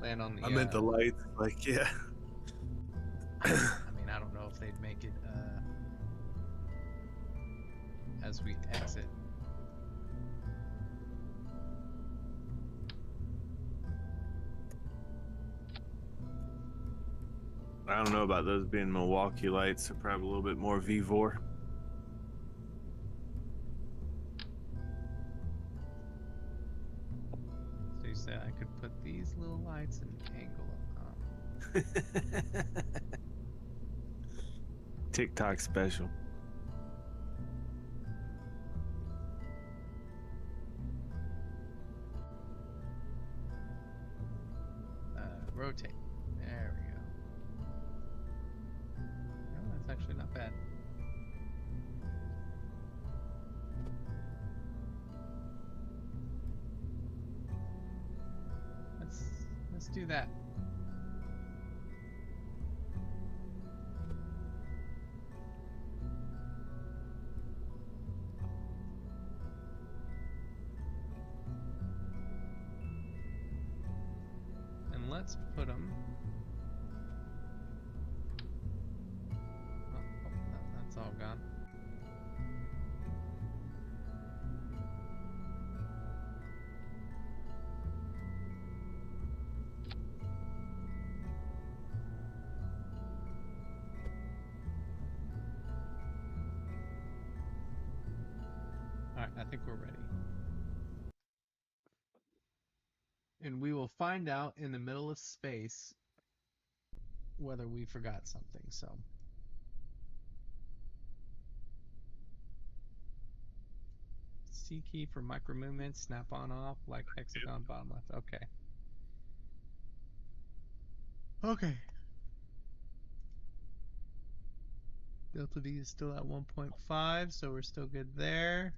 land on the. I meant the lights. Like, yeah. I mean, I don't know if they'd make it as we exit. I don't know about those being Milwaukee lights. They're probably a little bit more VVOR. So you said I could put these little lights and angle them. TikTok special. Rotate. There we go. No, that's actually not bad. do that. And let's put them. Oh, that's all gone. Alright, I think we're ready. And we will find out in the middle of space whether we forgot something, so. C key for micro movements, snap on off, like hexagon bottom left. Okay. Okay. Delta V is still at 1.5, so we're still good there.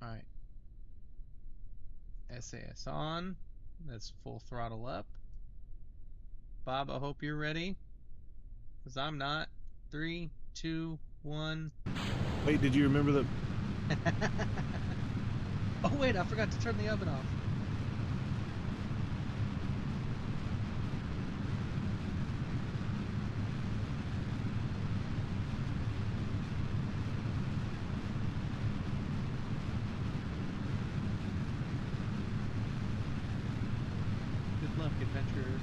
Alright. SAS on. That's full throttle up. Bob, I hope you're ready. Because I'm not. 3, 2, 1. Wait, did you remember the... Oh wait, I forgot to turn the oven off. Good luck, adventurer.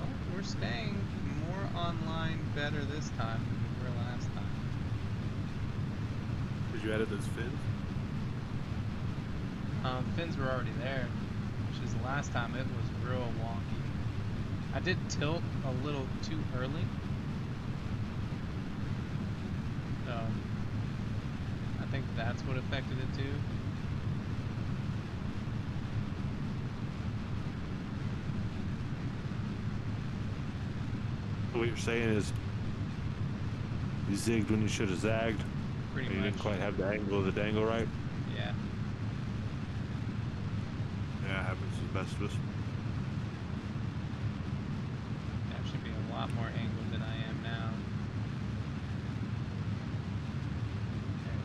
Oh, we're staying more online better this time than we were last time. Did you edit those fins? Fins were already there, which is the last time it was real wonky. I did tilt a little too early. So, I think that's what affected it too. What you're saying is you zigged when you should have zagged. Pretty much. You didn't quite have the angle of the dangle right. Yeah. Yeah, it happens to the best of us. I should be a lot more angled than I am now. There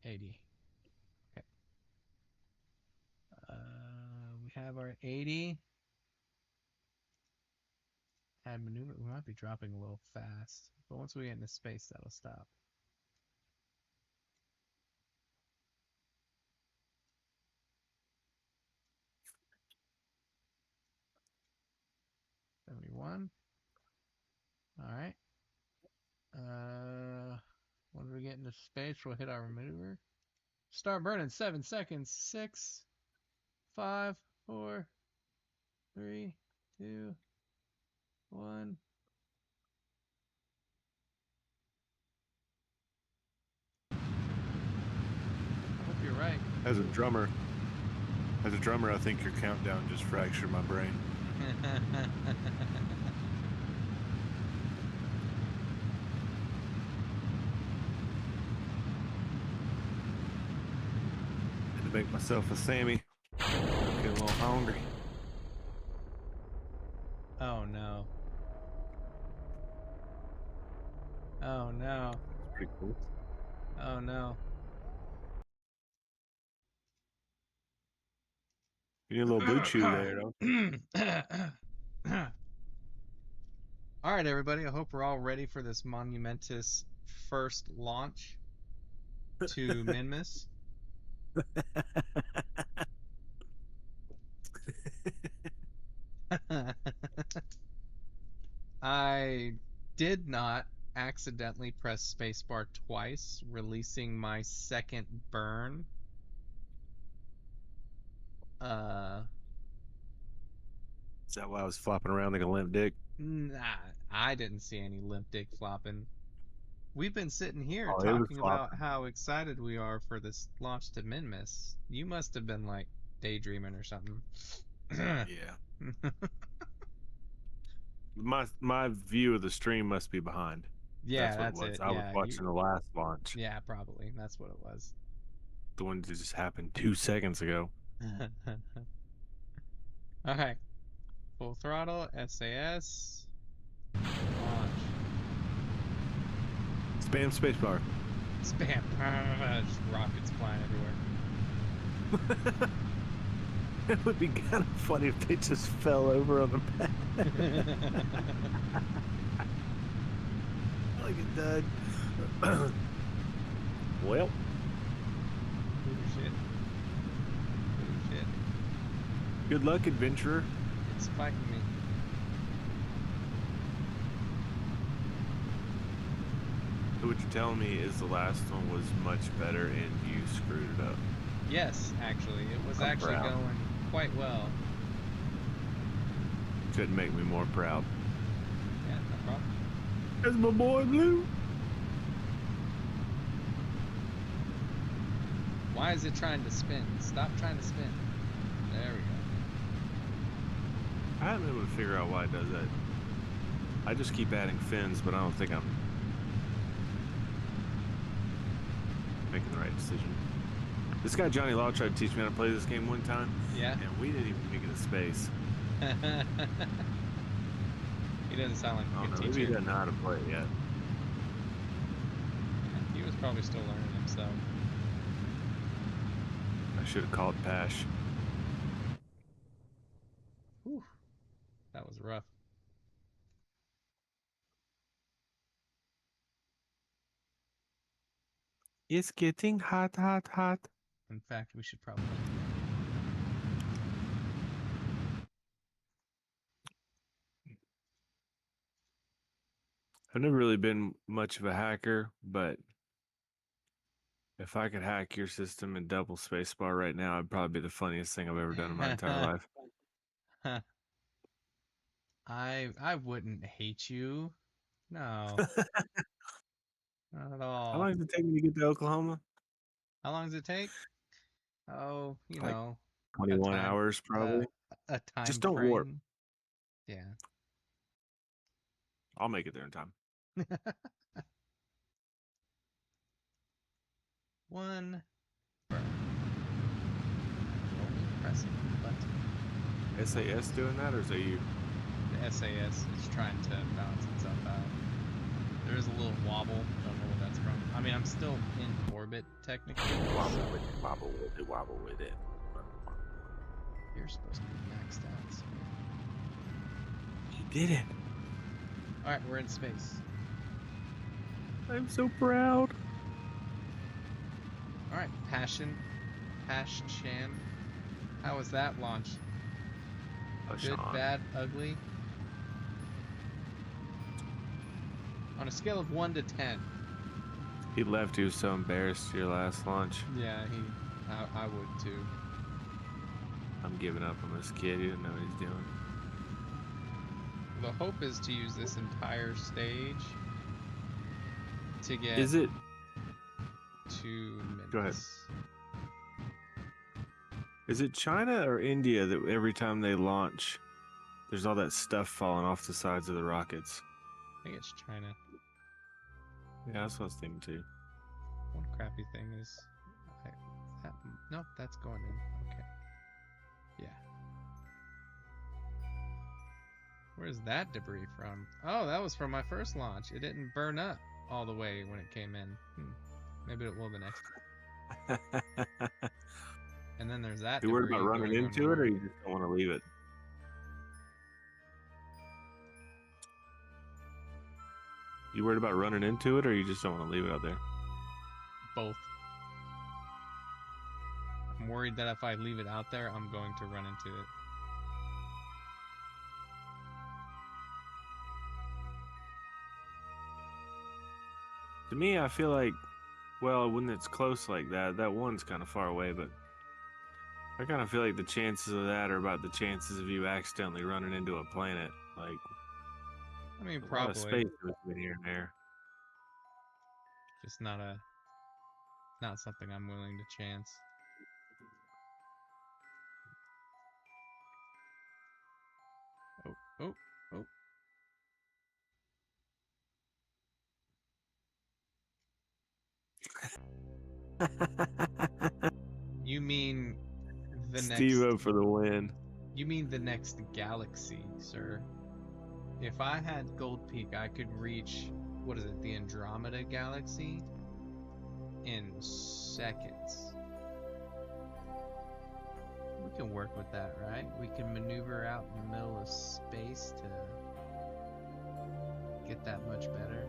we go. 80. Okay. We have our 80. Add maneuver. We might be dropping a little fast, but once we get into space, that'll stop. $71. All right. When we get into space, we'll hit our maneuver. Start burning. 7 seconds. 6, 5, 4, 3, 2, 1. I hope you're right. As a drummer, I think your countdown just fractured my brain. Had to make myself a Sammy. Get a little hungry. Oh no. Oh no. Pretty cool. Oh no. You need a little boot chew there, though. All right, everybody. I hope we're all ready for this monumentous first launch to Minmus. I did not accidentally press spacebar twice, releasing my second burn. Is that why I was flopping around like a limp dick? Nah, I didn't see any limp dick flopping. We've been sitting here Oh, talking about how excited we are for this launch to Minmus. You must have been like daydreaming or something. Yeah. My view of the stream must be behind. Yeah, That's what it that's was. it. I was Yeah, watching the last launch, yeah, probably. That's what it was. the one that just happened 2 seconds ago. Okay. Full throttle, SAS, launch. Spam spacebar. Spam. Just rockets flying everywhere. It would be kind of funny if they just fell over on the pad. Like it did. Well. Oh shit. Oh shit. Good luck, adventurer. It's fighting me. So what you're telling me is the last one was much better and you screwed it up. Yes, actually. It was I'm actually proud. going quite well. Couldn't make me more proud. Yeah, no problem. That's my boy, Blue. Why is it trying to spin? Stop trying to spin. There we go. I haven't been able to figure out why it does that. I just keep adding fins, but I don't think I'm making the right decision. This guy Johnny Law tried to teach me how to play this game one time. Yeah. And we didn't even make it a space. He doesn't sound like a I don't good know. Maybe teacher. he doesn't know how to play it yet. He was probably still learning himself. I should have called Pash. Whew. That was rough. It's getting hot, hot, hot. In fact, we should probably. I've never really been much of a hacker, but if I could hack your system in double spacebar right now, it'd probably be the funniest thing I've ever done in my entire life. I wouldn't hate you. No. Not at How all. long does it take me to get to Oklahoma? How long does it take? Oh, Like a 21 time hours, probably. a Just time don't warp. frame. Yeah. I'll make it there in time. One burn. Only pressing the button. SAS doing that, or is that you? The SAS is trying to balance itself out. There is a little wobble. Don't know what that's from. I mean, I'm still in orbit technically. Wobble with it, wobble with it, wobble with it. You're supposed to be maxed out. So. You did it. All right, we're in space. I'm so proud. All right, Passion Chan. How was that launch? Good, bad, ugly? On a scale of 1 to 10. He left. He was so embarrassed your last launch. Yeah, I would too. I'm giving up on this kid. He didn't know what he's doing. The hope is to use this entire stage to get Is it 2 minutes. Go ahead. Is it China or India that every time they launch, there's all that stuff falling off the sides of the rockets? I think it's China. Yeah, that's what I was thinking too. One crappy thing is... nope, that's going in. Okay. Yeah. Where's that debris from? Oh, that was from my first launch. It didn't burn up all the way when it came in. Maybe it will the next time. And then there's that. You worried about running into it, or you just don't want to leave it? You worried about running into it, or you just don't want to leave it out there? Both. I'm worried that if I leave it out there, I'm going to run into it. To me, I feel like, well, when it's close like that, that one's kind of far away, but I kind of feel like the chances of that are about the chances of you accidentally running into a planet. Like, I mean, a probably. lot of space between here and there. Just not something I'm willing to chance. Oh. You mean the Steve-O next... for the win. You mean the next galaxy, sir. If I had Gold Peak, I could reach, what is it, the Andromeda Galaxy in seconds. We can work with that, right? We can maneuver out in the middle of space to get that much better.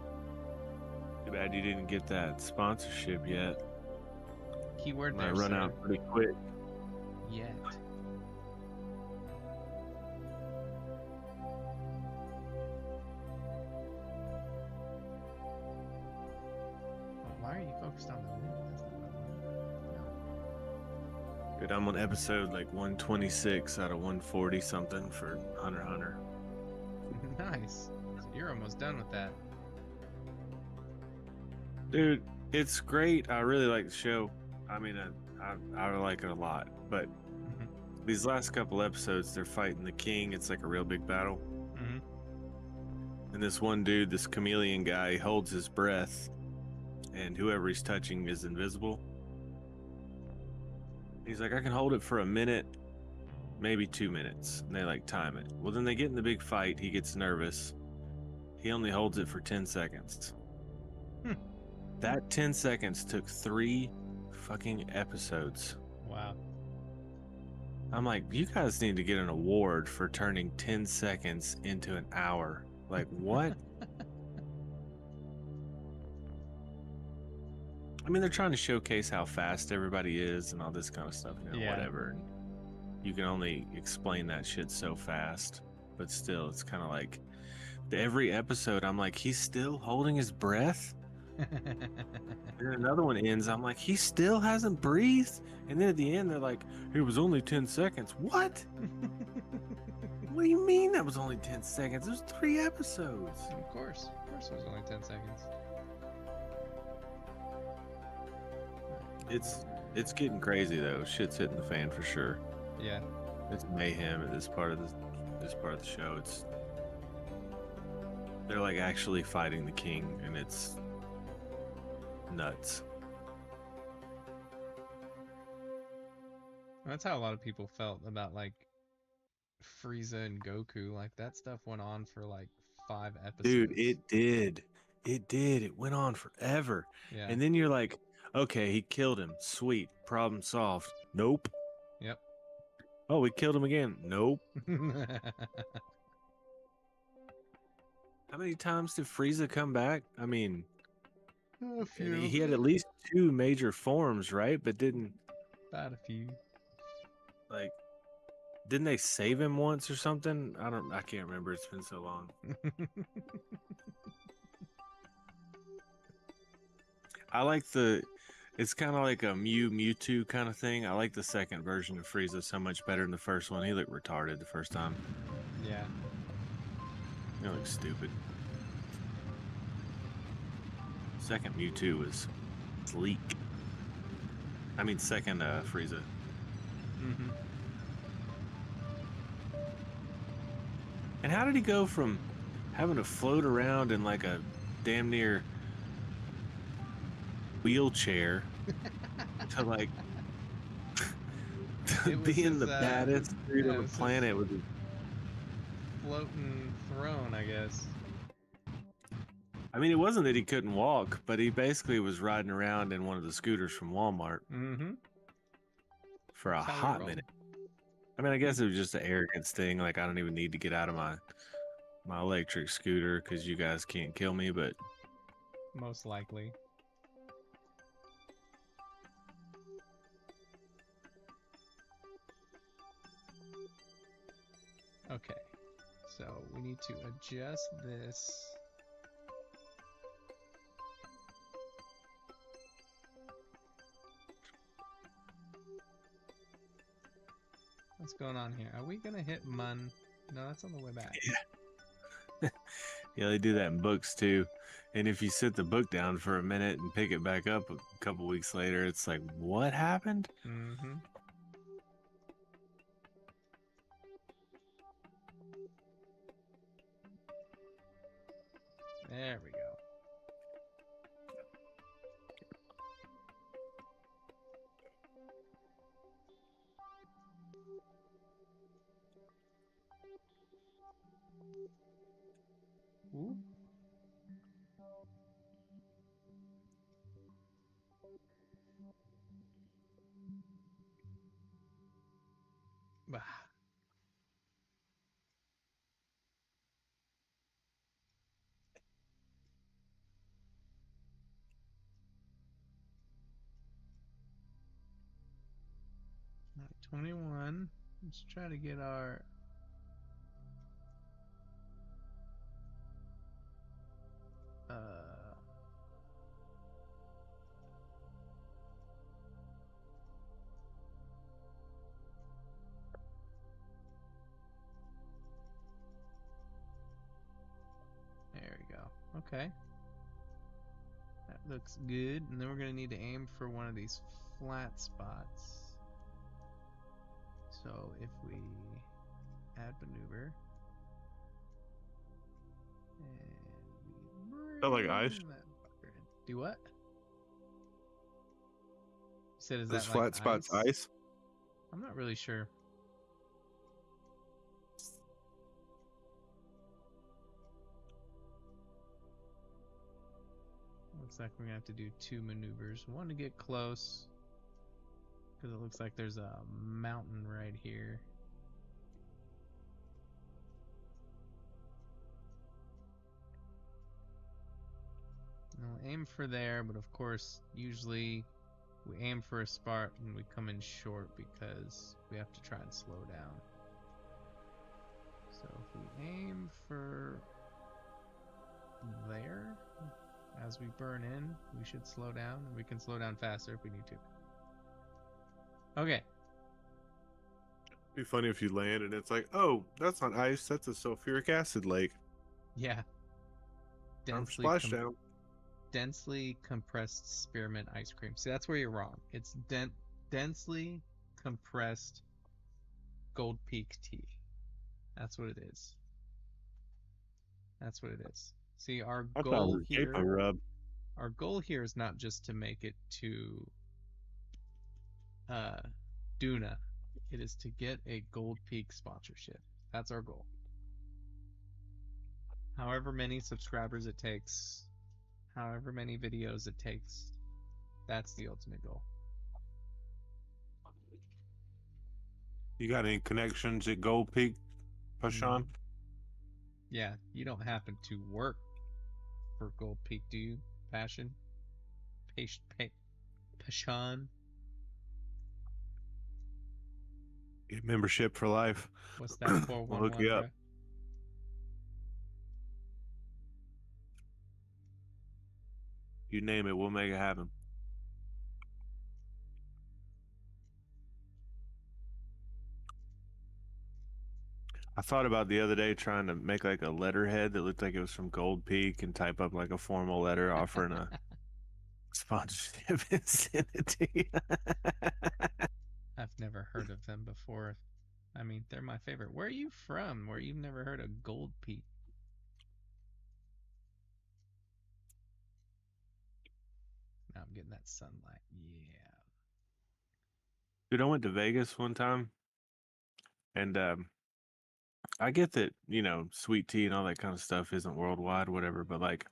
Too bad you didn't get that sponsorship yet. Keyword Might there, run sir. out pretty quick. Yet. Why are you focused on the wind? That's not what I want. Dude, I'm on episode like 126 out of 140 something for Hunter x Hunter. No. Nice. So you're almost done with that. Dude, it's great. I really like the show. I mean, I like it a lot. But these last couple episodes, they're fighting the king. It's like a real big battle. And this one dude, this chameleon guy, holds his breath, and whoever he's touching is invisible. He's like, I can hold it for a minute, maybe 2 minutes. And they like time it. Well, then they get in the big fight. He gets nervous. He only holds it for 10 seconds. That 10 seconds took 3 fucking episodes. Wow. I'm like, you guys need to get an award for turning 10 seconds into an hour. Like, what? I mean, they're trying to showcase how fast everybody is and all this kind of stuff, you know, whatever. And you can only explain that shit so fast. But still, it's kind of like every episode, I'm like, he's still holding his breath? And then another one ends, I'm like, he still hasn't breathed? And then at the end, they're like, it was only 10 seconds. What? What do you mean that was only 10 seconds? It was 3 episodes. Of course it was only 10 seconds. It's getting crazy though. Shit's hitting the fan for sure. Yeah. It's mayhem at this part of the show. They're like actually fighting the king, and it's nuts. That's how a lot of people felt about like Frieza and Goku. Like that stuff went on for like 5 episodes. Dude, it did. It went on forever. Yeah. And then you're like, okay, he killed him. Sweet. Problem solved. Nope. Yep. Oh, we killed him again. Nope. How many times did Frieza come back? I mean, a few. he had at least 2 major forms, right? But didn't... About a few. Like, didn't they save him once or something? I can't remember. It's been so long. I like it's kind of like a Mewtwo kind of thing. I like the second version of Frieza so much better than the first one. He looked retarded the first time. Yeah. He looked stupid. Second Mewtwo was sleek. I mean, second Frieza. And how did he go from having to float around in like a damn near wheelchair to like being the baddest dude on the planet with his floating throne, I guess. I mean, it wasn't that he couldn't walk, but he basically was riding around in one of the scooters from Walmart for a hot minute. I mean, I guess it was just an arrogance thing. Like, I don't even need to get out of my electric scooter because you guys can't kill me, but... Most likely. Okay. So, we need to adjust this. What's going on here? Are we gonna hit Mun? No, that's on the way back. Yeah. Yeah, they do that in books too. And if you sit the book down for a minute and pick it back up a couple weeks later, it's like, what happened? There we go. Ooh. Bah. All right, 21. Let's try to get our there we go. Okay. That looks good. And then we're gonna need to aim for one of these flat spots. So if we add maneuver and we That like ice? bring that fucker in. Do what? You said is Those that like flat spots ice? I'm not really sure. Looks like we're gonna have to do 2 maneuvers. One to get close, because it looks like there's a mountain right here. And we'll aim for there, but of course, usually we aim for a spot and we come in short because we have to try and slow down. So if we aim for there, as we burn in, we should slow down, and we can slow down faster if we need to. Okay. It'd be funny if you land and it's like, oh, that's not ice, that's a sulfuric acid lake. Yeah. Splashdown. Densely compressed spearmint ice cream. See, that's where you're wrong. It's densely compressed Gold Peak tea. That's what it is. That's what it is. See, our goal here is not just to make it to Duna. It is to get a Gold Peak sponsorship. That's our goal. However many subscribers it takes, however many videos it takes, that's the ultimate goal. You got any connections at Gold Peak, Pashan? Yeah, you don't happen to work for Gold Peak, do you? Pashan? Pashan? Get membership for life. What's that 411? We'll hook you up. You name it, we'll make it happen. I thought about the other day trying to make like a letterhead that looked like it was from Gold Peak and type up like a formal letter offering a sponsorship and send it to you. I've never heard of them before. I mean, they're my favorite. Where are you from? Where you've never heard of Gold Peak? Now I'm getting that sunlight. Yeah. Dude, I went to Vegas one time, and I get that, you know, sweet tea and all that kind of stuff isn't worldwide, whatever, but like,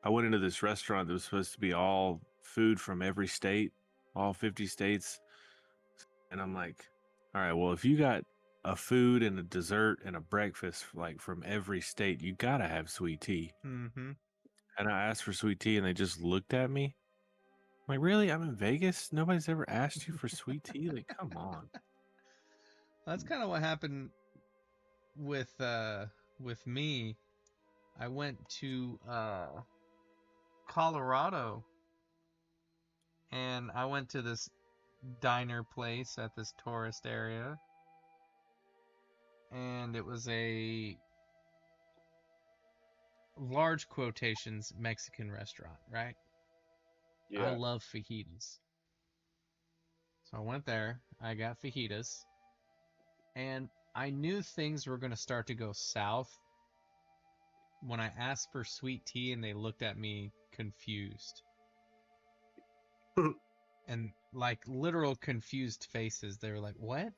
I went into this restaurant that was supposed to be all food from every state, all 50 states, and I'm like, all right, well, if you got a food and a dessert and a breakfast like from every state, you gotta have sweet tea. Mm-hmm. And I asked for sweet tea, and they just looked at me. I'm like, really? I'm in Vegas? Nobody's ever asked you for sweet tea? Like, come on. That's kind of what happened with me. I went to Colorado, and I went to this diner place at this tourist area, and it was a large quotations Mexican restaurant, right? Yeah. I love fajitas. So I went there, I got fajitas, and I knew things were going to start to go south when I asked for sweet tea and they looked at me confused. And like literal confused faces. They were like, what?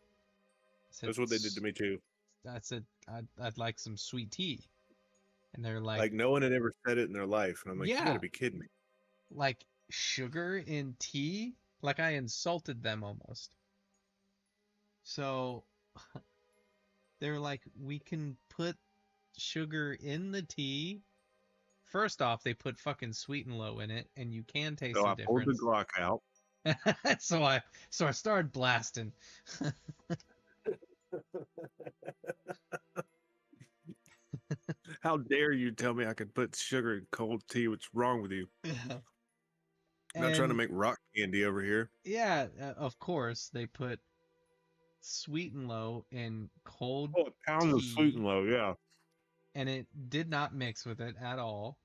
Said, that's what they did to me too. I said I'd like some sweet tea, and they're Like no one had ever said it in their life, and I'm like, you yeah, gotta be kidding me. like sugar in tea, like I insulted them almost. So they're like, we can put sugar in the tea. First off, they put fucking Sweet and Low in it, and you can taste So the I pulled the difference. Glock out. so I started blasting. How dare you tell me I could put sugar in cold tea? What's wrong with you? I'm not trying to make rock candy over here. Yeah, of course they put Sweet and Low in cold Oh, a pound of Sweet and Low, yeah. and it did not mix with it at all.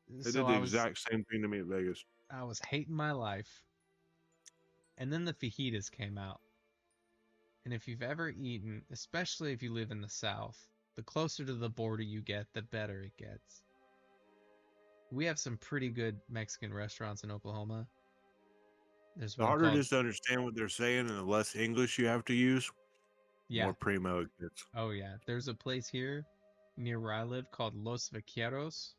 They So did the exact same thing to me at Vegas. I was hating my life. And then the fajitas came out. And if you've ever eaten, especially if you live in the South, the closer to the border you get, the better it gets. We have some pretty good Mexican restaurants in Oklahoma. There's The one harder it called... is to understand what they're saying and the less English you have to use, more primo it gets. Oh, yeah. There's a place here near where I live called Los Vaqueros.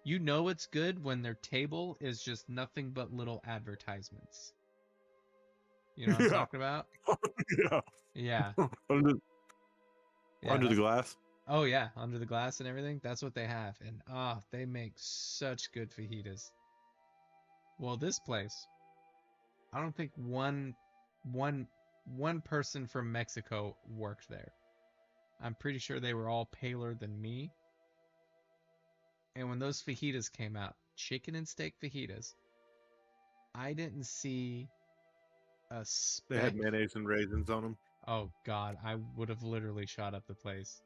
You know it's good when their table is just nothing but little advertisements. You know what I'm talking about? Yeah. Yeah. Under the glass? Oh, yeah. Under the glass and everything. That's what they have. And, they make such good fajitas. Well, this place, I don't think one person from Mexico worked there. I'm pretty sure they were all paler than me. And when those fajitas came out, chicken and steak fajitas, I didn't see a speck. They had mayonnaise and raisins on them. Oh, God. I would have literally shot up the place.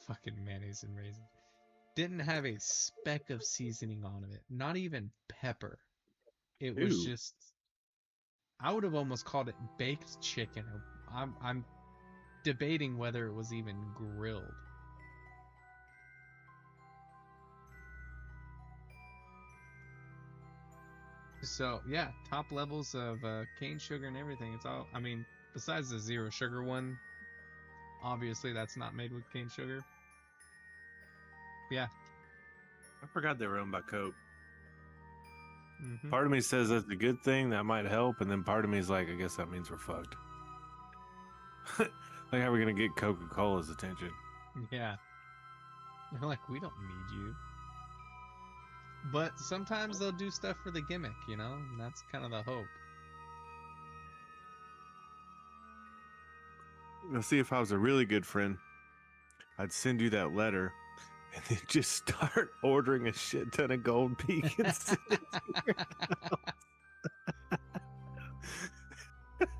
Fucking mayonnaise and raisins. Didn't have a speck of seasoning on it. Not even pepper. It was just... I would have almost called it baked chicken. I'm debating whether it was even grilled. So, yeah, top levels of cane sugar and everything. It's all, I mean, besides the zero sugar one, obviously that's not made with cane sugar. Yeah. I forgot they were owned by Coke. Mm-hmm. Part of me says that's a good thing, that might help, and then part of me is like, I guess that means we're fucked. Like, how are we going to get Coca-Cola's attention? Yeah. They're like, we don't need you. But sometimes they'll do stuff for the gimmick, you know? And that's kind of the hope. Now, see, if I was a really good friend, I'd send you that letter and then just start ordering a shit ton of Gold Peak and send it to your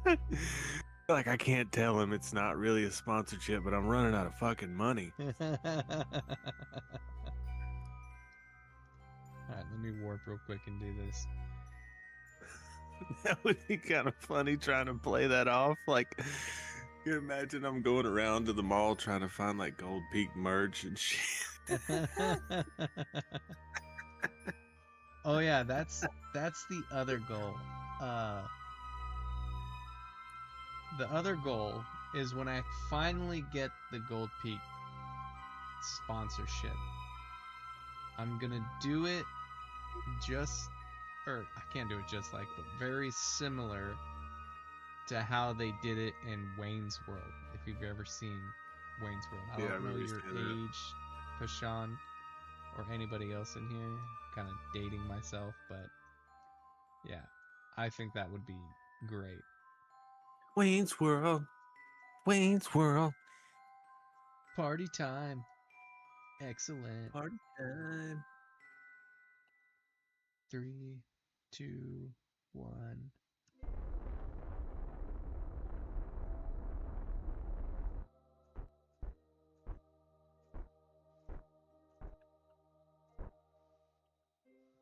house. Like, I can't tell him it's not really a sponsorship, but I'm running out of fucking money. Alright, let me warp real quick and do this. That would be kind of funny trying to play that off. Like, you imagine I'm going around to the mall trying to find like Gold Peak merch and shit. Oh yeah, that's the other goal. The other goal is when I finally get the Gold Peak sponsorship, I'm gonna do it I can't do it just like, but very similar to how they did it in Wayne's World. If you've ever seen Wayne's World, I don't know your age, Pashan, or anybody else in here. Kind of dating myself, but yeah, I think that would be great. Wayne's World. Wayne's World. Party time. Excellent. Party time. 3, 2, 1.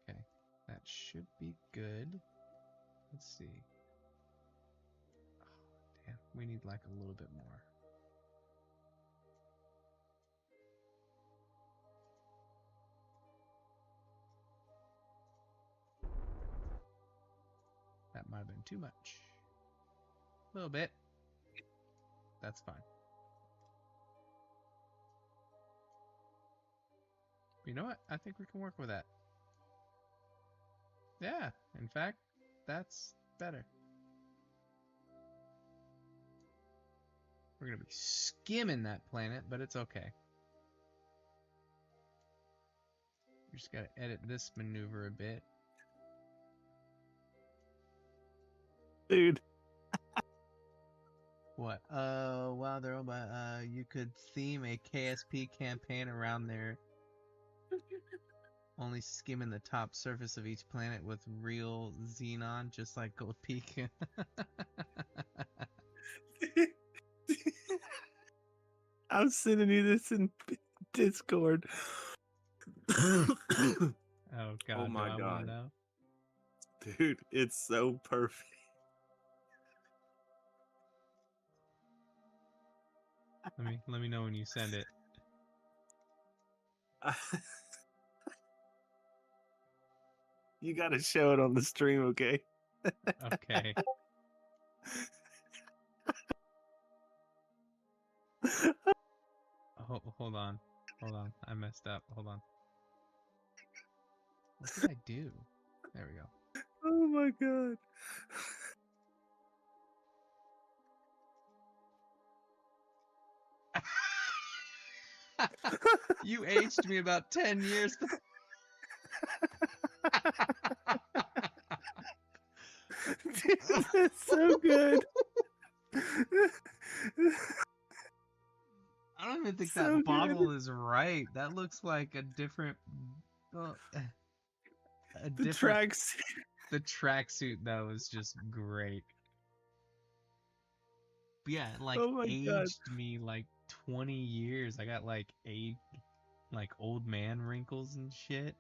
Okay, that should be good. Let's see. Oh, damn, we need like a little bit more. That might have been too much. A little bit. That's fine. You know what? I think we can work with that. Yeah, in fact, that's better. We're going to be skimming that planet, but it's okay. We just got to edit this maneuver a bit. Dude. What? Wow, they're all about, you could theme a KSP campaign around there. Only skimming the top surface of each planet with real xenon, just like Gold Peak. I'm sending you this in Discord. Oh God! Oh my do I God. wanna know? Dude, it's so perfect. Let me know when you send it. You gotta show it on the stream, okay? Okay. Hold on. I messed up. Hold on. What did I do? There we go. Oh my God. You aged me about 10 years. Dude, that's so good. I don't even think So that good. bottle is right. That looks like a different. The tracks. The tracksuit though is just great. But yeah, it like Oh my God. aged me like 20 years. I got like old man wrinkles and shit.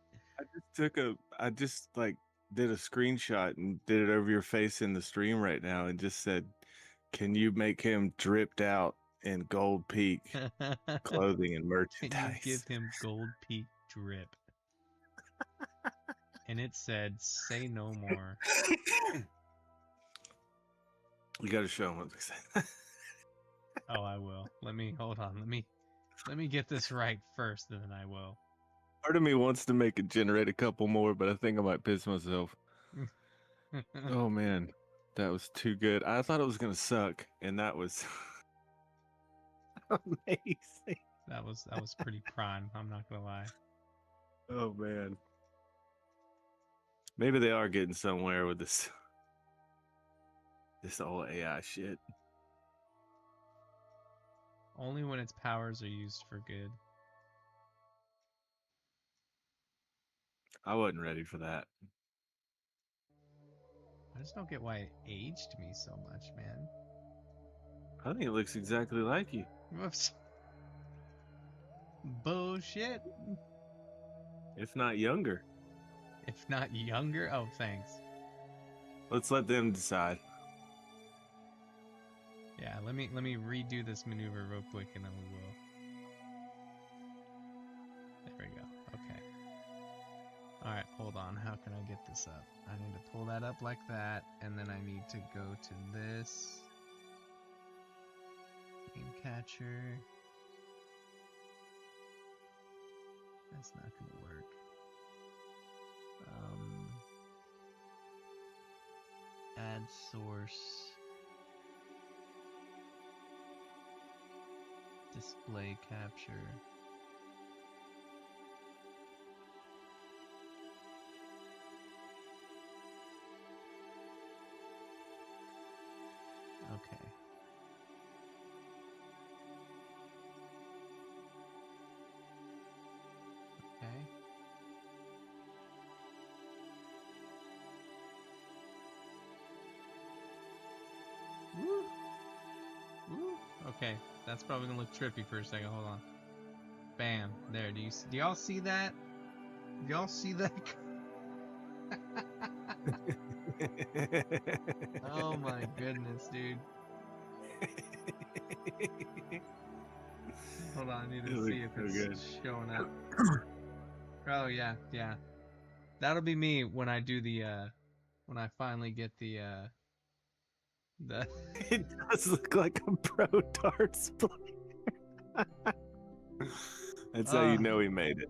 I just like did a screenshot and did it over your face in the stream right now and just said, can you make him dripped out in Gold Peak clothing and Can merchandise? you give him Gold Peak drip? And it said, say no more. You gotta show him what they said. Oh, I will. Hold on. Let me get this right first, and then I will. Part of me wants to make it generate a couple more, but I think I might piss myself. Oh man, that was too good. I thought it was gonna suck, and that was amazing. That was pretty prime. I'm not gonna lie. Oh man, maybe they are getting somewhere with this all AI shit. Only when its powers are used for good. I wasn't ready for that. I just don't get why it aged me so much, man. I think it looks exactly like you. Whoops. Bullshit. If not younger. If not younger? Oh, thanks. Let's let them decide. Yeah, let me redo this maneuver real quick and then we will. There we go. Okay. Alright, hold on. How can I get this up? I need to pull that up like that, and then I need to go to this. Game catcher. That's not gonna work. Add source. Display capture. Okay. Okay. Woo! Woo! Okay, that's probably gonna look trippy for a second. Hold on. Bam! There. Do y'all see that? Do y'all see that? Oh my goodness, dude. Hold on, I need to see if it's showing up. Oh yeah, yeah. That'll be me when I do the when I finally get the It does look like a pro darts player. That's how you know he made it.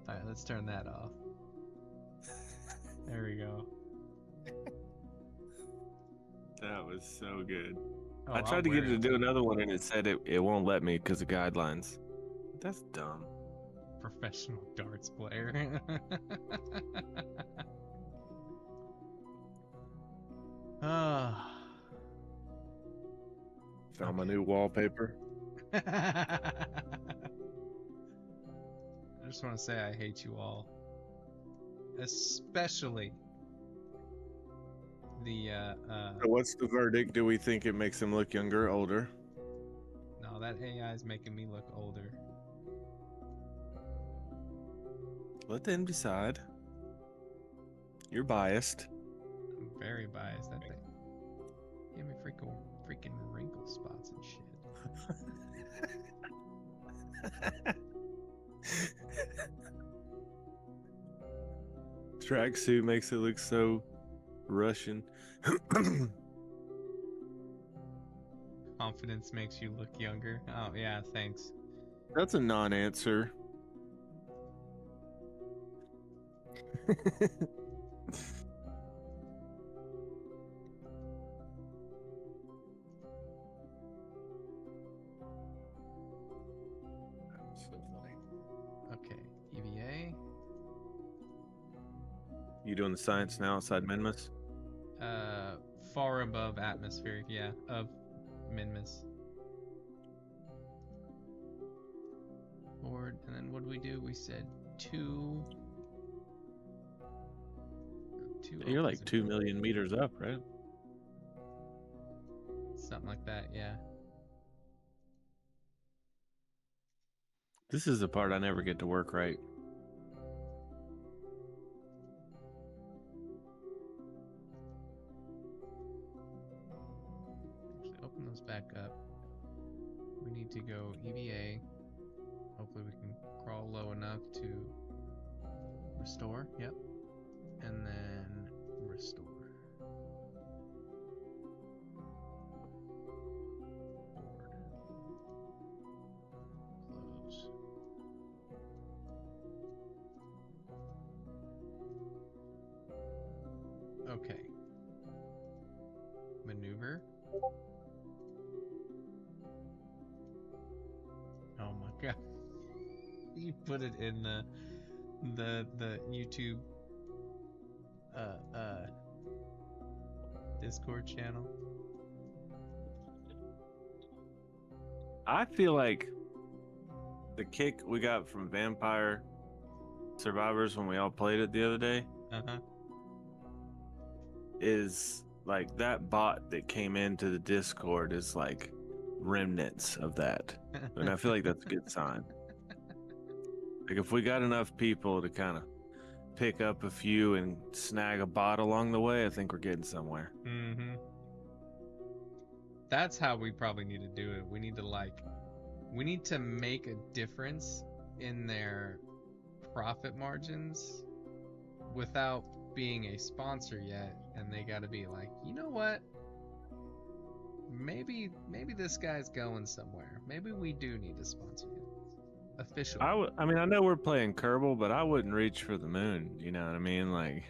All right, let's turn that off. There we go. That was so good. Oh, I tried to get it to do another one, and it said it won't let me because of guidelines. That's dumb. Professional darts player. Found my new wallpaper. I just want to say I hate you all. Especially the So what's the verdict? Do we think it makes him look younger or older? no, that AI is making me look older. Let them decide. You're biased. I'm very biased. That thing gave me freaking wrinkle spots and shit. Tracksuit makes it look so Russian. Confidence makes you look younger. Oh yeah, thanks. That's a non-answer. So funny. Okay, EVA. You doing the science now outside Minmus? Far above atmospheric, yeah, of Minmus. Forward, and then what did we do? We said two. You're like 2 million meters up, right? Something like that, yeah. This is the part I never get to work right. Actually, open those back up. We need to go EVA. Hopefully we can crawl low enough to restore. Yep. And then restore. Close. Okay. Maneuver. Oh my god. You put it in the YouTube Discord channel. I feel like the kick we got from Vampire Survivors when we all played it the other day is like that bot that came into the Discord is like remnants of that. And I feel like that's a good sign. Like if we got enough people to kind of pick up a few and snag a bot along the way, I think we're getting somewhere. Mm-hmm. That's how we probably need to do it. We need to make a difference in their profit margins without being a sponsor yet, and they got to be like, you know what? Maybe this guy's going somewhere. Maybe we do need to sponsor him. Official. I mean, I know we're playing Kerbal, but I wouldn't reach for the moon. You know what I mean? Like,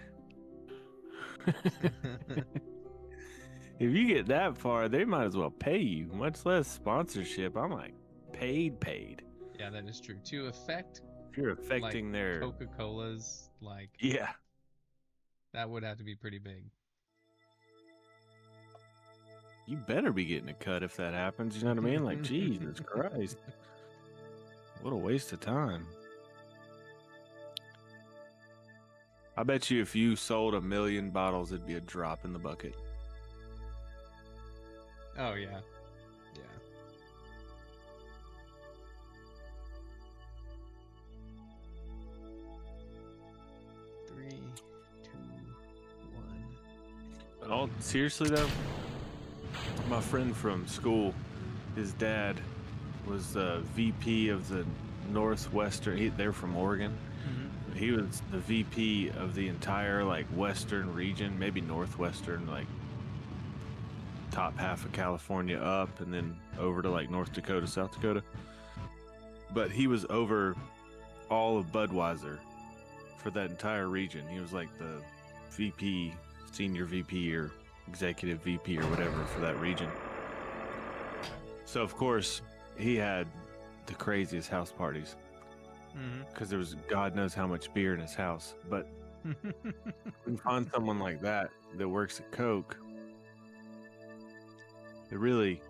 if you get that far, they might as well pay you, much less sponsorship. I'm like, paid. Yeah, that is true. To affect, if you're affecting like, their Coca-Cola's, like, yeah, that would have to be pretty big. You better be getting a cut if that happens. You know what I mean? Like, Jesus Christ. What a waste of time. I bet you if you sold 1 million bottles, it'd be a drop in the bucket. Oh, yeah. Yeah. Three, two, one. Oh, seriously though? My friend from school, his dad was the VP of the Northwestern. They're from Oregon. He was the VP of the entire like western region, maybe northwestern, like top half of California up, and then over to like North Dakota, South Dakota. But he was over all of Budweiser for that entire region. He was like the VP, senior VP or executive VP or whatever for that region. So of course he had the craziest house parties because there was God knows how much beer in his house. But when you find someone like that works at Coke, it really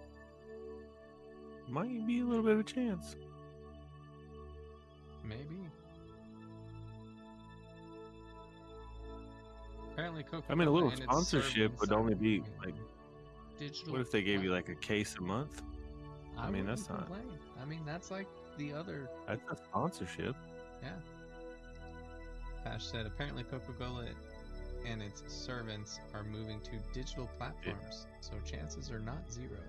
might be a little bit of a chance. Maybe. Apparently, Coca-Cola. I mean, a little and its sponsorship would servings only are be moving like, digital. what if they gave you like a platforms. case a month? I mean, that's wouldn't not. complain. I mean, that's like the other. That's a sponsorship. Yeah. Pash said apparently Coca-Cola and its servants are moving to digital platforms, so chances are not zero.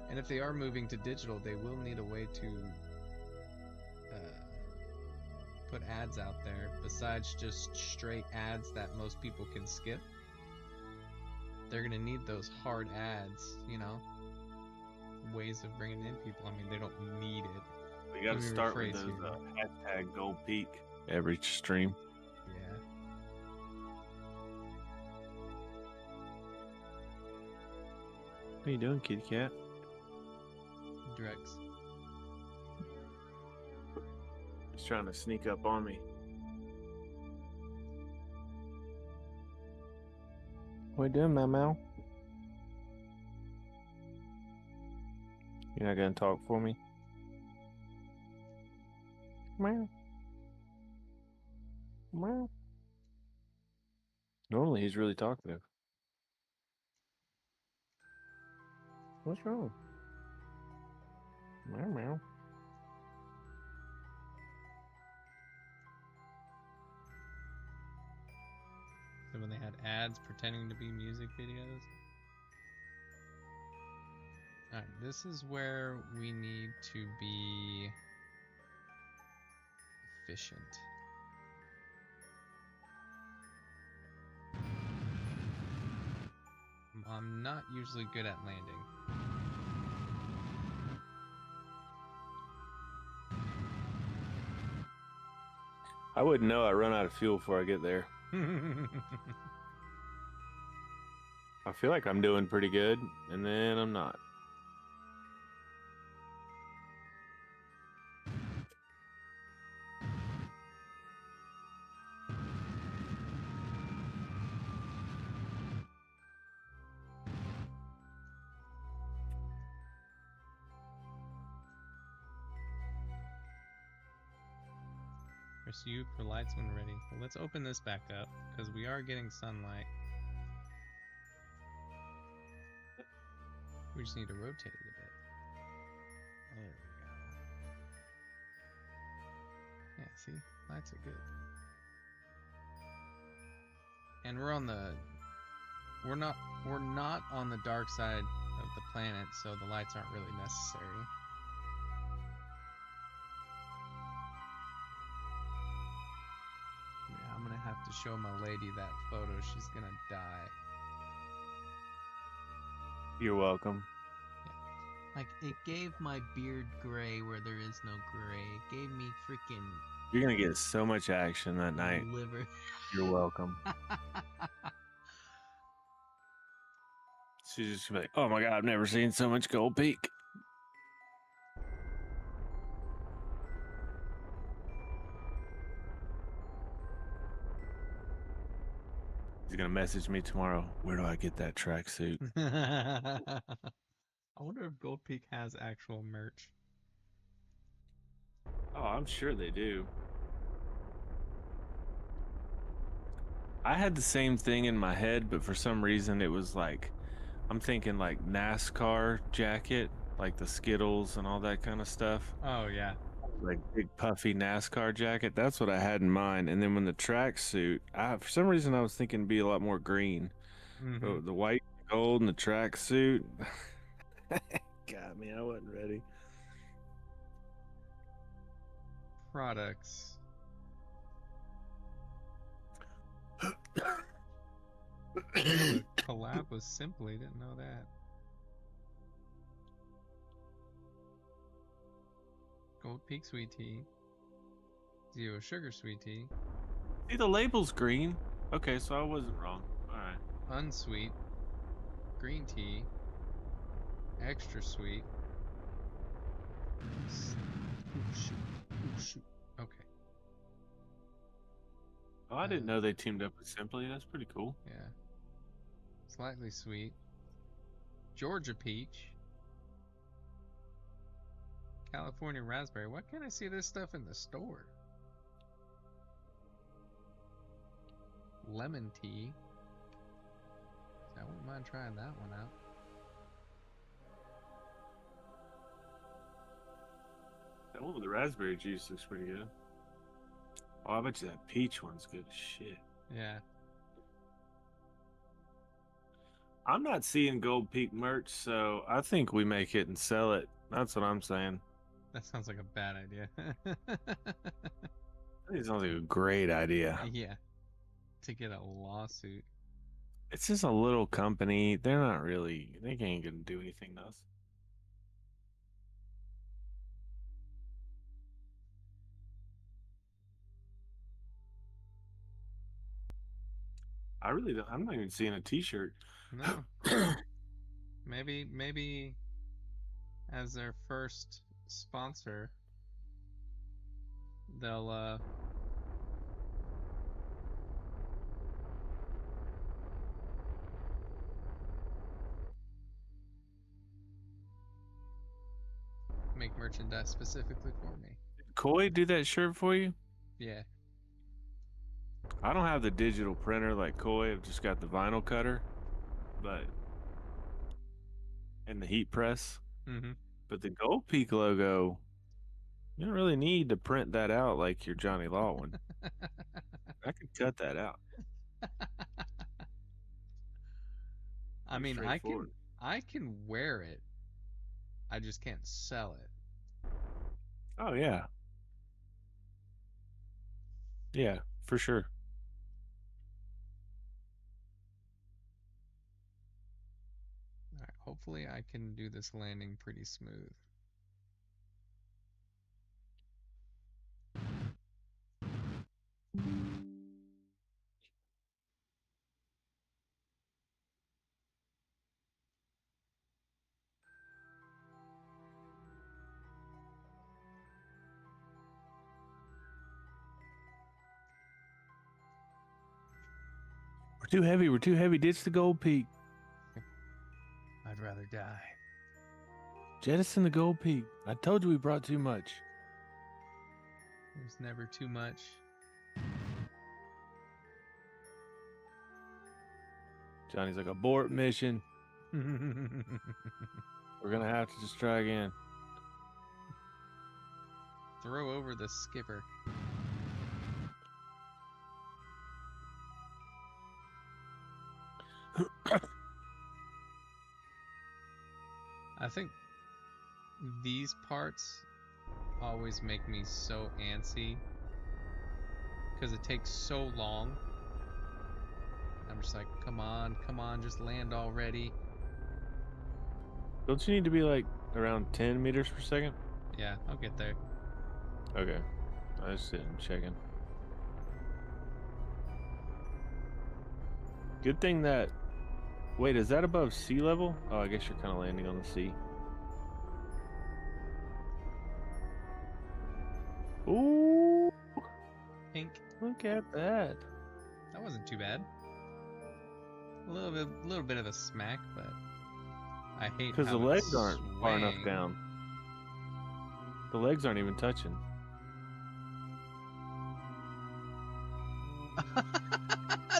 And if they are moving to digital, they will need a way to put ads out there besides just straight ads that most people can skip. They're gonna need those hard ads, you know, ways of bringing in people. I mean, they don't need it. We got to Let me start with rephrase those here. hashtag Gold Peak every stream. Yeah. What are you doing, kitty cat? Drex. He's trying to sneak up on me. What you doing, Mau? You're not gonna talk for me? Meow. Meow. Normally he's really talkative. What's wrong? Meow meow. So when they had ads pretending to be music videos. Alright, this is where we need to be efficient. I'm not usually good at landing. I wouldn't know. I run out of fuel before I get there. I feel like I'm doing pretty good, and then I'm not. Pursue for lights when ready. Well, let's open this back up because we are getting sunlight. We just need to rotate it a bit. There we go. Yeah, see? Lights are good. And we're not on the dark side of the planet, so the lights aren't really necessary. Yeah, I'm gonna have to show my lady that photo. She's gonna die. You're welcome. Like, it gave my beard gray where there is no gray. It gave me freaking You're gonna get so much action that night. liver. You're welcome. She's just gonna be like, oh my god, I've never seen so much Gold Peak. He's gonna message me tomorrow. Where do I get that tracksuit? I wonder if Gold Peak has actual merch. Oh, I'm sure they do. I had the same thing in my head, but for some reason it was like, I'm thinking like NASCAR jacket, like the Skittles and all that kind of stuff. Oh, yeah. Like big puffy NASCAR jacket. That's what I had in mind. And then when the tracksuit, for some reason I was thinking it'd be a lot more green. Mm-hmm. The white, gold, and the tracksuit. Got me. I wasn't ready. Products. The collab was Simply. Didn't know that. Gold Peak sweet tea. Zero sugar sweet tea. See, the label's green. Okay, so I wasn't wrong. All right. Unsweet. Green tea. Extra sweet. Shoot. Okay. Oh, I didn't know they teamed up with Simply. That's pretty cool. Yeah. Slightly sweet. Georgia peach. California raspberry. Why can't I see this stuff in the store? Lemon tea. I wouldn't mind trying that one out. That one with the raspberry juice looks pretty good. Oh, I bet you that peach one's good as shit. Yeah. I'm not seeing Gold Peak merch, so I think we make it and sell it. That's what I'm saying. That sounds like a bad idea. I think it sounds like a great idea. Yeah. To get a lawsuit. It's just a little company. They're not really, they ain't gonna do anything to us. I really don't, I'm not even seeing a t-shirt. No. Maybe as their first sponsor, they'll make merchandise specifically for me. Did Koi do that shirt for you? Yeah. I don't have the digital printer like Koi. I've just got the vinyl cutter, but and the heat press. Mm-hmm. But the Gold Peak logo, you don't really need to print that out like your Johnny Law one. I could cut that out. I mean, I can wear it. I just can't sell it. Oh yeah. Yeah, for sure. All right, hopefully I can do this landing pretty smooth. We're too heavy. We're too heavy. Ditch the Gold Peak. I'd rather die. Jettison the Gold Peak. I told you we brought too much. There's never too much. Johnny's like, abort mission. Throw We're gonna have to just try again. over the skipper. I think these parts always make me so antsy because it takes so long. I'm just like, come on, just land already. Don't you need to be like around 10 meters per second? Yeah, I'll get there. Okay. I was sitting checking. Good thing that... Wait, is that above sea level? Oh, I guess you're kind of landing on the sea. Ooh! Pink. Look at that. That wasn't too bad. A little bit of a smack, but I hate Because how the legs it's aren't far enough swaying. down. The legs aren't even touching.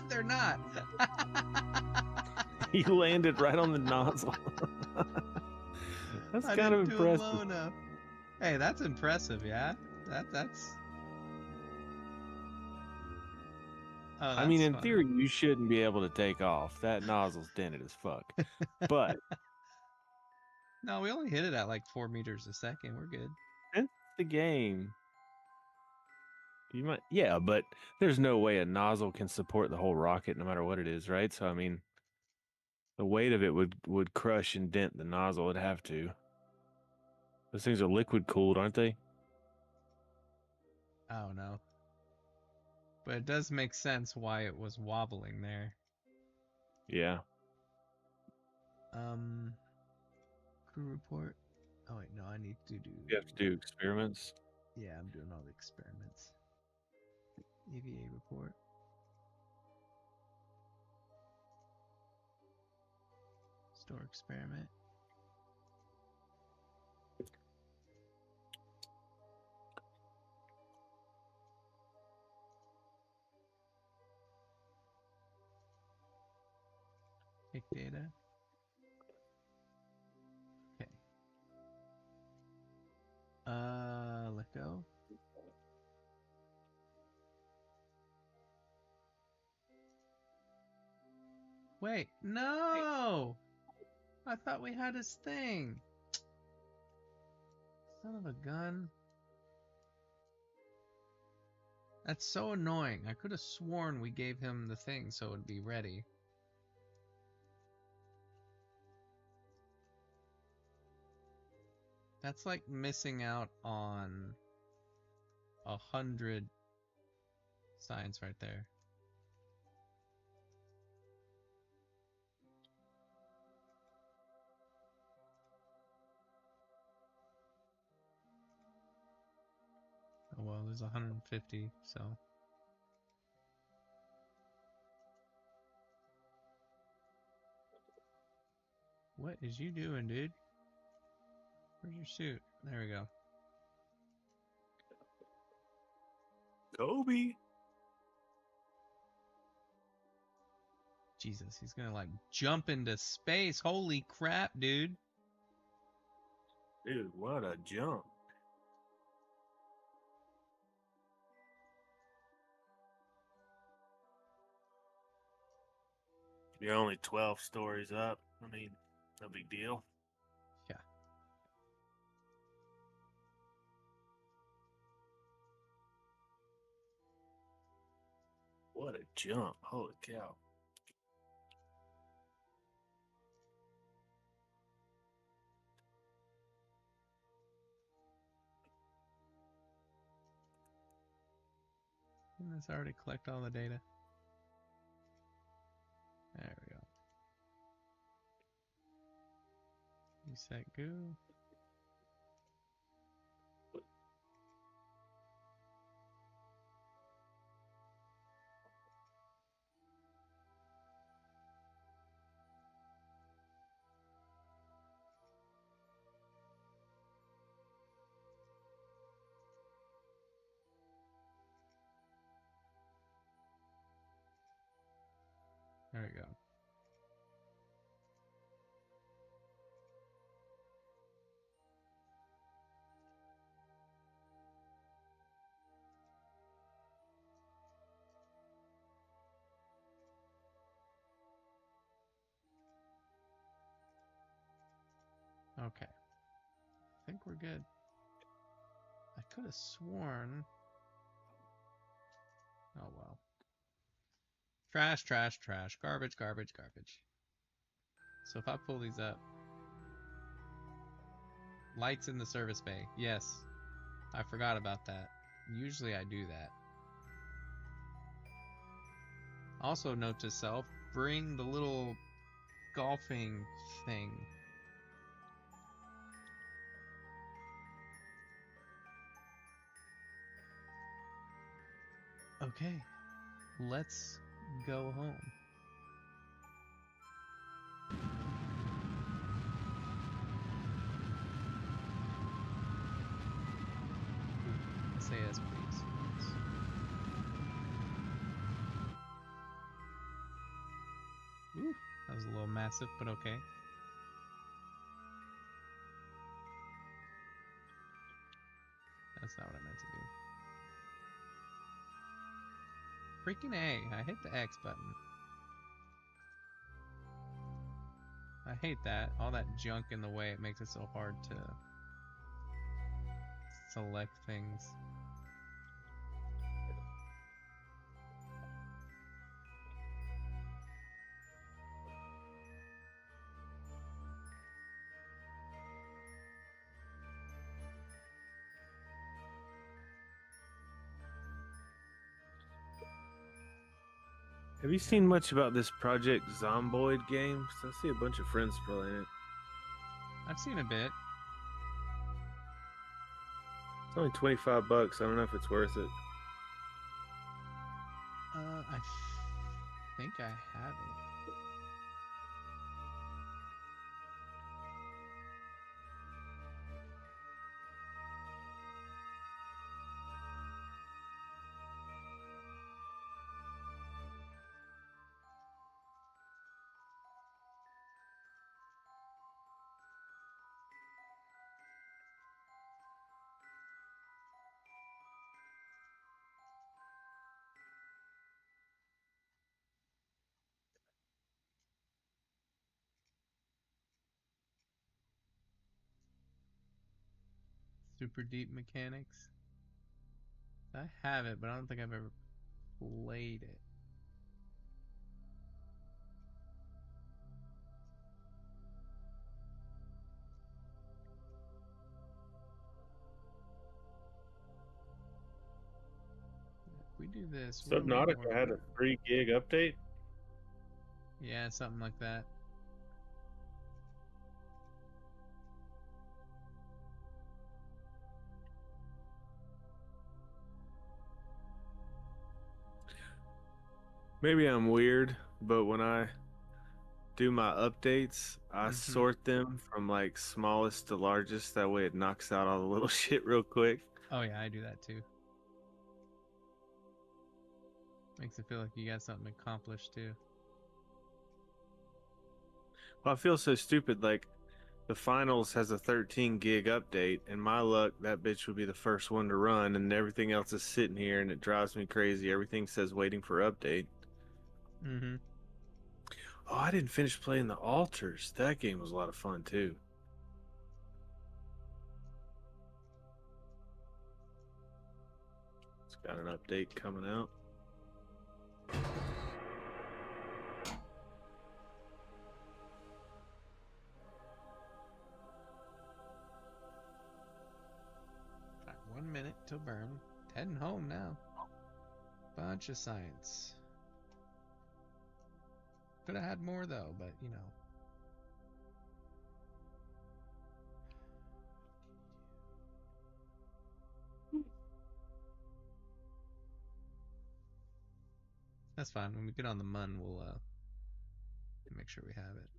They're not. He landed right on the nozzle. That's kind of impressive. Hey, that's impressive, yeah. That's. Oh, I mean, in fun. theory, you shouldn't be able to take off. That nozzle's dented as fuck. But No, we only hit it at like 4 meters a second. We're good. since the game You might, yeah, but there's no way a nozzle can support the whole rocket, no matter what it is, right? So I mean, the weight of it would crush and dent the nozzle. It'd have to. Those things are liquid cooled, aren't they? I don't know. But it does make sense why it was wobbling there. Yeah. Crew report. Oh wait, no, I need to do. You have to do experiments. Yeah, I'm doing all the experiments. EVA report. Store experiment. Take data. Okay. Let go. Wait, no! I thought we had his thing. Son of a gun. That's so annoying. I could have sworn we gave him the thing so it'd be ready. That's like missing out on 100 signs right there. Oh well, there's 150, so. What is you doing, dude? Where's your suit? There we go. Kobe. Jesus, he's gonna like jump into space. Holy crap, dude. Dude, what a jump. You're only 12 stories up. I mean, no big deal. Yeah. What a jump. Holy cow. Didn't this already collect all the data? There we go. Reset go. There we go. Okay. I think we're good. I could have sworn. Oh well. Trash, trash, trash. Garbage, garbage, garbage. So if I pull these up. Lights in the service bay. Yes. I forgot about that. Usually I do that. Also, note to self, bring the little golfing thing. Okay, let's go home. Say yes, please. Yes. Ooh, that was a little massive, but okay. That's not what I meant to do. Freaking A, I hit the X button. I hate that. All that junk in the way, it makes it so hard to select things. Have you seen much about this Project Zomboid game? 'Cause I see a bunch of friends playing it. I've seen a bit. It's only $25. I don't know if it's worth it. I think I have it. Super deep mechanics. I have it, but I don't think I've ever played it. If we do this, we'll need Subnautica more had a food. 3 gig update. Yeah, something like that. Maybe I'm weird, but when I do my updates, I sort them from like smallest to largest. That way it knocks out all the little shit real quick. Oh yeah, I do that too. Makes it feel like you got something accomplished too. Well, I feel so stupid. Like the finals has a 13 gig update, and my luck, that bitch would be the first one to run, and everything else is sitting here, and it drives me crazy. Everything says waiting for update. Mm-hmm. Oh, I didn't finish playing the altars. That game was a lot of fun too. It's got an update coming out. Got 1 minute till burn. Heading home now. Bunch of science. Could have had more though, but you know. That's fine. When we get on the mun, we'll make sure we have it.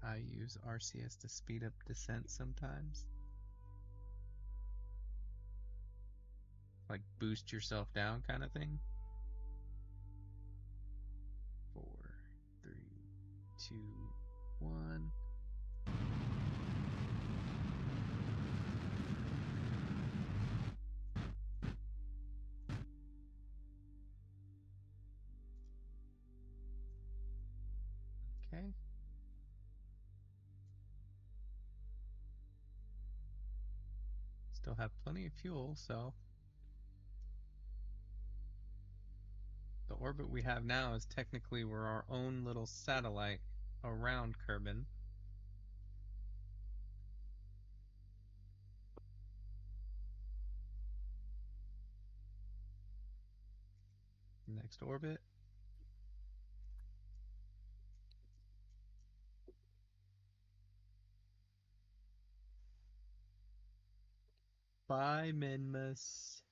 I use RCS to speed up descent sometimes. Like boost yourself down kind of thing. 4, 3, 2, 1. Okay. Still have plenty of fuel, so the orbit we have now is technically we're our own little satellite around Kerbin. Next orbit. Bye, Minmus.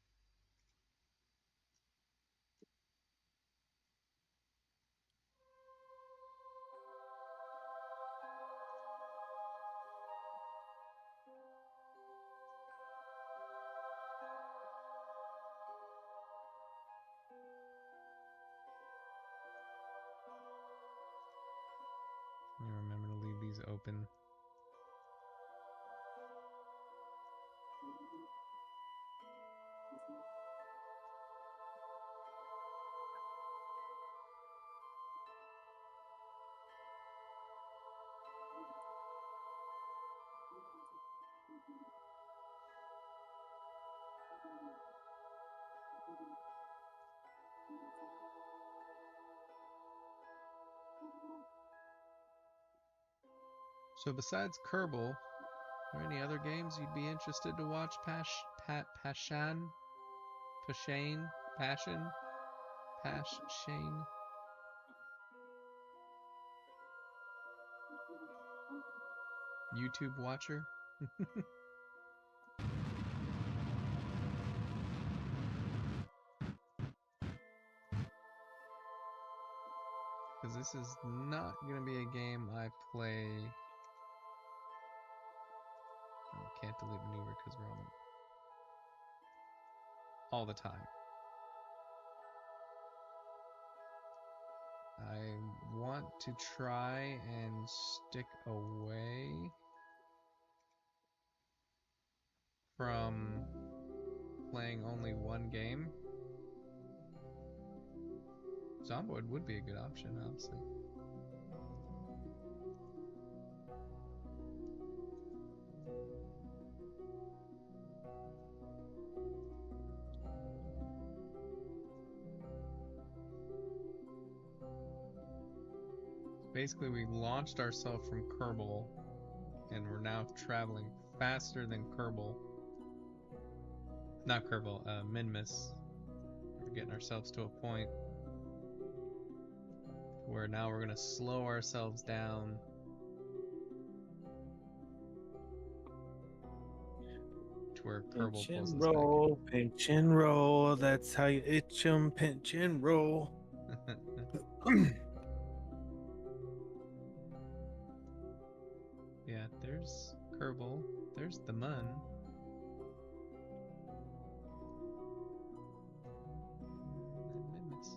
Remember to leave these open. So besides Kerbal, are there any other games you'd be interested to watch? Passion? YouTube watcher? Because this is not going to be a game I play. Oh, can't delete maneuver because we're on all the time. I want to try and stick away from playing only one game. Zomboid would be a good option, honestly. Basically, we launched ourselves from Kerbal, and we're now traveling faster than Kerbal. Not Kerbal, Minmus. We're getting ourselves to a point where now we're going to slow ourselves down. To where Kerbal pulls us roll, pinch and roll. That's how you itch 'em, pinch and roll. Yeah, there's Kerbal. There's the Mun. And Minmus.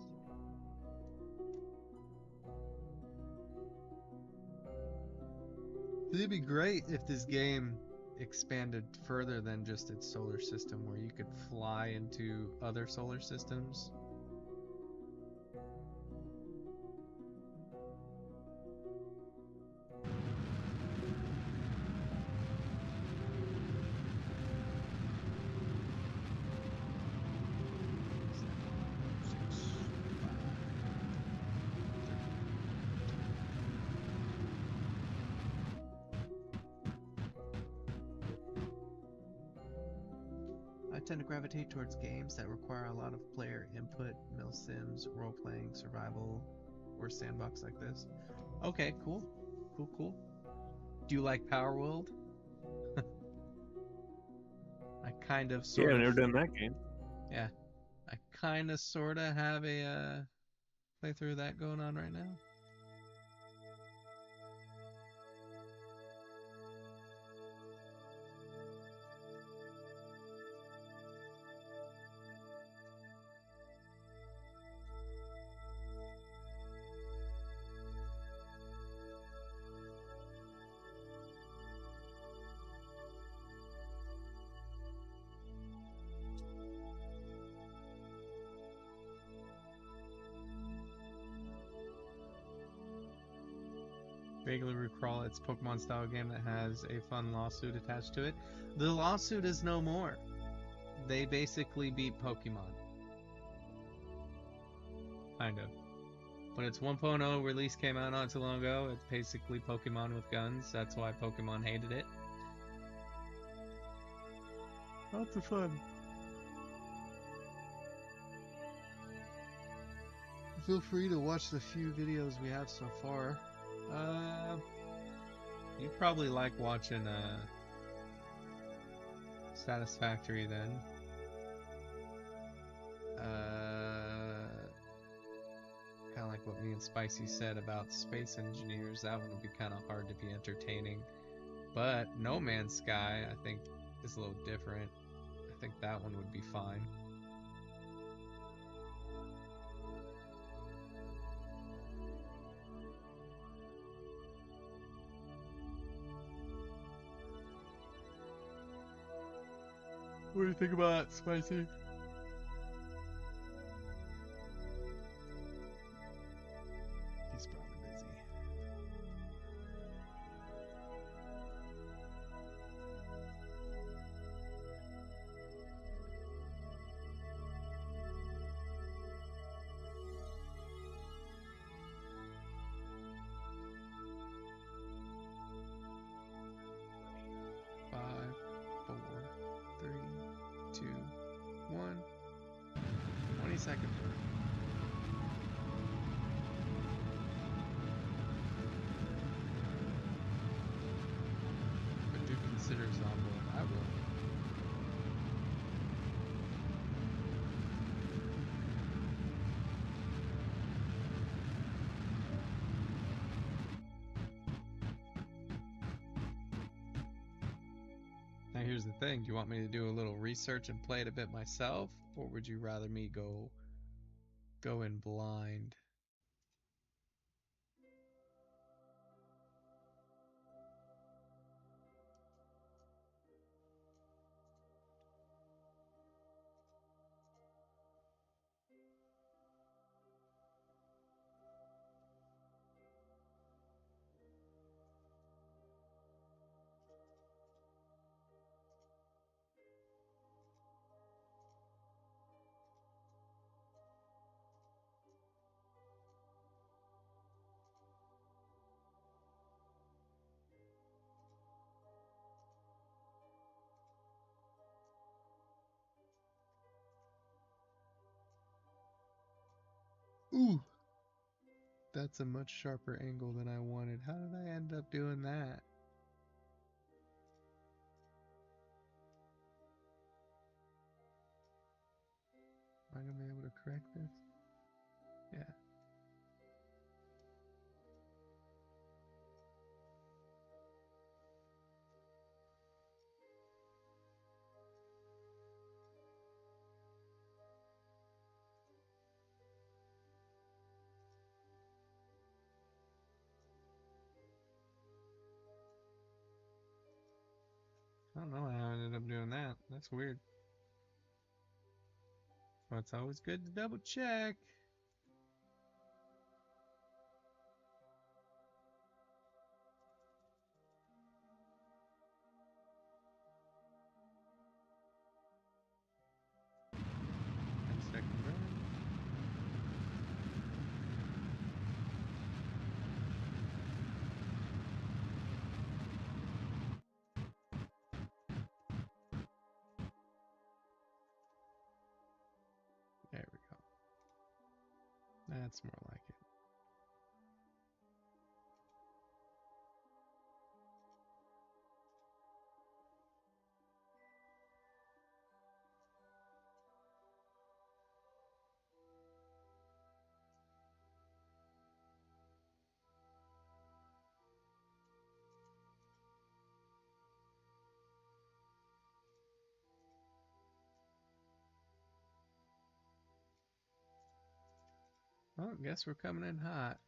It'd be great if this game expanded further than just its solar system, where you could fly into other solar systems. I tend to gravitate towards games that require a lot of player input, milsims, role-playing, survival, or sandbox like this. Okay, cool. Cool. Do you like Power World? I kind of sort I've of... never done that game. Yeah. I kind of sort of have a playthrough of that going on right now. Vaguely recall it's a Pokemon style game that has a fun lawsuit attached to it. The lawsuit is no more. They basically beat Pokemon. Kind of. When its 1.0 release came out not too long ago, it's basically Pokemon with guns. That's why Pokemon hated it. Lots of fun. Feel free to watch the few videos we have so far. You probably like watching Satisfactory then. Kind of like what me and Spicy said about Space Engineers. That one would be kind of hard to be entertaining. But No Man's Sky, I think, is a little different. I think that one would be fine. What do you think about that, Spicy? He's probably busy. 1. 22nd bird. But do consider Zombo. I will. Now here's the thing, do you want me to do a little research and play it a bit myself, or would you rather me go in blind? Ooh! That's a much sharper angle than I wanted. How did I end up doing that? Am I gonna be able to correct this? Yeah. I don't know how I ended up doing that. That's weird. But it's always good to double check. And second burn. There we go. That's more like it. Well, I guess we're coming in hot.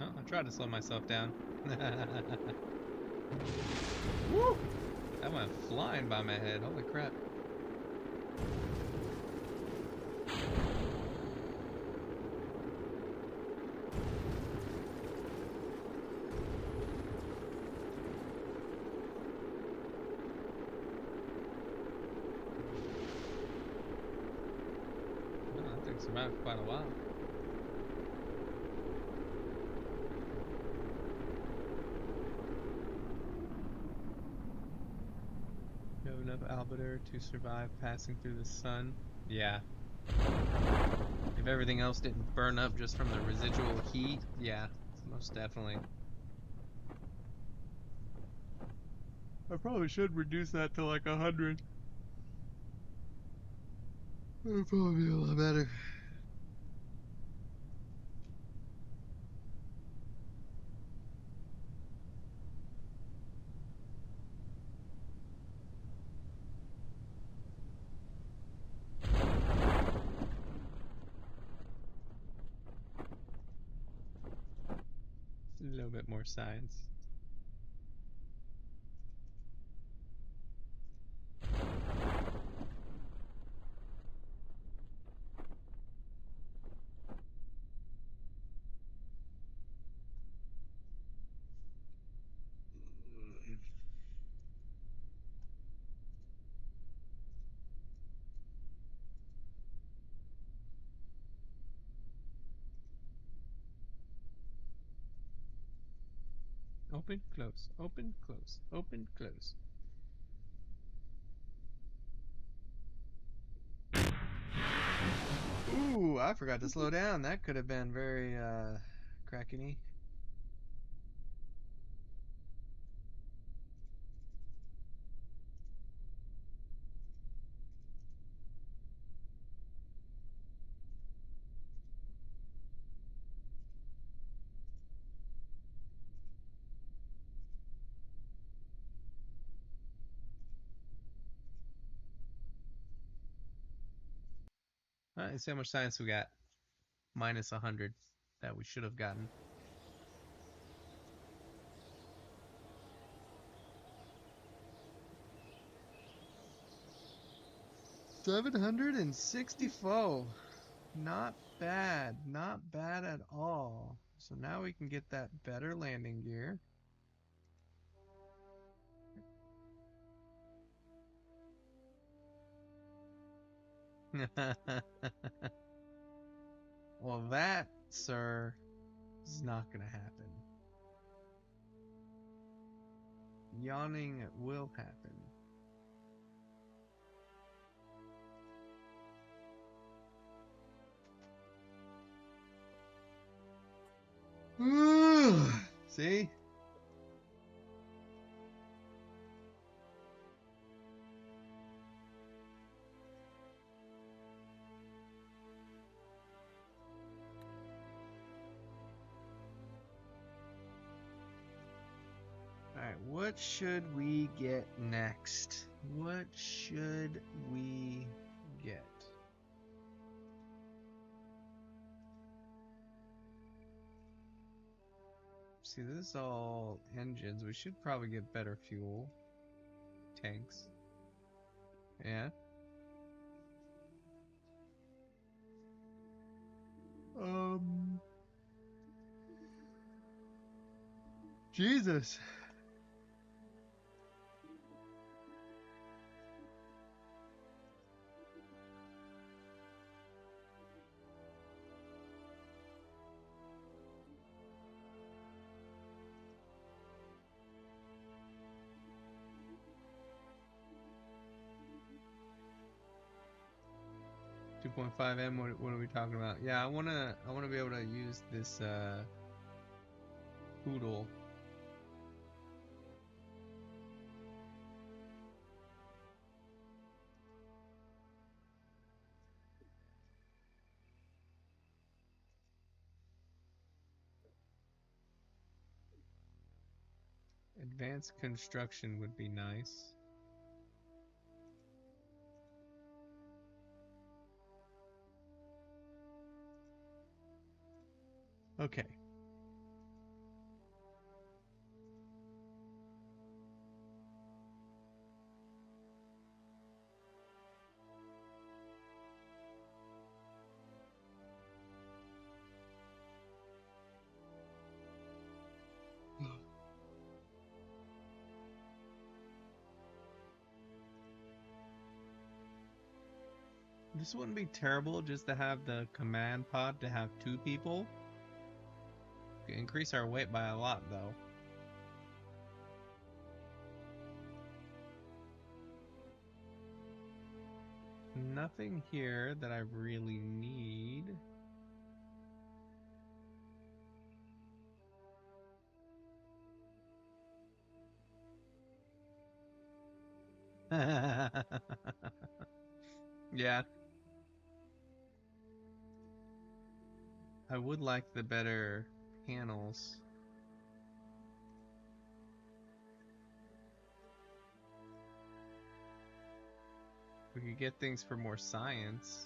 Oh, I tried to slow myself down. Woo! That went flying by my head. Holy crap. Oh, that thing survived quite a while. You have enough albedo to survive passing through the sun? Yeah. If everything else didn't burn up just from the residual heat, yeah, most definitely. I probably should reduce that to like 100. That'd probably be a lot better. A little bit more science. Open, close, open, close, open, close. Ooh, I forgot to slow down. That could have been very, crackety. Alright, let's see how much science we got. Minus 100 that we should have gotten. 764. Not bad. Not bad at all. So now we can get that better landing gear. Well, that, sir, is not gonna happen. Yawning will happen. See? Alright, what should we get next? What should we get? See, this is all engines. We should probably get better fuel. Tanks. Yeah. Jesus. $2.5M, what are we talking about? Yeah, I wanna be able to use this poodle. Advanced construction would be nice. Okay. This wouldn't be terrible just to have the command pod to have 2 people. Could increase our weight by a lot though. Nothing here that I really need. Yeah. I would like the better panels. We could get things for more science.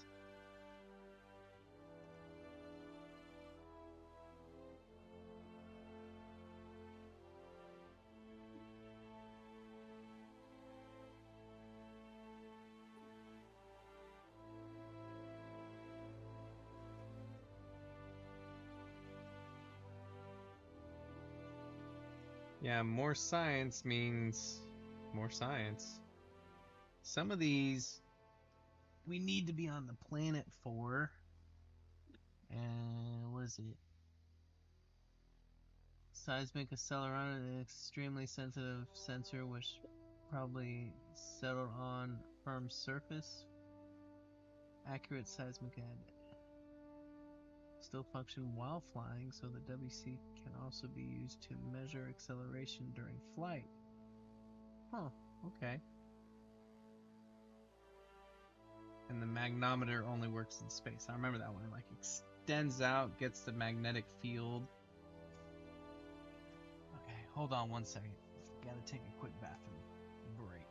Yeah, more science means more science. Some of these we need to be on the planet for. And what is it? Seismic accelerometer, an extremely sensitive sensor which probably settled on firm surface. Accurate seismic still function while flying, so the WC can also be used to measure acceleration during flight. Huh, okay. And the magnometer only works in space. I remember that one. It like extends out, gets the magnetic field. Okay, hold on one second. Gotta take a quick bathroom break.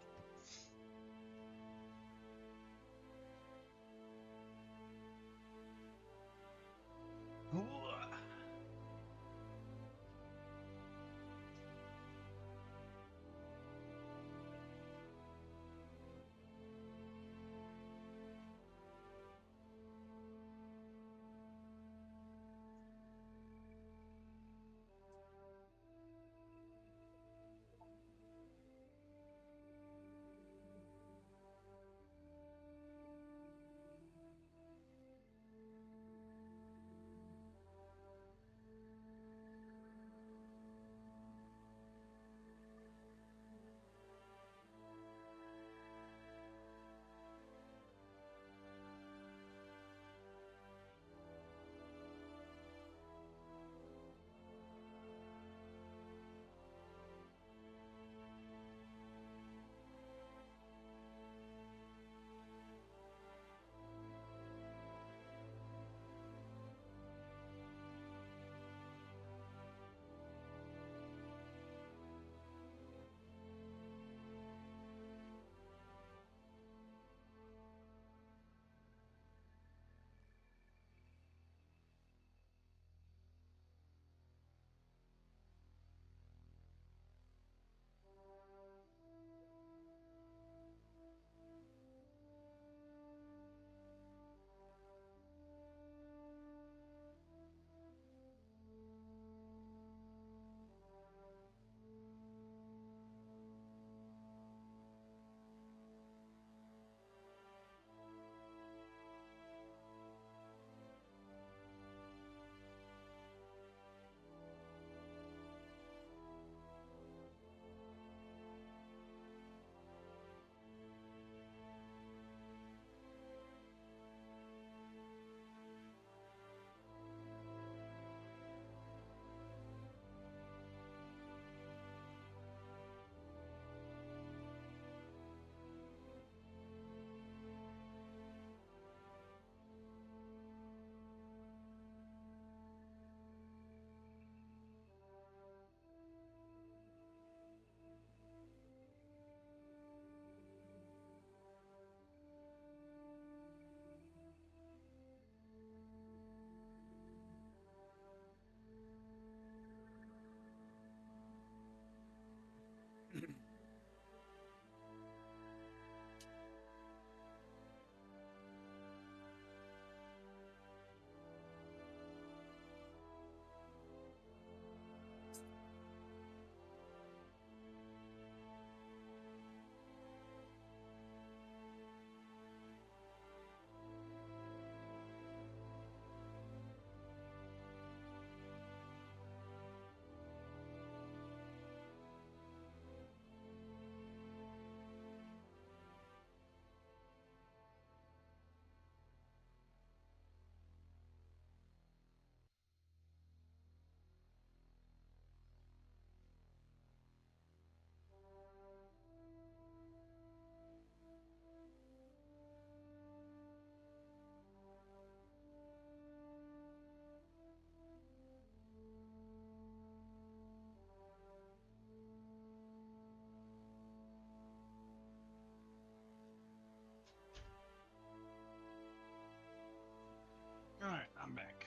Alright, I'm back.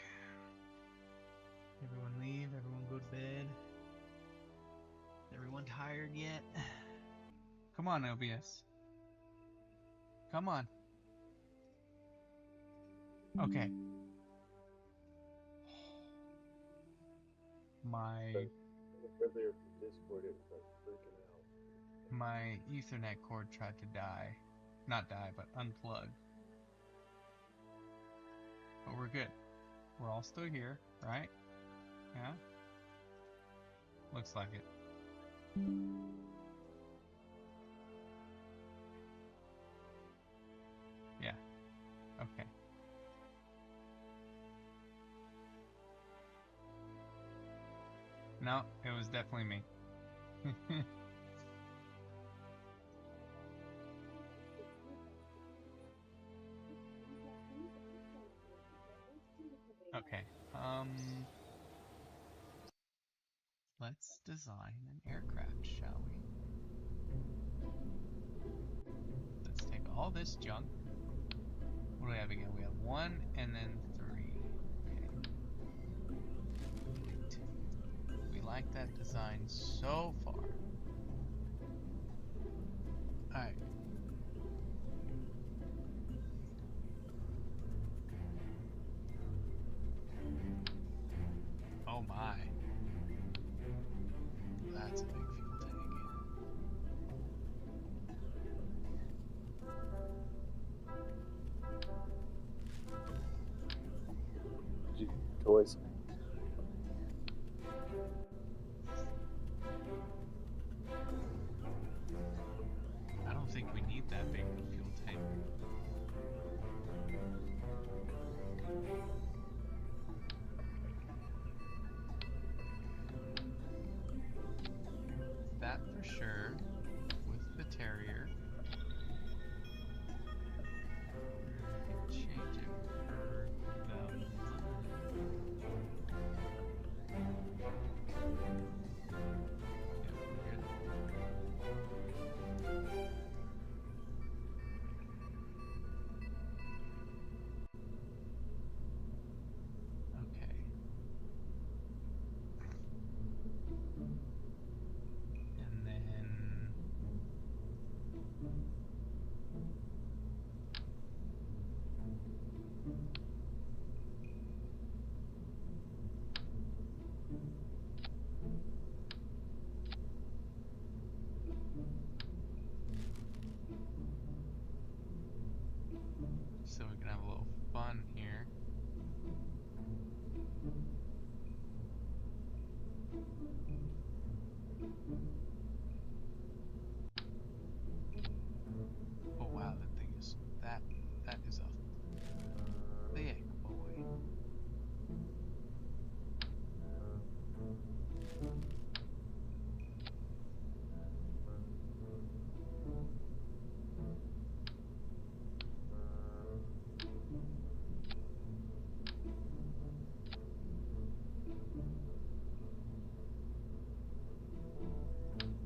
Everyone leave, everyone go to bed. Everyone tired yet? Come on, OBS. Come on. Okay. My Earlier from Discord, it was like freaking out. My Ethernet cord tried to die. Not die, but unplug. But we're good. We're all still here, right? Yeah? Looks like it. Yeah. Okay. No, it was definitely me. Okay. Let's design an aircraft, shall we? Let's take all this junk. What do we have again? We have 1 and then 3. Okay. Great. We like that design so far. Alright. Oh my. That's a big fuel tank. Toys. I don't think we need that big of a fuel tank. That for sure, with the Terrier. Change it for them. Okay. And then so we can have a little fun here. Oh wow, that thing is that is a thick boy.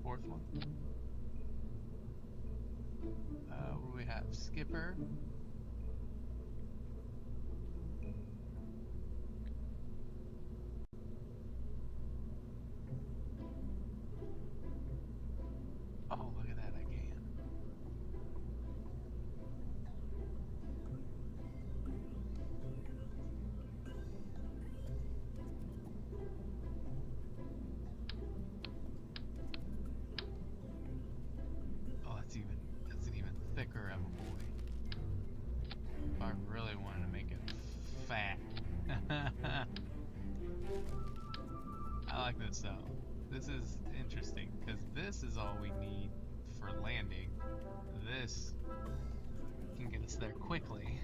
Fourth one. What do we have? Skipper. Oh, look at that again. Oh, that's an even thicker of a boy. If I really wanted to make it fat. I like this though. This is interesting because this is all we need for landing. This can get us there quickly.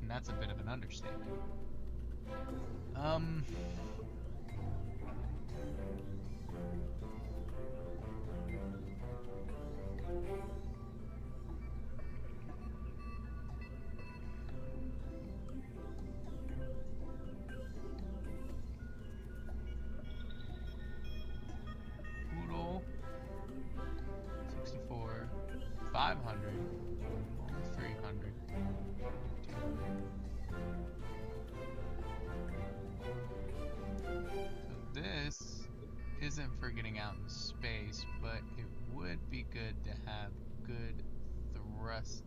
And that's a bit of an understatement. Poodle 64, 500, almost 300. So this isn't for getting out in space, but it would be good to have good thrust.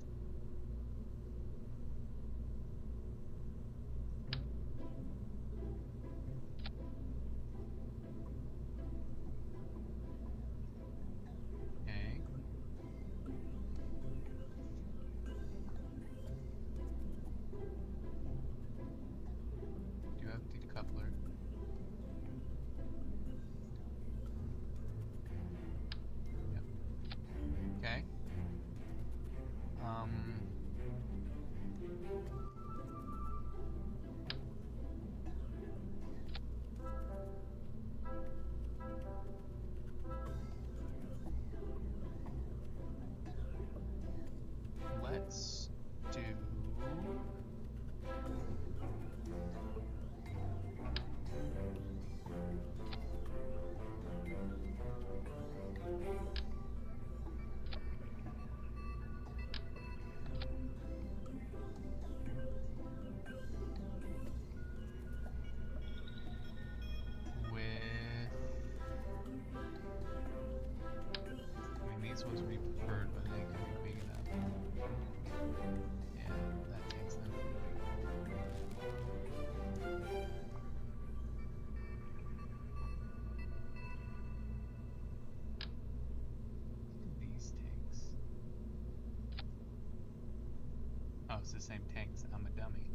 it's the same tanks. I'm a dummy.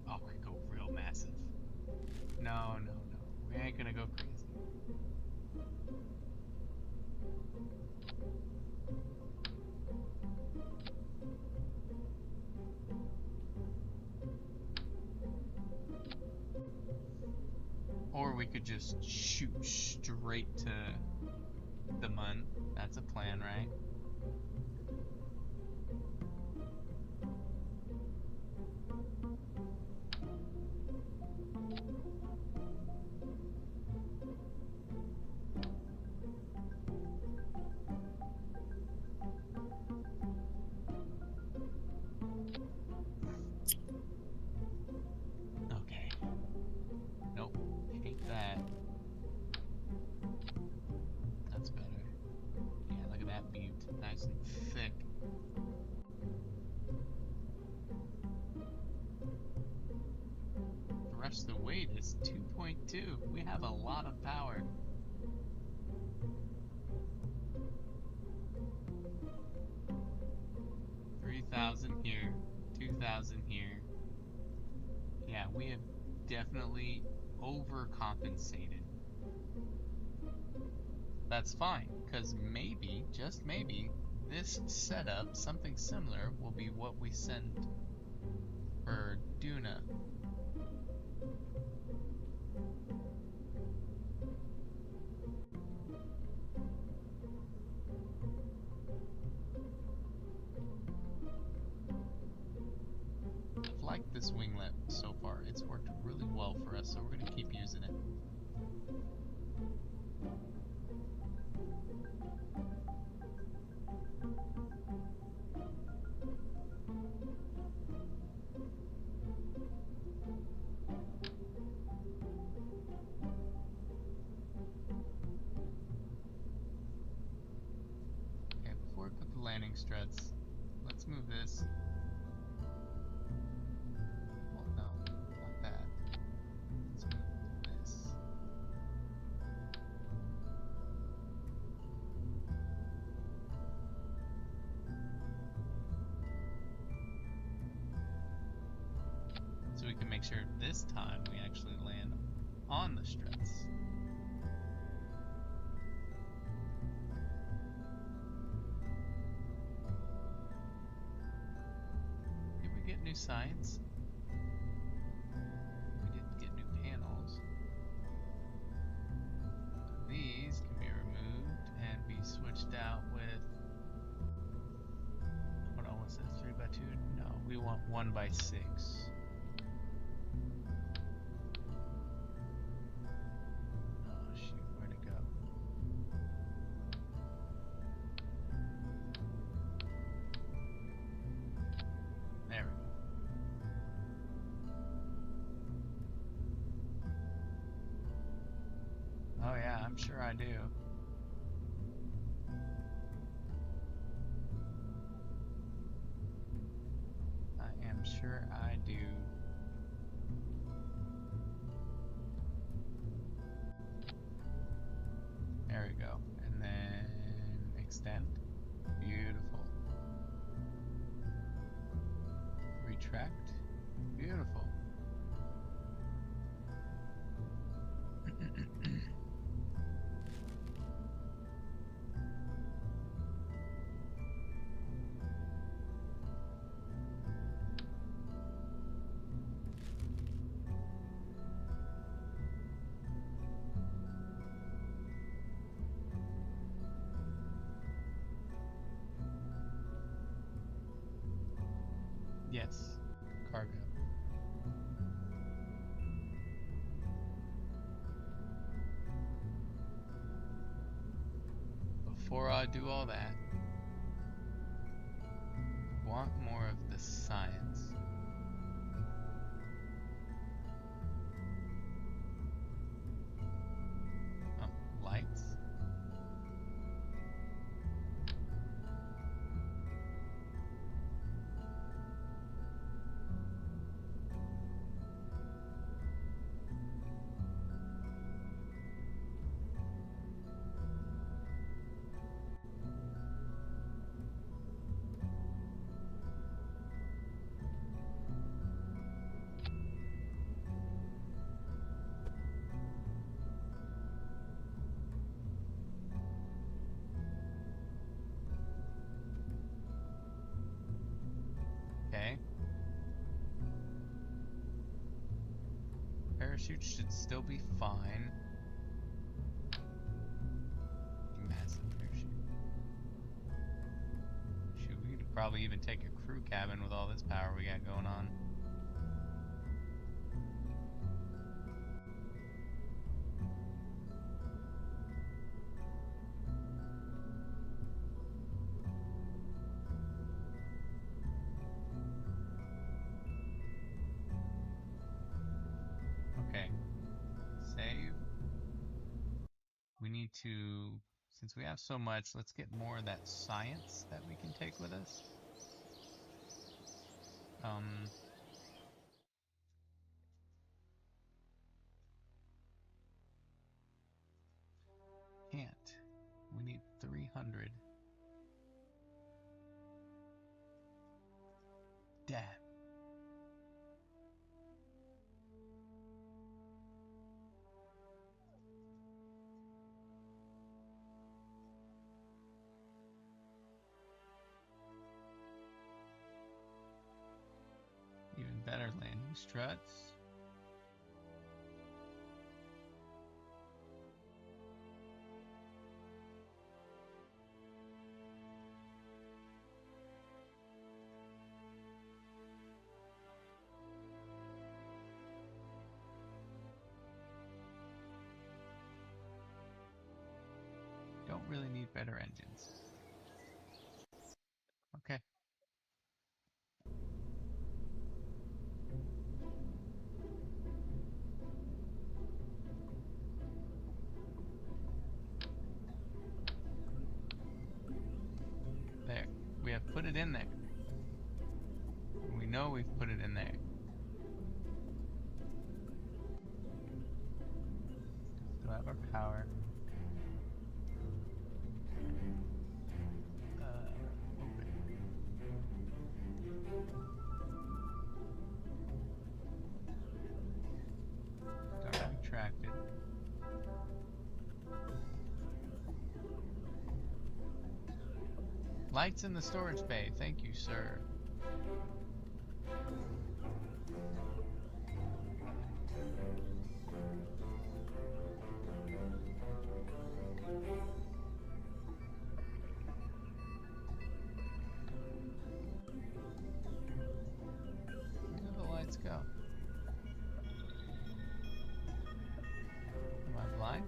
Oh, we go real massive. No, no, no. We ain't gonna go crazy. Or we could just shoot straight to the Mun. That's a plan, right? Okay. Nope. Hate that. That's better. Yeah, look at that butte. Nice and thick. The rest of the weight is 2.2. We have a lot of power. Here, 2,000 here. Yeah, we have definitely overcompensated. That's fine, because maybe, just maybe, this setup, something similar, will be what we send for Duna. I've liked this winglet so far. It's worked really well for us, so we're going to keep using it. Okay, before we put the landing struts, let's move this. Well, no, not that. Let's move this. So we can make sure this time we actually land on the struts. Did we get new signs? We did get new panels. These can be removed and be switched out with, hold on, what's this, 3x2? No, we want 1x6. Oh shoot, where'd it go? There we go. Oh yeah, I'm sure I do. I am sure I do. There we go. And then extend. Beautiful. Retract. Beautiful. Yes, cargo. Before I do all that, I want more of the science. Oh, lights? parachute should still be fine. Massive parachute. Shoot, we could probably even take a crew cabin with all this power we got going on. Okay. Save. We need to, since we have so much, let's get more of that science that we can take with us. Can't. We need 300. Damn. Even better landing struts. Don't really need better engines. Okay. There. We have put it in there. We know we've put it in there. Still have our power. Open. Start retracted. Lights in the storage bay. Thank you, sir. Where do the lights go? Am I blind?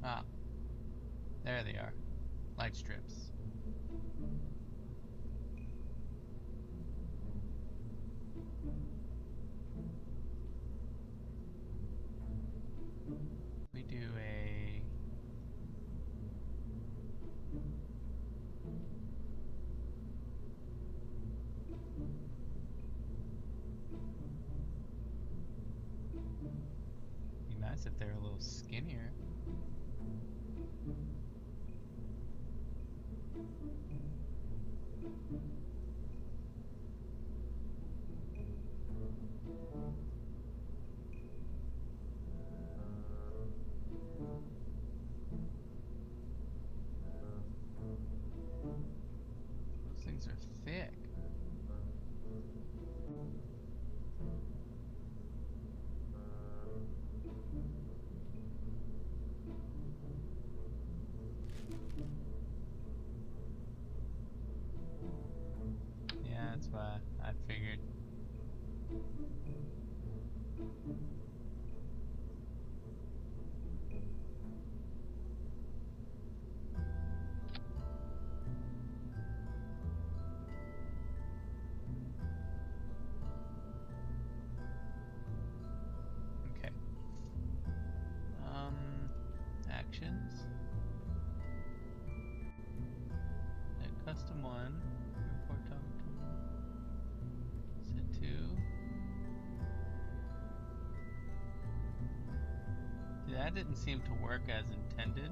Ah, there they are. Light strips. We do a... Be nice if they're a little skinnier. Those things are thick. Yeah, that's why I figured. Okay. Actions. Custom 1. Report topic. Set 2. That didn't seem to work as intended.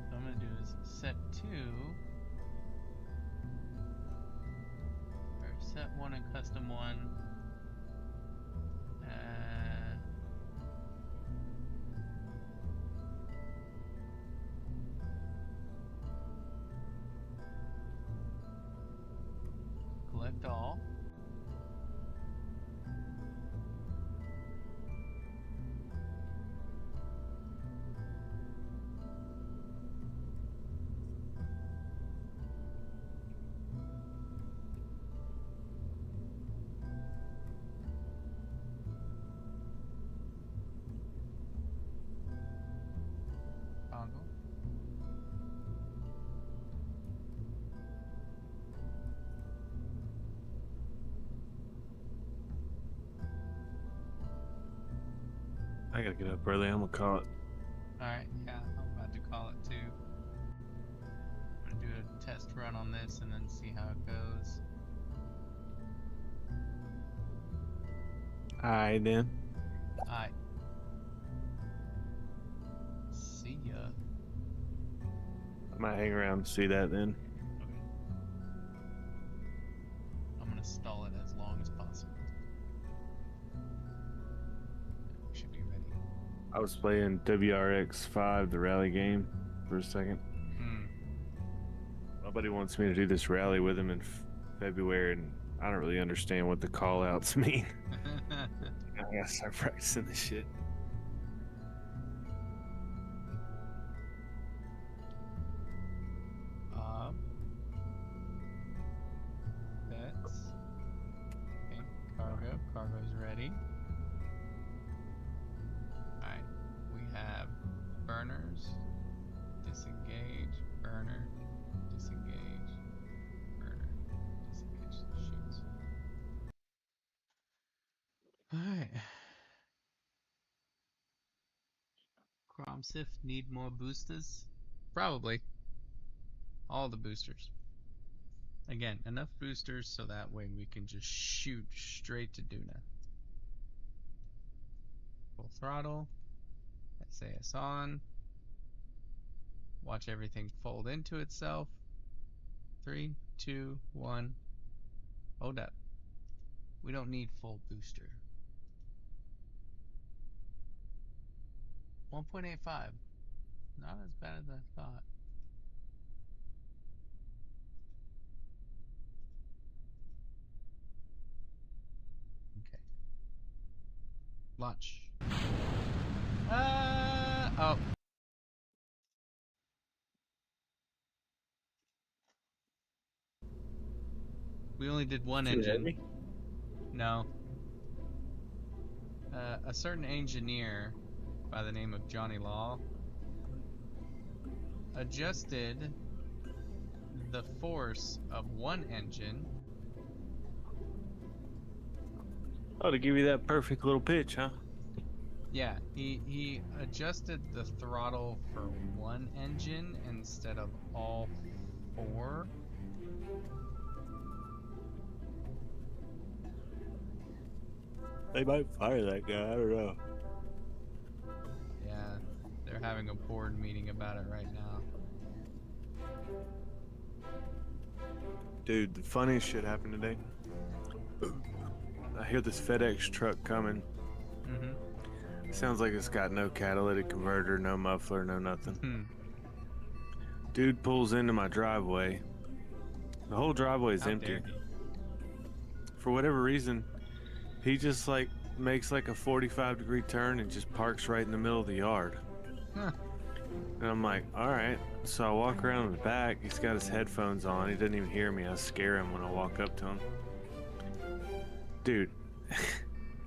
What I'm going to do is set 2. one and custom one. Collect all. Toggle. I gotta get up early. I'm gonna call it. Alright, yeah, I'm about to call it too. I'm gonna do a test run on this and then see how it goes. Alright then. Alright. See ya. I might hang around and see that then. Okay. I'm gonna stall it as long as possible. We should be ready. I was playing WRX 5, the rally game, for a second. My buddy wants me to do this rally with him in February, and I don't really understand what the call outs mean. I gotta start practicing this shit. Bets. Okay, cargo. Cargo's ready. Alright, we have burners. Disengage. Burner. Disengage. Burner. Disengage. Shoots. Alright. Cromsif need more boosters? Probably. All the boosters. Again, enough boosters so that way we can just shoot straight to Duna. Full throttle. SAS on. Watch everything fold into itself. 3, 2, 1. Hold up. We don't need full booster. 1.85. Not as bad as I thought. Okay. Launch. Oh. We only did one engine. No. A certain engineer by the name of Johnny Law adjusted the force of one engine. Oh, to give you that perfect little pitch, huh? Yeah, he adjusted the throttle for one engine instead of all 4. They might fire that guy, I don't know. Yeah, they're having a board meeting about it right now. Dude, the funniest shit happened today. I hear this FedEx truck coming. Sounds like it's got no catalytic converter, no muffler, no nothing. Dude pulls into my driveway. The whole driveway is empty. For whatever reason, he just like makes like a 45-degree turn and just parks right in the middle of the yard. And I'm like, all right. So I walk around the back. He's got his headphones on. He doesn't even hear me. I scare him when I walk up to him. Dude,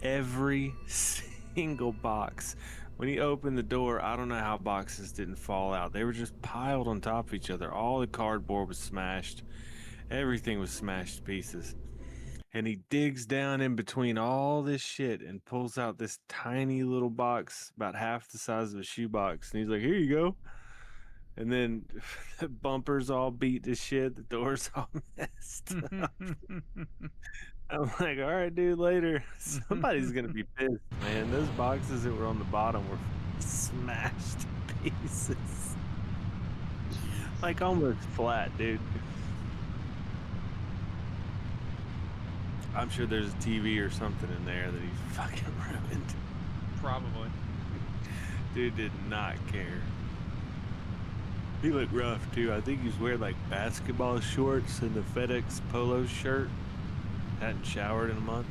every single box. When he opened the door, I don't know how boxes didn't fall out. They were just piled on top of each other. All the cardboard was smashed. Everything was smashed to pieces. And he digs down in between all this shit and pulls out this tiny little box about half the size of a shoebox. And he's like, here you go. And then the bumper's all beat to shit. The door's all messed up. I'm like, all right, dude, later. Somebody's going to be pissed, man. Those boxes that were on the bottom were smashed to pieces. Like almost flat, dude. I'm sure there's a TV or something in there that he fucking ruined. Probably. Dude did not care. He looked rough too. I think he's wearing like basketball shorts and the FedEx polo shirt. Hadn't showered in a month.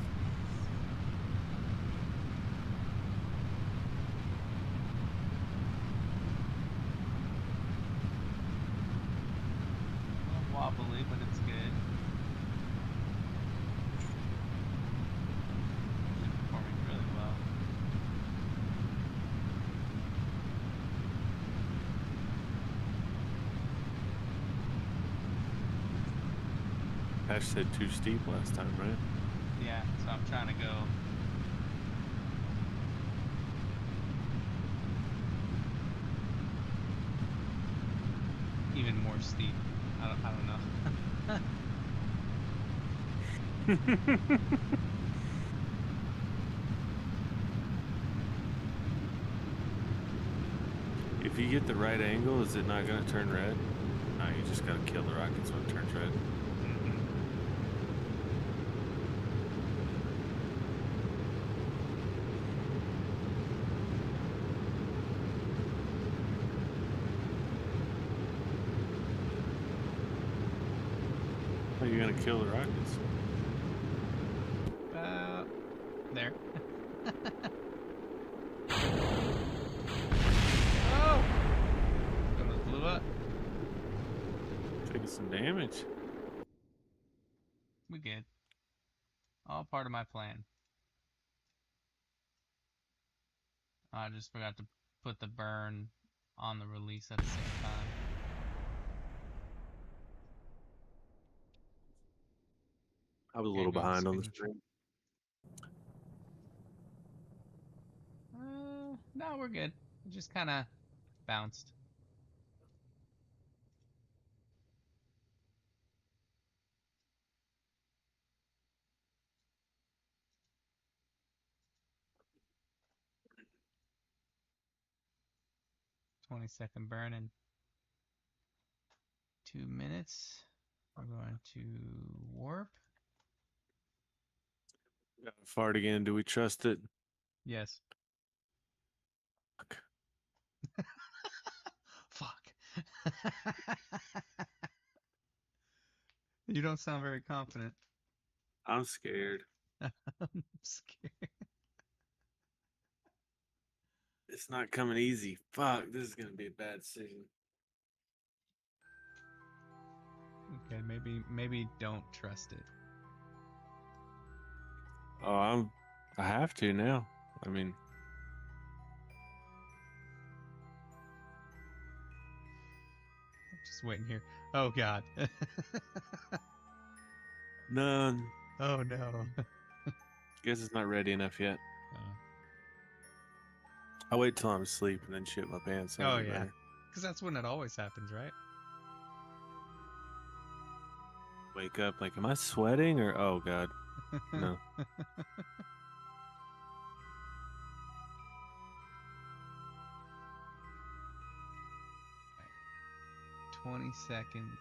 A little wobbly, but it's good. Actually performing really well. Patch said too steep last time, right? Yeah, so I'm trying to go. Even more steep. I don't know. If you get the right angle, is it not going to turn red? No, you just got to kill the rockets when it turns red. Oh, you're going to kill the rockets? There. Oh! Almost blew up. Taking some damage. We good. All part of my plan. I just forgot to put the burn on the release at the same time. I was a Okay, little go to behind on the screen. stream. No, we're good. It just kind of bounced. "20-second burn in 2 minutes. We're going to warp. Fart again. Do we trust it? Yes. Fuck. Fuck. You don't sound very confident. I'm scared. I'm scared. It's not coming easy. Fuck, this is going to be a bad decision. Okay, maybe don't trust it. Oh, I have to now. I mean, I'm just waiting here. Oh God. none. Oh no. Guess it's not ready enough yet. I'll wait till I'm asleep and then shit my pants. Oh That'll be yeah. better. Because that's when it always happens, right? Wake up like, am I sweating or oh god, no. 20 seconds.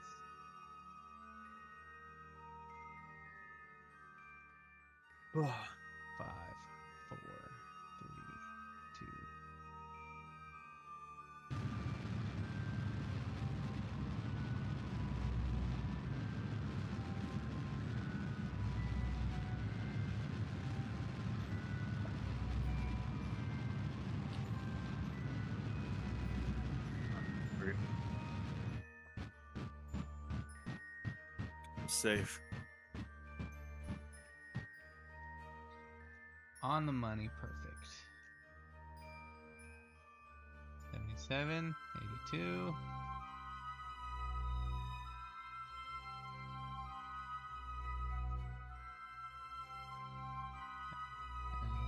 Five, four, three, two. I'm safe. On the money, perfect. 77, 82. And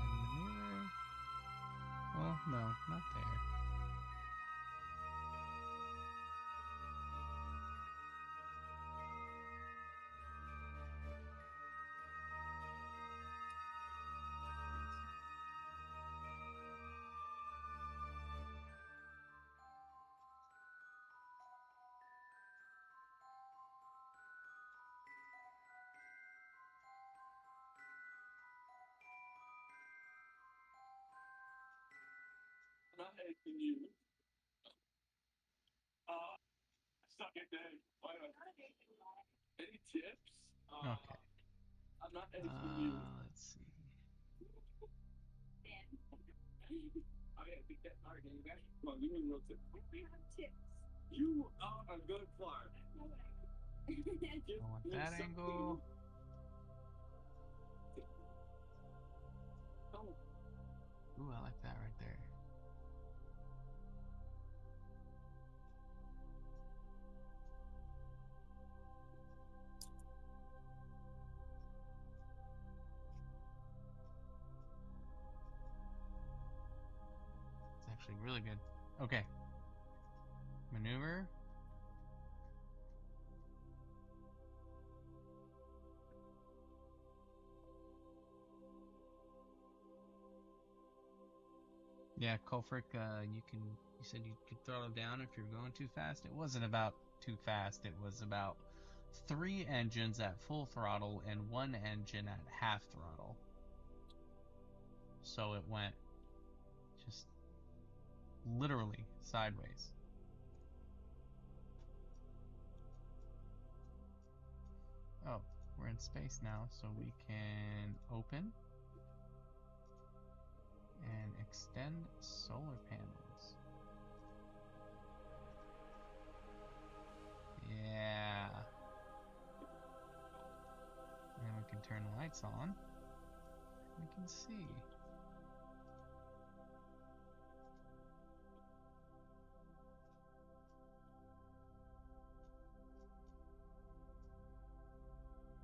maneuver. Well, no, not there. Okay. Let's see. Don't want that angle. Ooh, I like that right there. It's actually really good. Okay. Maneuver. Yeah, Kulfric, you said you could throttle down if you're going too fast. It wasn't about too fast. It was about 3 engines at full throttle and 1 engine at half throttle. So it went just literally sideways. Oh, we're in space now, so we can open and extend solar panels. Yeah. And we can turn lights on. We can see.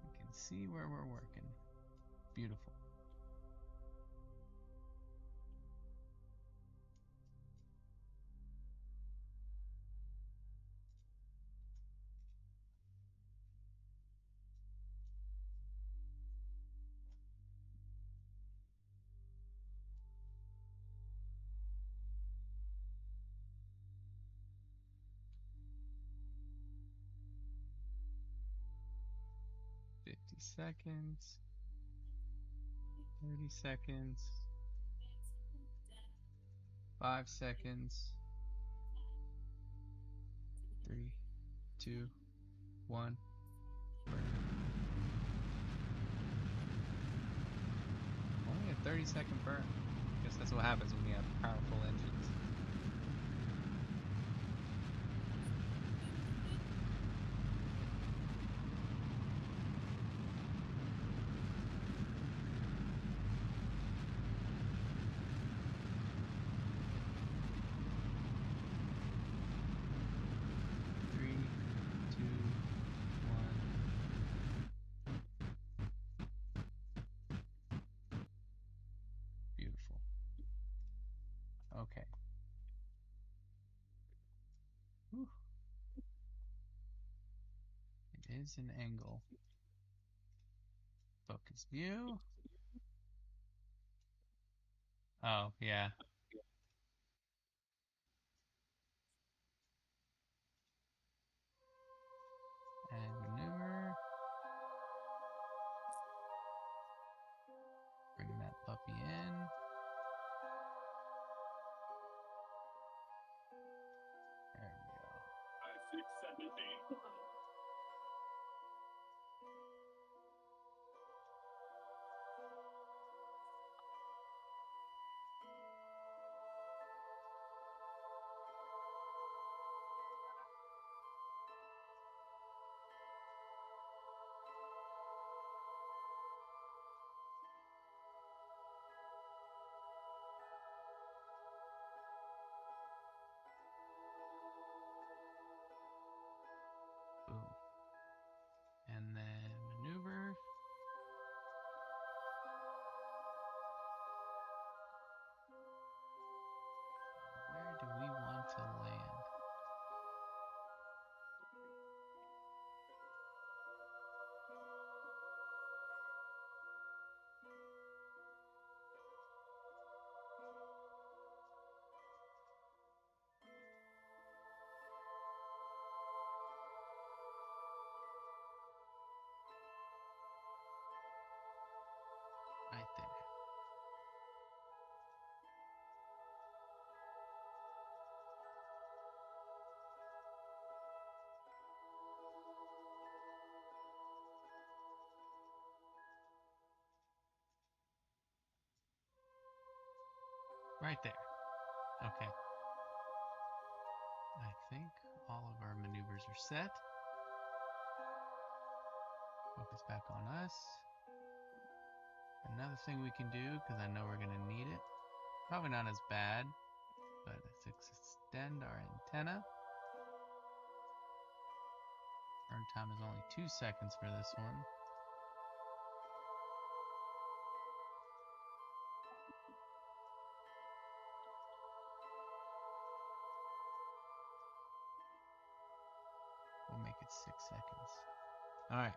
We can see where we're working. Beautiful. Seconds, 30 seconds, 5 seconds, 3, 2, 1. Only a 30-second burn. I guess that's what happens when you have powerful engines. Okay. Whew. It is an angle. Focus view. Oh, yeah. And maneuver. Bring that puppy in. There we go. Right there. Okay. I think all of our maneuvers are set. Focus back on us. Another thing we can do, because I know we're going to need it. Probably not as bad, but let's extend our antenna. Burn time is only 2 seconds for this one. We'll make it 6 seconds. Alright.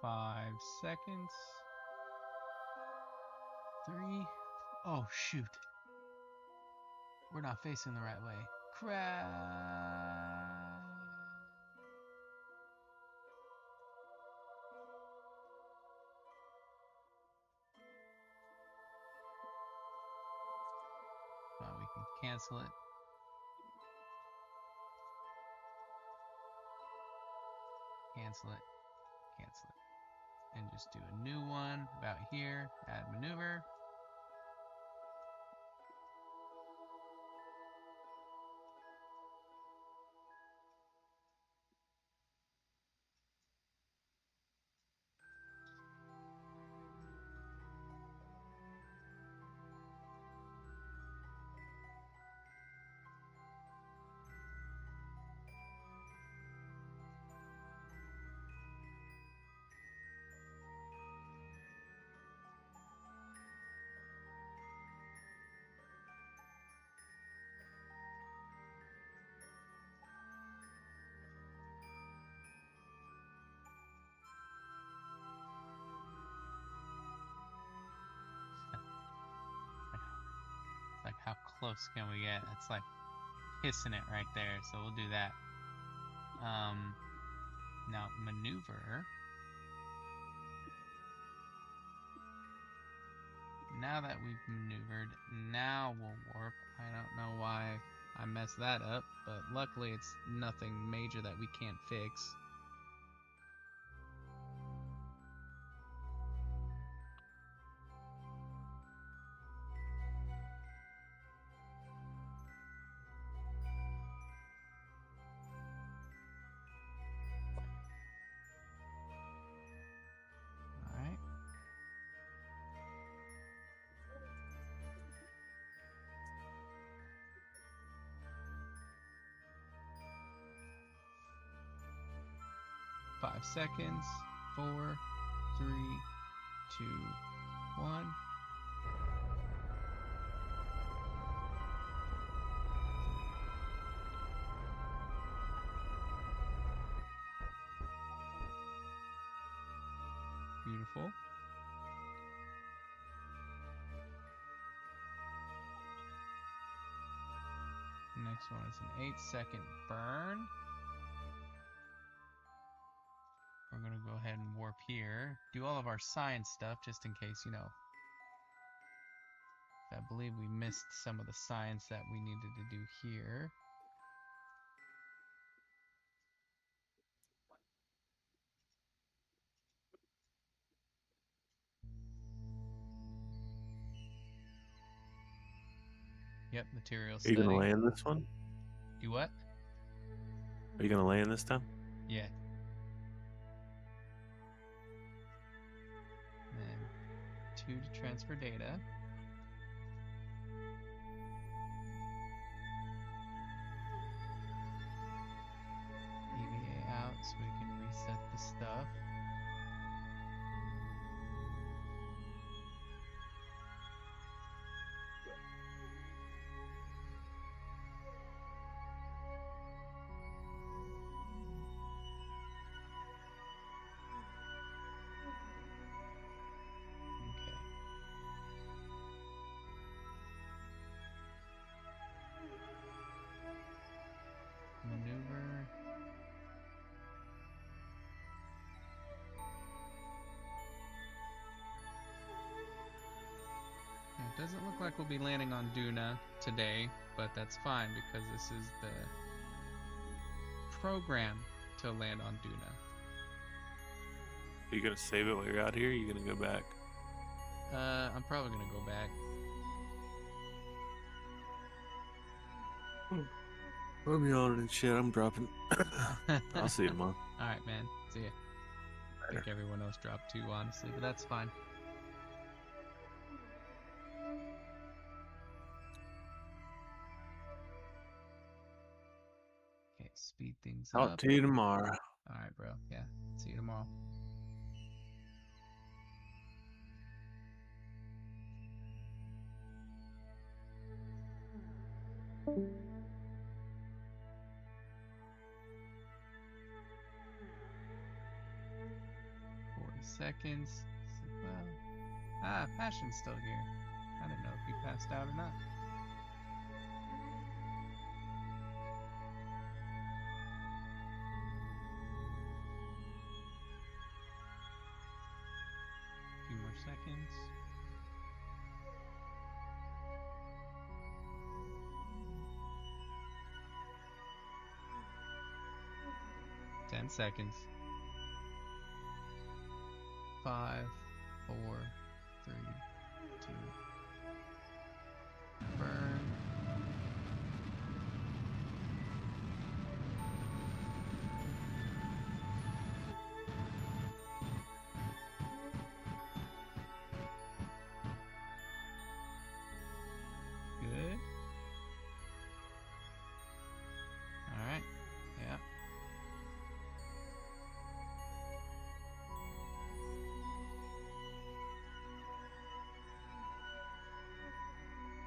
Five seconds. 3. Oh, shoot. We're not facing the right way. Crap. Well, we can cancel it. Cancel it. Cancel it. And just do a new one about here. Add maneuver. Like, how close can we get? It's like hissing it right there, so we'll do that. Now maneuver. Now that we've maneuvered, now we'll warp. I don't know why I messed that up, but luckily it's nothing major that we can't fix. Alright. Five seconds. 4, 3, 2, 1. Beautiful. Next one is an 8-second burn. We're going to go ahead and warp here. Do all of our science stuff just in case, you know. I believe we missed some of the science that we needed to do here. Yep, material Are you study. gonna land this one? Do what? Are you gonna land this time? Yeah. And 2 to transfer data. EVA out so we can reset the stuff. Okay. Doesn't look like we'll be landing on Duna today, but that's fine because this is the program to land on Duna. Are you gonna save it while you're out here? Or are you gonna go back? I'm probably gonna go back. I'm yawning and shit. I'm dropping. I'll see you tomorrow. Alright, man. See ya. I think everyone else dropped too, honestly, but that's fine. Okay, speed things Talk up. to you tomorrow. Alright, bro. Yeah. See you tomorrow. Seconds. Well, Passion's still here. I don't know if he passed out or not. A few more seconds. Ten seconds. 5, 4, 3, 2. Burn. Good. All right. Yeah.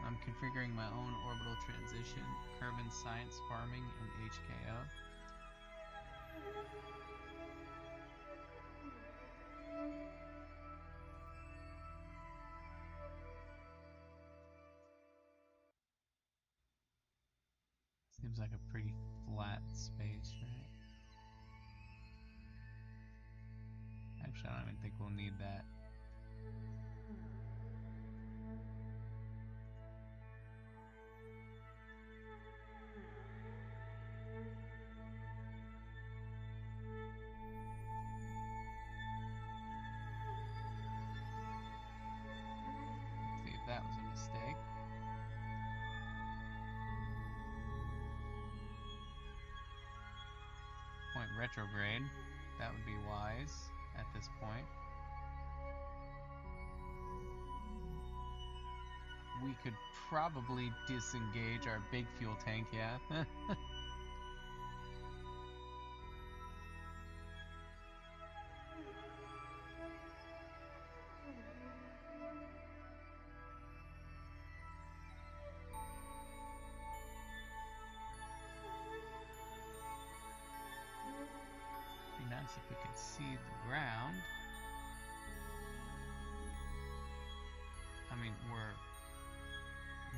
I'm configuring my own orbital transition, Kerbal Science Farming, and HKO. Seems like a pretty flat space, right? Actually, I don't even think we'll need that. Let's see if that was a mistake. Point retrograde. That would be wise at this point. We could probably disengage our big fuel tank, yeah. Be nice if we could see the ground. I mean, we're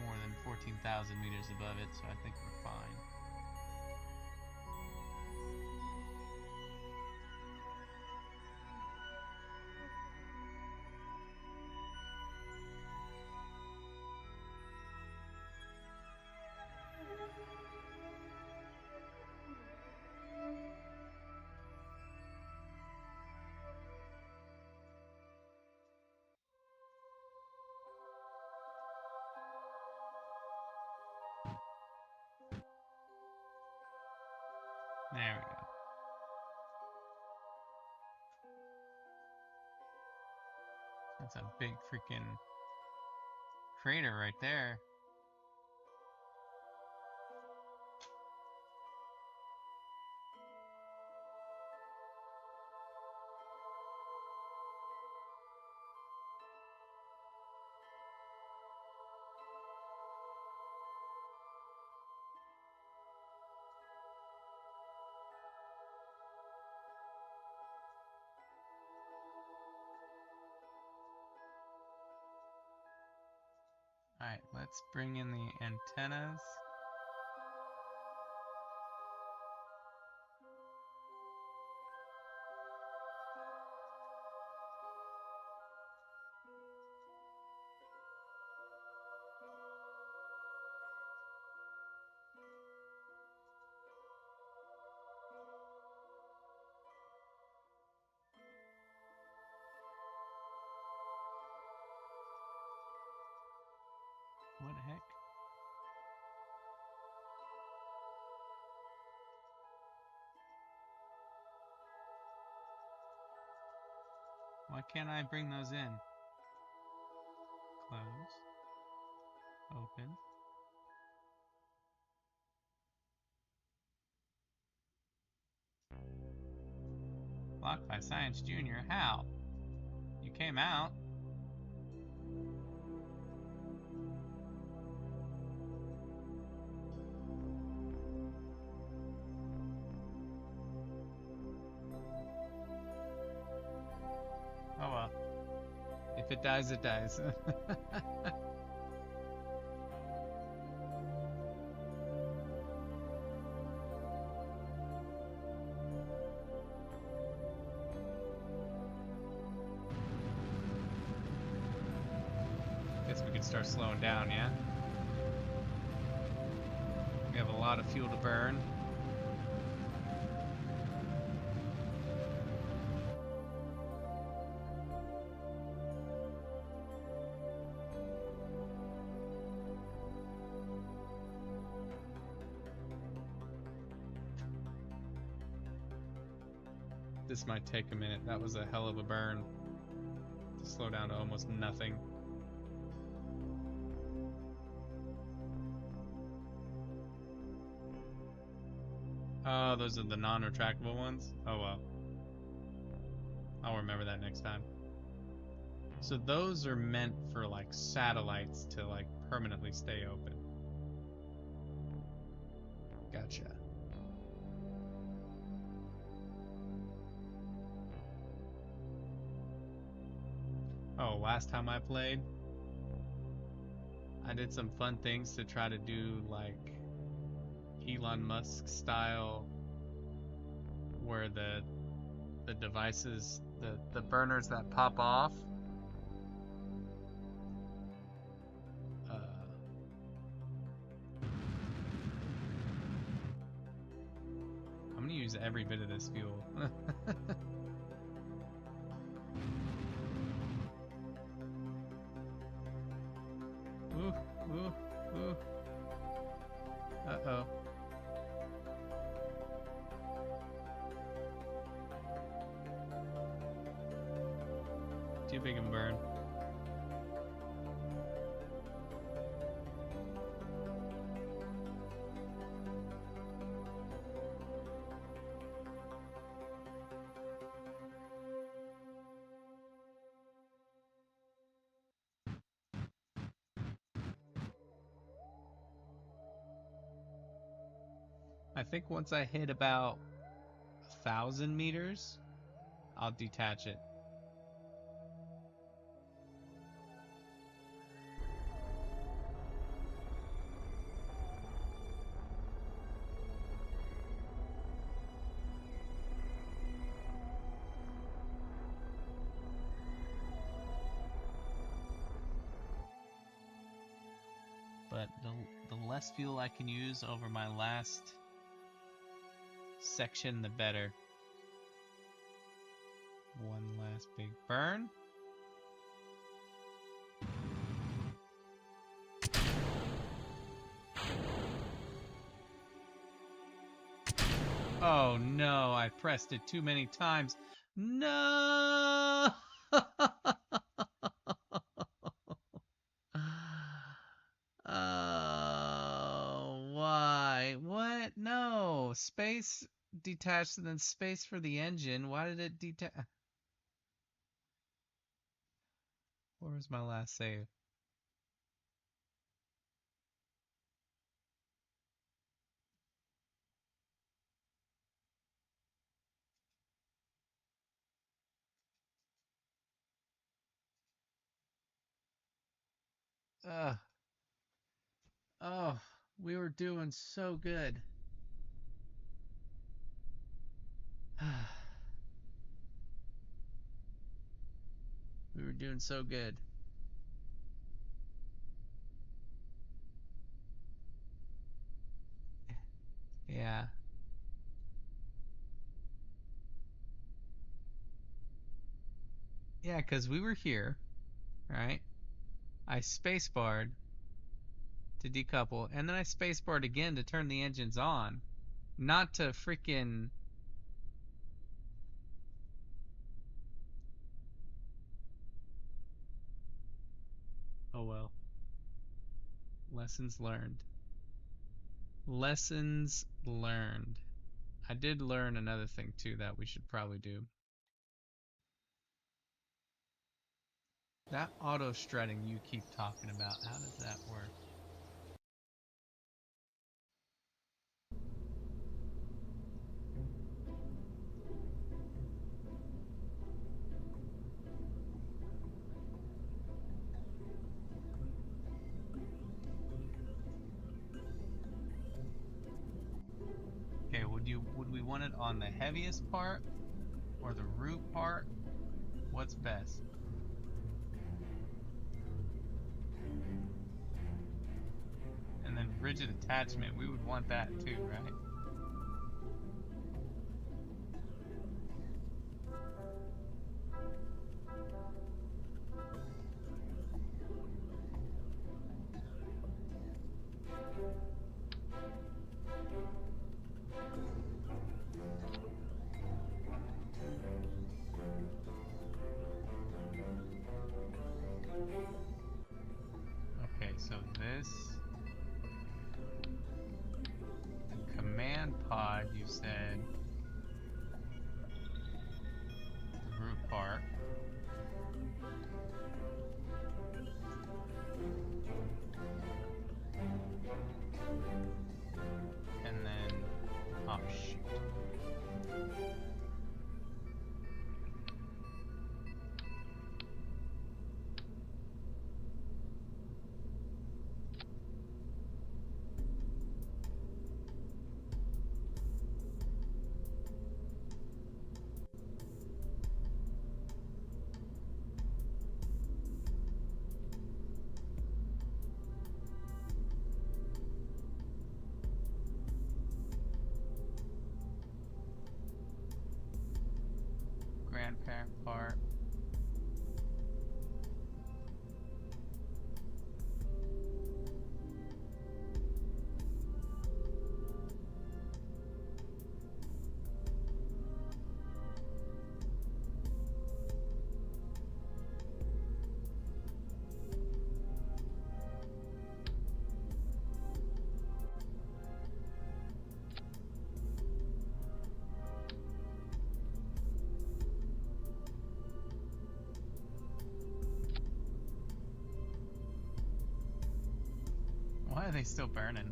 more than 14,000 meters above it, so I think we're fine. There we go. That's a big freaking crater right there. Alright, let's bring in the antennas. What the heck? Why can't I bring those in? Close. Open. Blocked by Science Junior. How? You came out. Oh well. If it dies, it dies. Guess we could start slowing down, yeah? We have a lot of fuel to burn. This might take a minute. That was a hell of a burn. To slow down to almost nothing. Oh, those are the non-retractable ones? Oh well. I'll remember that next time. So those are meant for like satellites to like permanently stay open. Gotcha. Oh, last time I played, I did some fun things to try to do like Elon Musk style, where the devices, the burners that pop off, I'm gonna use every bit of this fuel. Ooh, ooh, ooh. Uh-oh. Too big of a burn. I think once I hit about 1,000 meters, I'll detach it. But the less fuel I can use over my last section, the better. One last big burn. Oh no, I pressed it too many times. No! Oh, why? What? No. Space detached and then space for the engine. Why did it detach? Where was my last save? Ugh. Oh, we were doing so good. We were doing so good. Yeah. Yeah, because we were here, right? I spacebarred, to decouple, and then I spacebarred again to turn the engines on. Not to freaking... Oh well. Lessons learned. Lessons learned. I did learn another thing too that we should probably do. That auto strutting you keep talking about, how does that work? Okay, would we want it on the heaviest part or the root part? What's best? And then rigid attachment, we would want that too, right? Okay, so this command pod, you said the root part. And then, oh shoot. Grandparent part. Why are they still burning?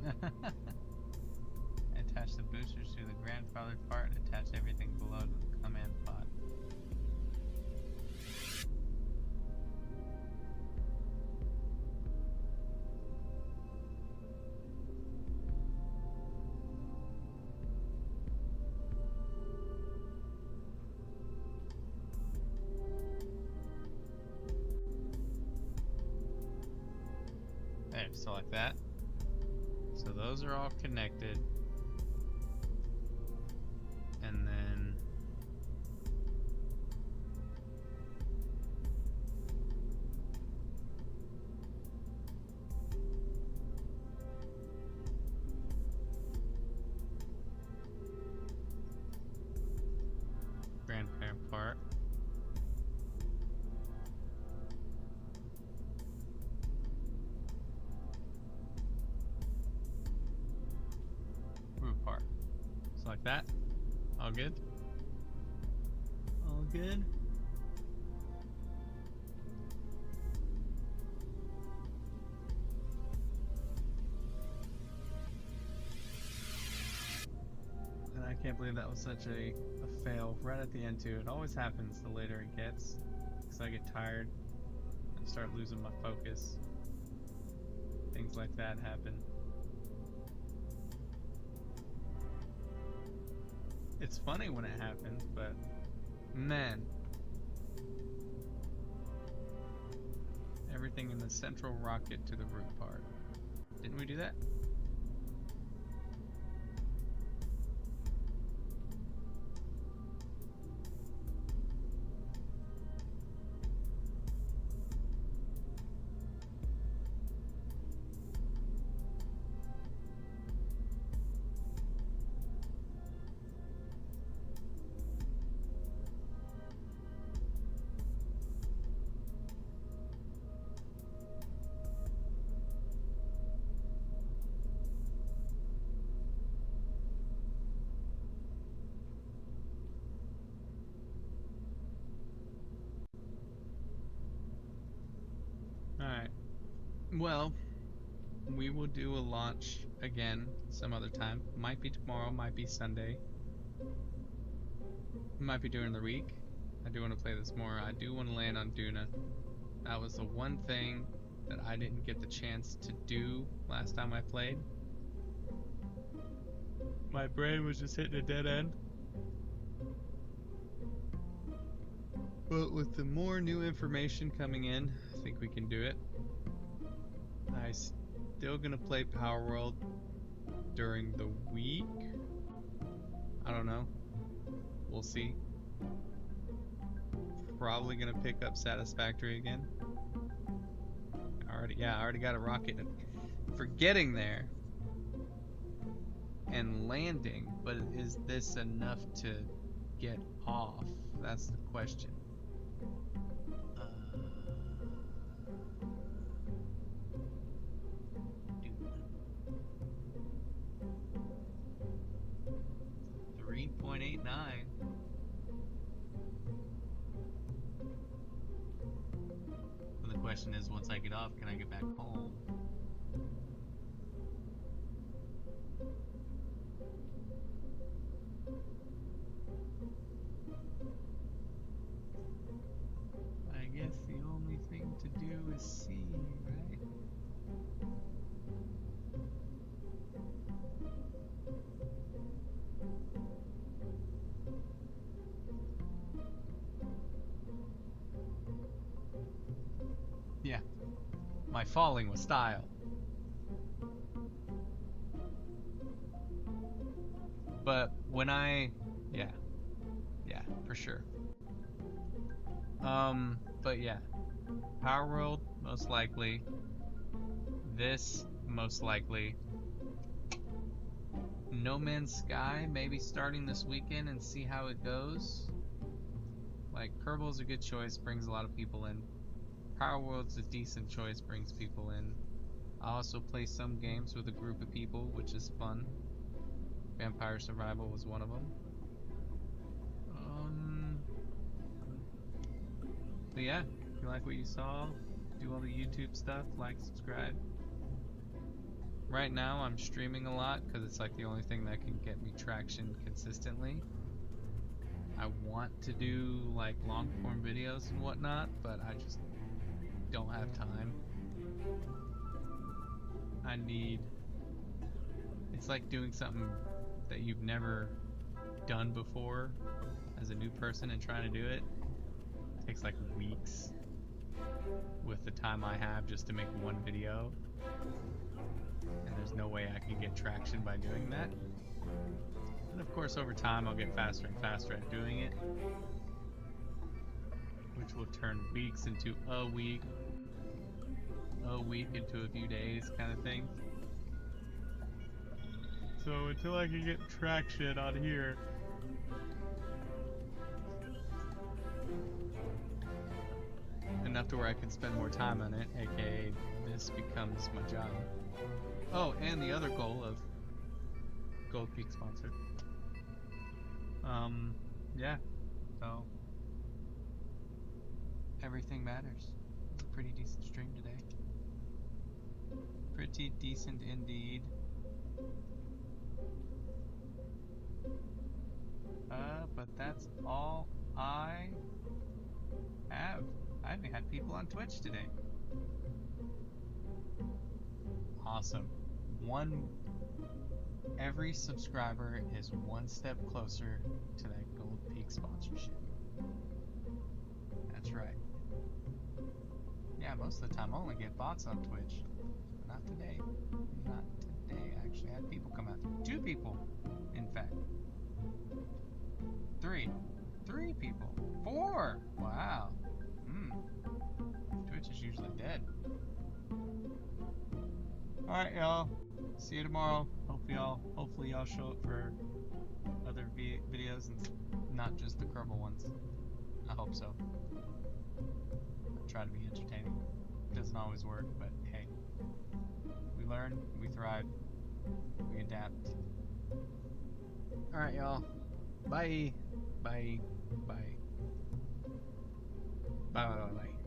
Attach the boosters to the grandfathered part and attach everything below to the command pod. There, so like that. So those are all connected. And then grandparent part. Root part. So like that. All good? All good? And I can't believe that was such a fail right at the end too. It always happens the later it gets. Because I get tired and start losing my focus. Things like that happen. It's funny when it happens, but man. Everything in the central rocket to the root part. Didn't we do that? Well, we will do a launch again some other time. Might be tomorrow, might be Sunday. Might be during the week. I do want to play this more. I do want to land on Duna. That was the one thing that I didn't get the chance to do last time I played. My brain was just hitting a dead end. But with the more new information coming in, I think we can do it. I'm still gonna play Power World during the week. I don't know. We'll see. Probably gonna pick up Satisfactory again. I already got a rocket for getting there and landing, but is this enough to get off? That's the question. Dune. 3.89. The question is, once I get off, can I get back home? I guess the only thing to do is see, right? Yeah. My falling was style. But when yeah, for sure. But yeah, Power World, most likely. This, most likely. No Man's Sky, maybe starting this weekend and see how it goes. Like, Kerbal's a good choice, brings a lot of people in. Power World's a decent choice, brings people in. I also play some games with a group of people, which is fun. Vampire Survival was one of them. But yeah, if you like what you saw, do all the YouTube stuff, like, subscribe. Right now I'm streaming a lot because it's like the only thing that can get me traction consistently. I want to do like long form videos and whatnot, but I just don't have time. It's like doing something that you've never done before as a new person and trying to do it. It takes like weeks with the time I have just to make one video, and there's no way I can get traction by doing that. And of course over time I'll get faster and faster at doing it, which will turn weeks into a week into a few days kind of thing. So until I can get traction on here, enough to where I can spend more time on it, aka this becomes my job. Oh, and the other goal of Gold Peak sponsor. Yeah, so everything matters. It's a pretty decent stream today. Pretty decent indeed. But that's all I have. I haven't had people on Twitch today. Awesome. Every subscriber is one step closer to that Gold Peak sponsorship. That's right. Yeah, most of the time I only get bots on Twitch. Not today. Not today, actually. I had people come out. 2 people, in fact. 3 people. 4! Wow. Twitch is usually dead. Alright, y'all. See you tomorrow. Hopefully y'all show up for other videos and not just the Kerbal ones. I hope so. I try to be entertaining. It doesn't always work, but hey. We learn, we thrive, we adapt. Alright, y'all. Bye. Bye. Bye. Bye. Bye. Bye. Bye.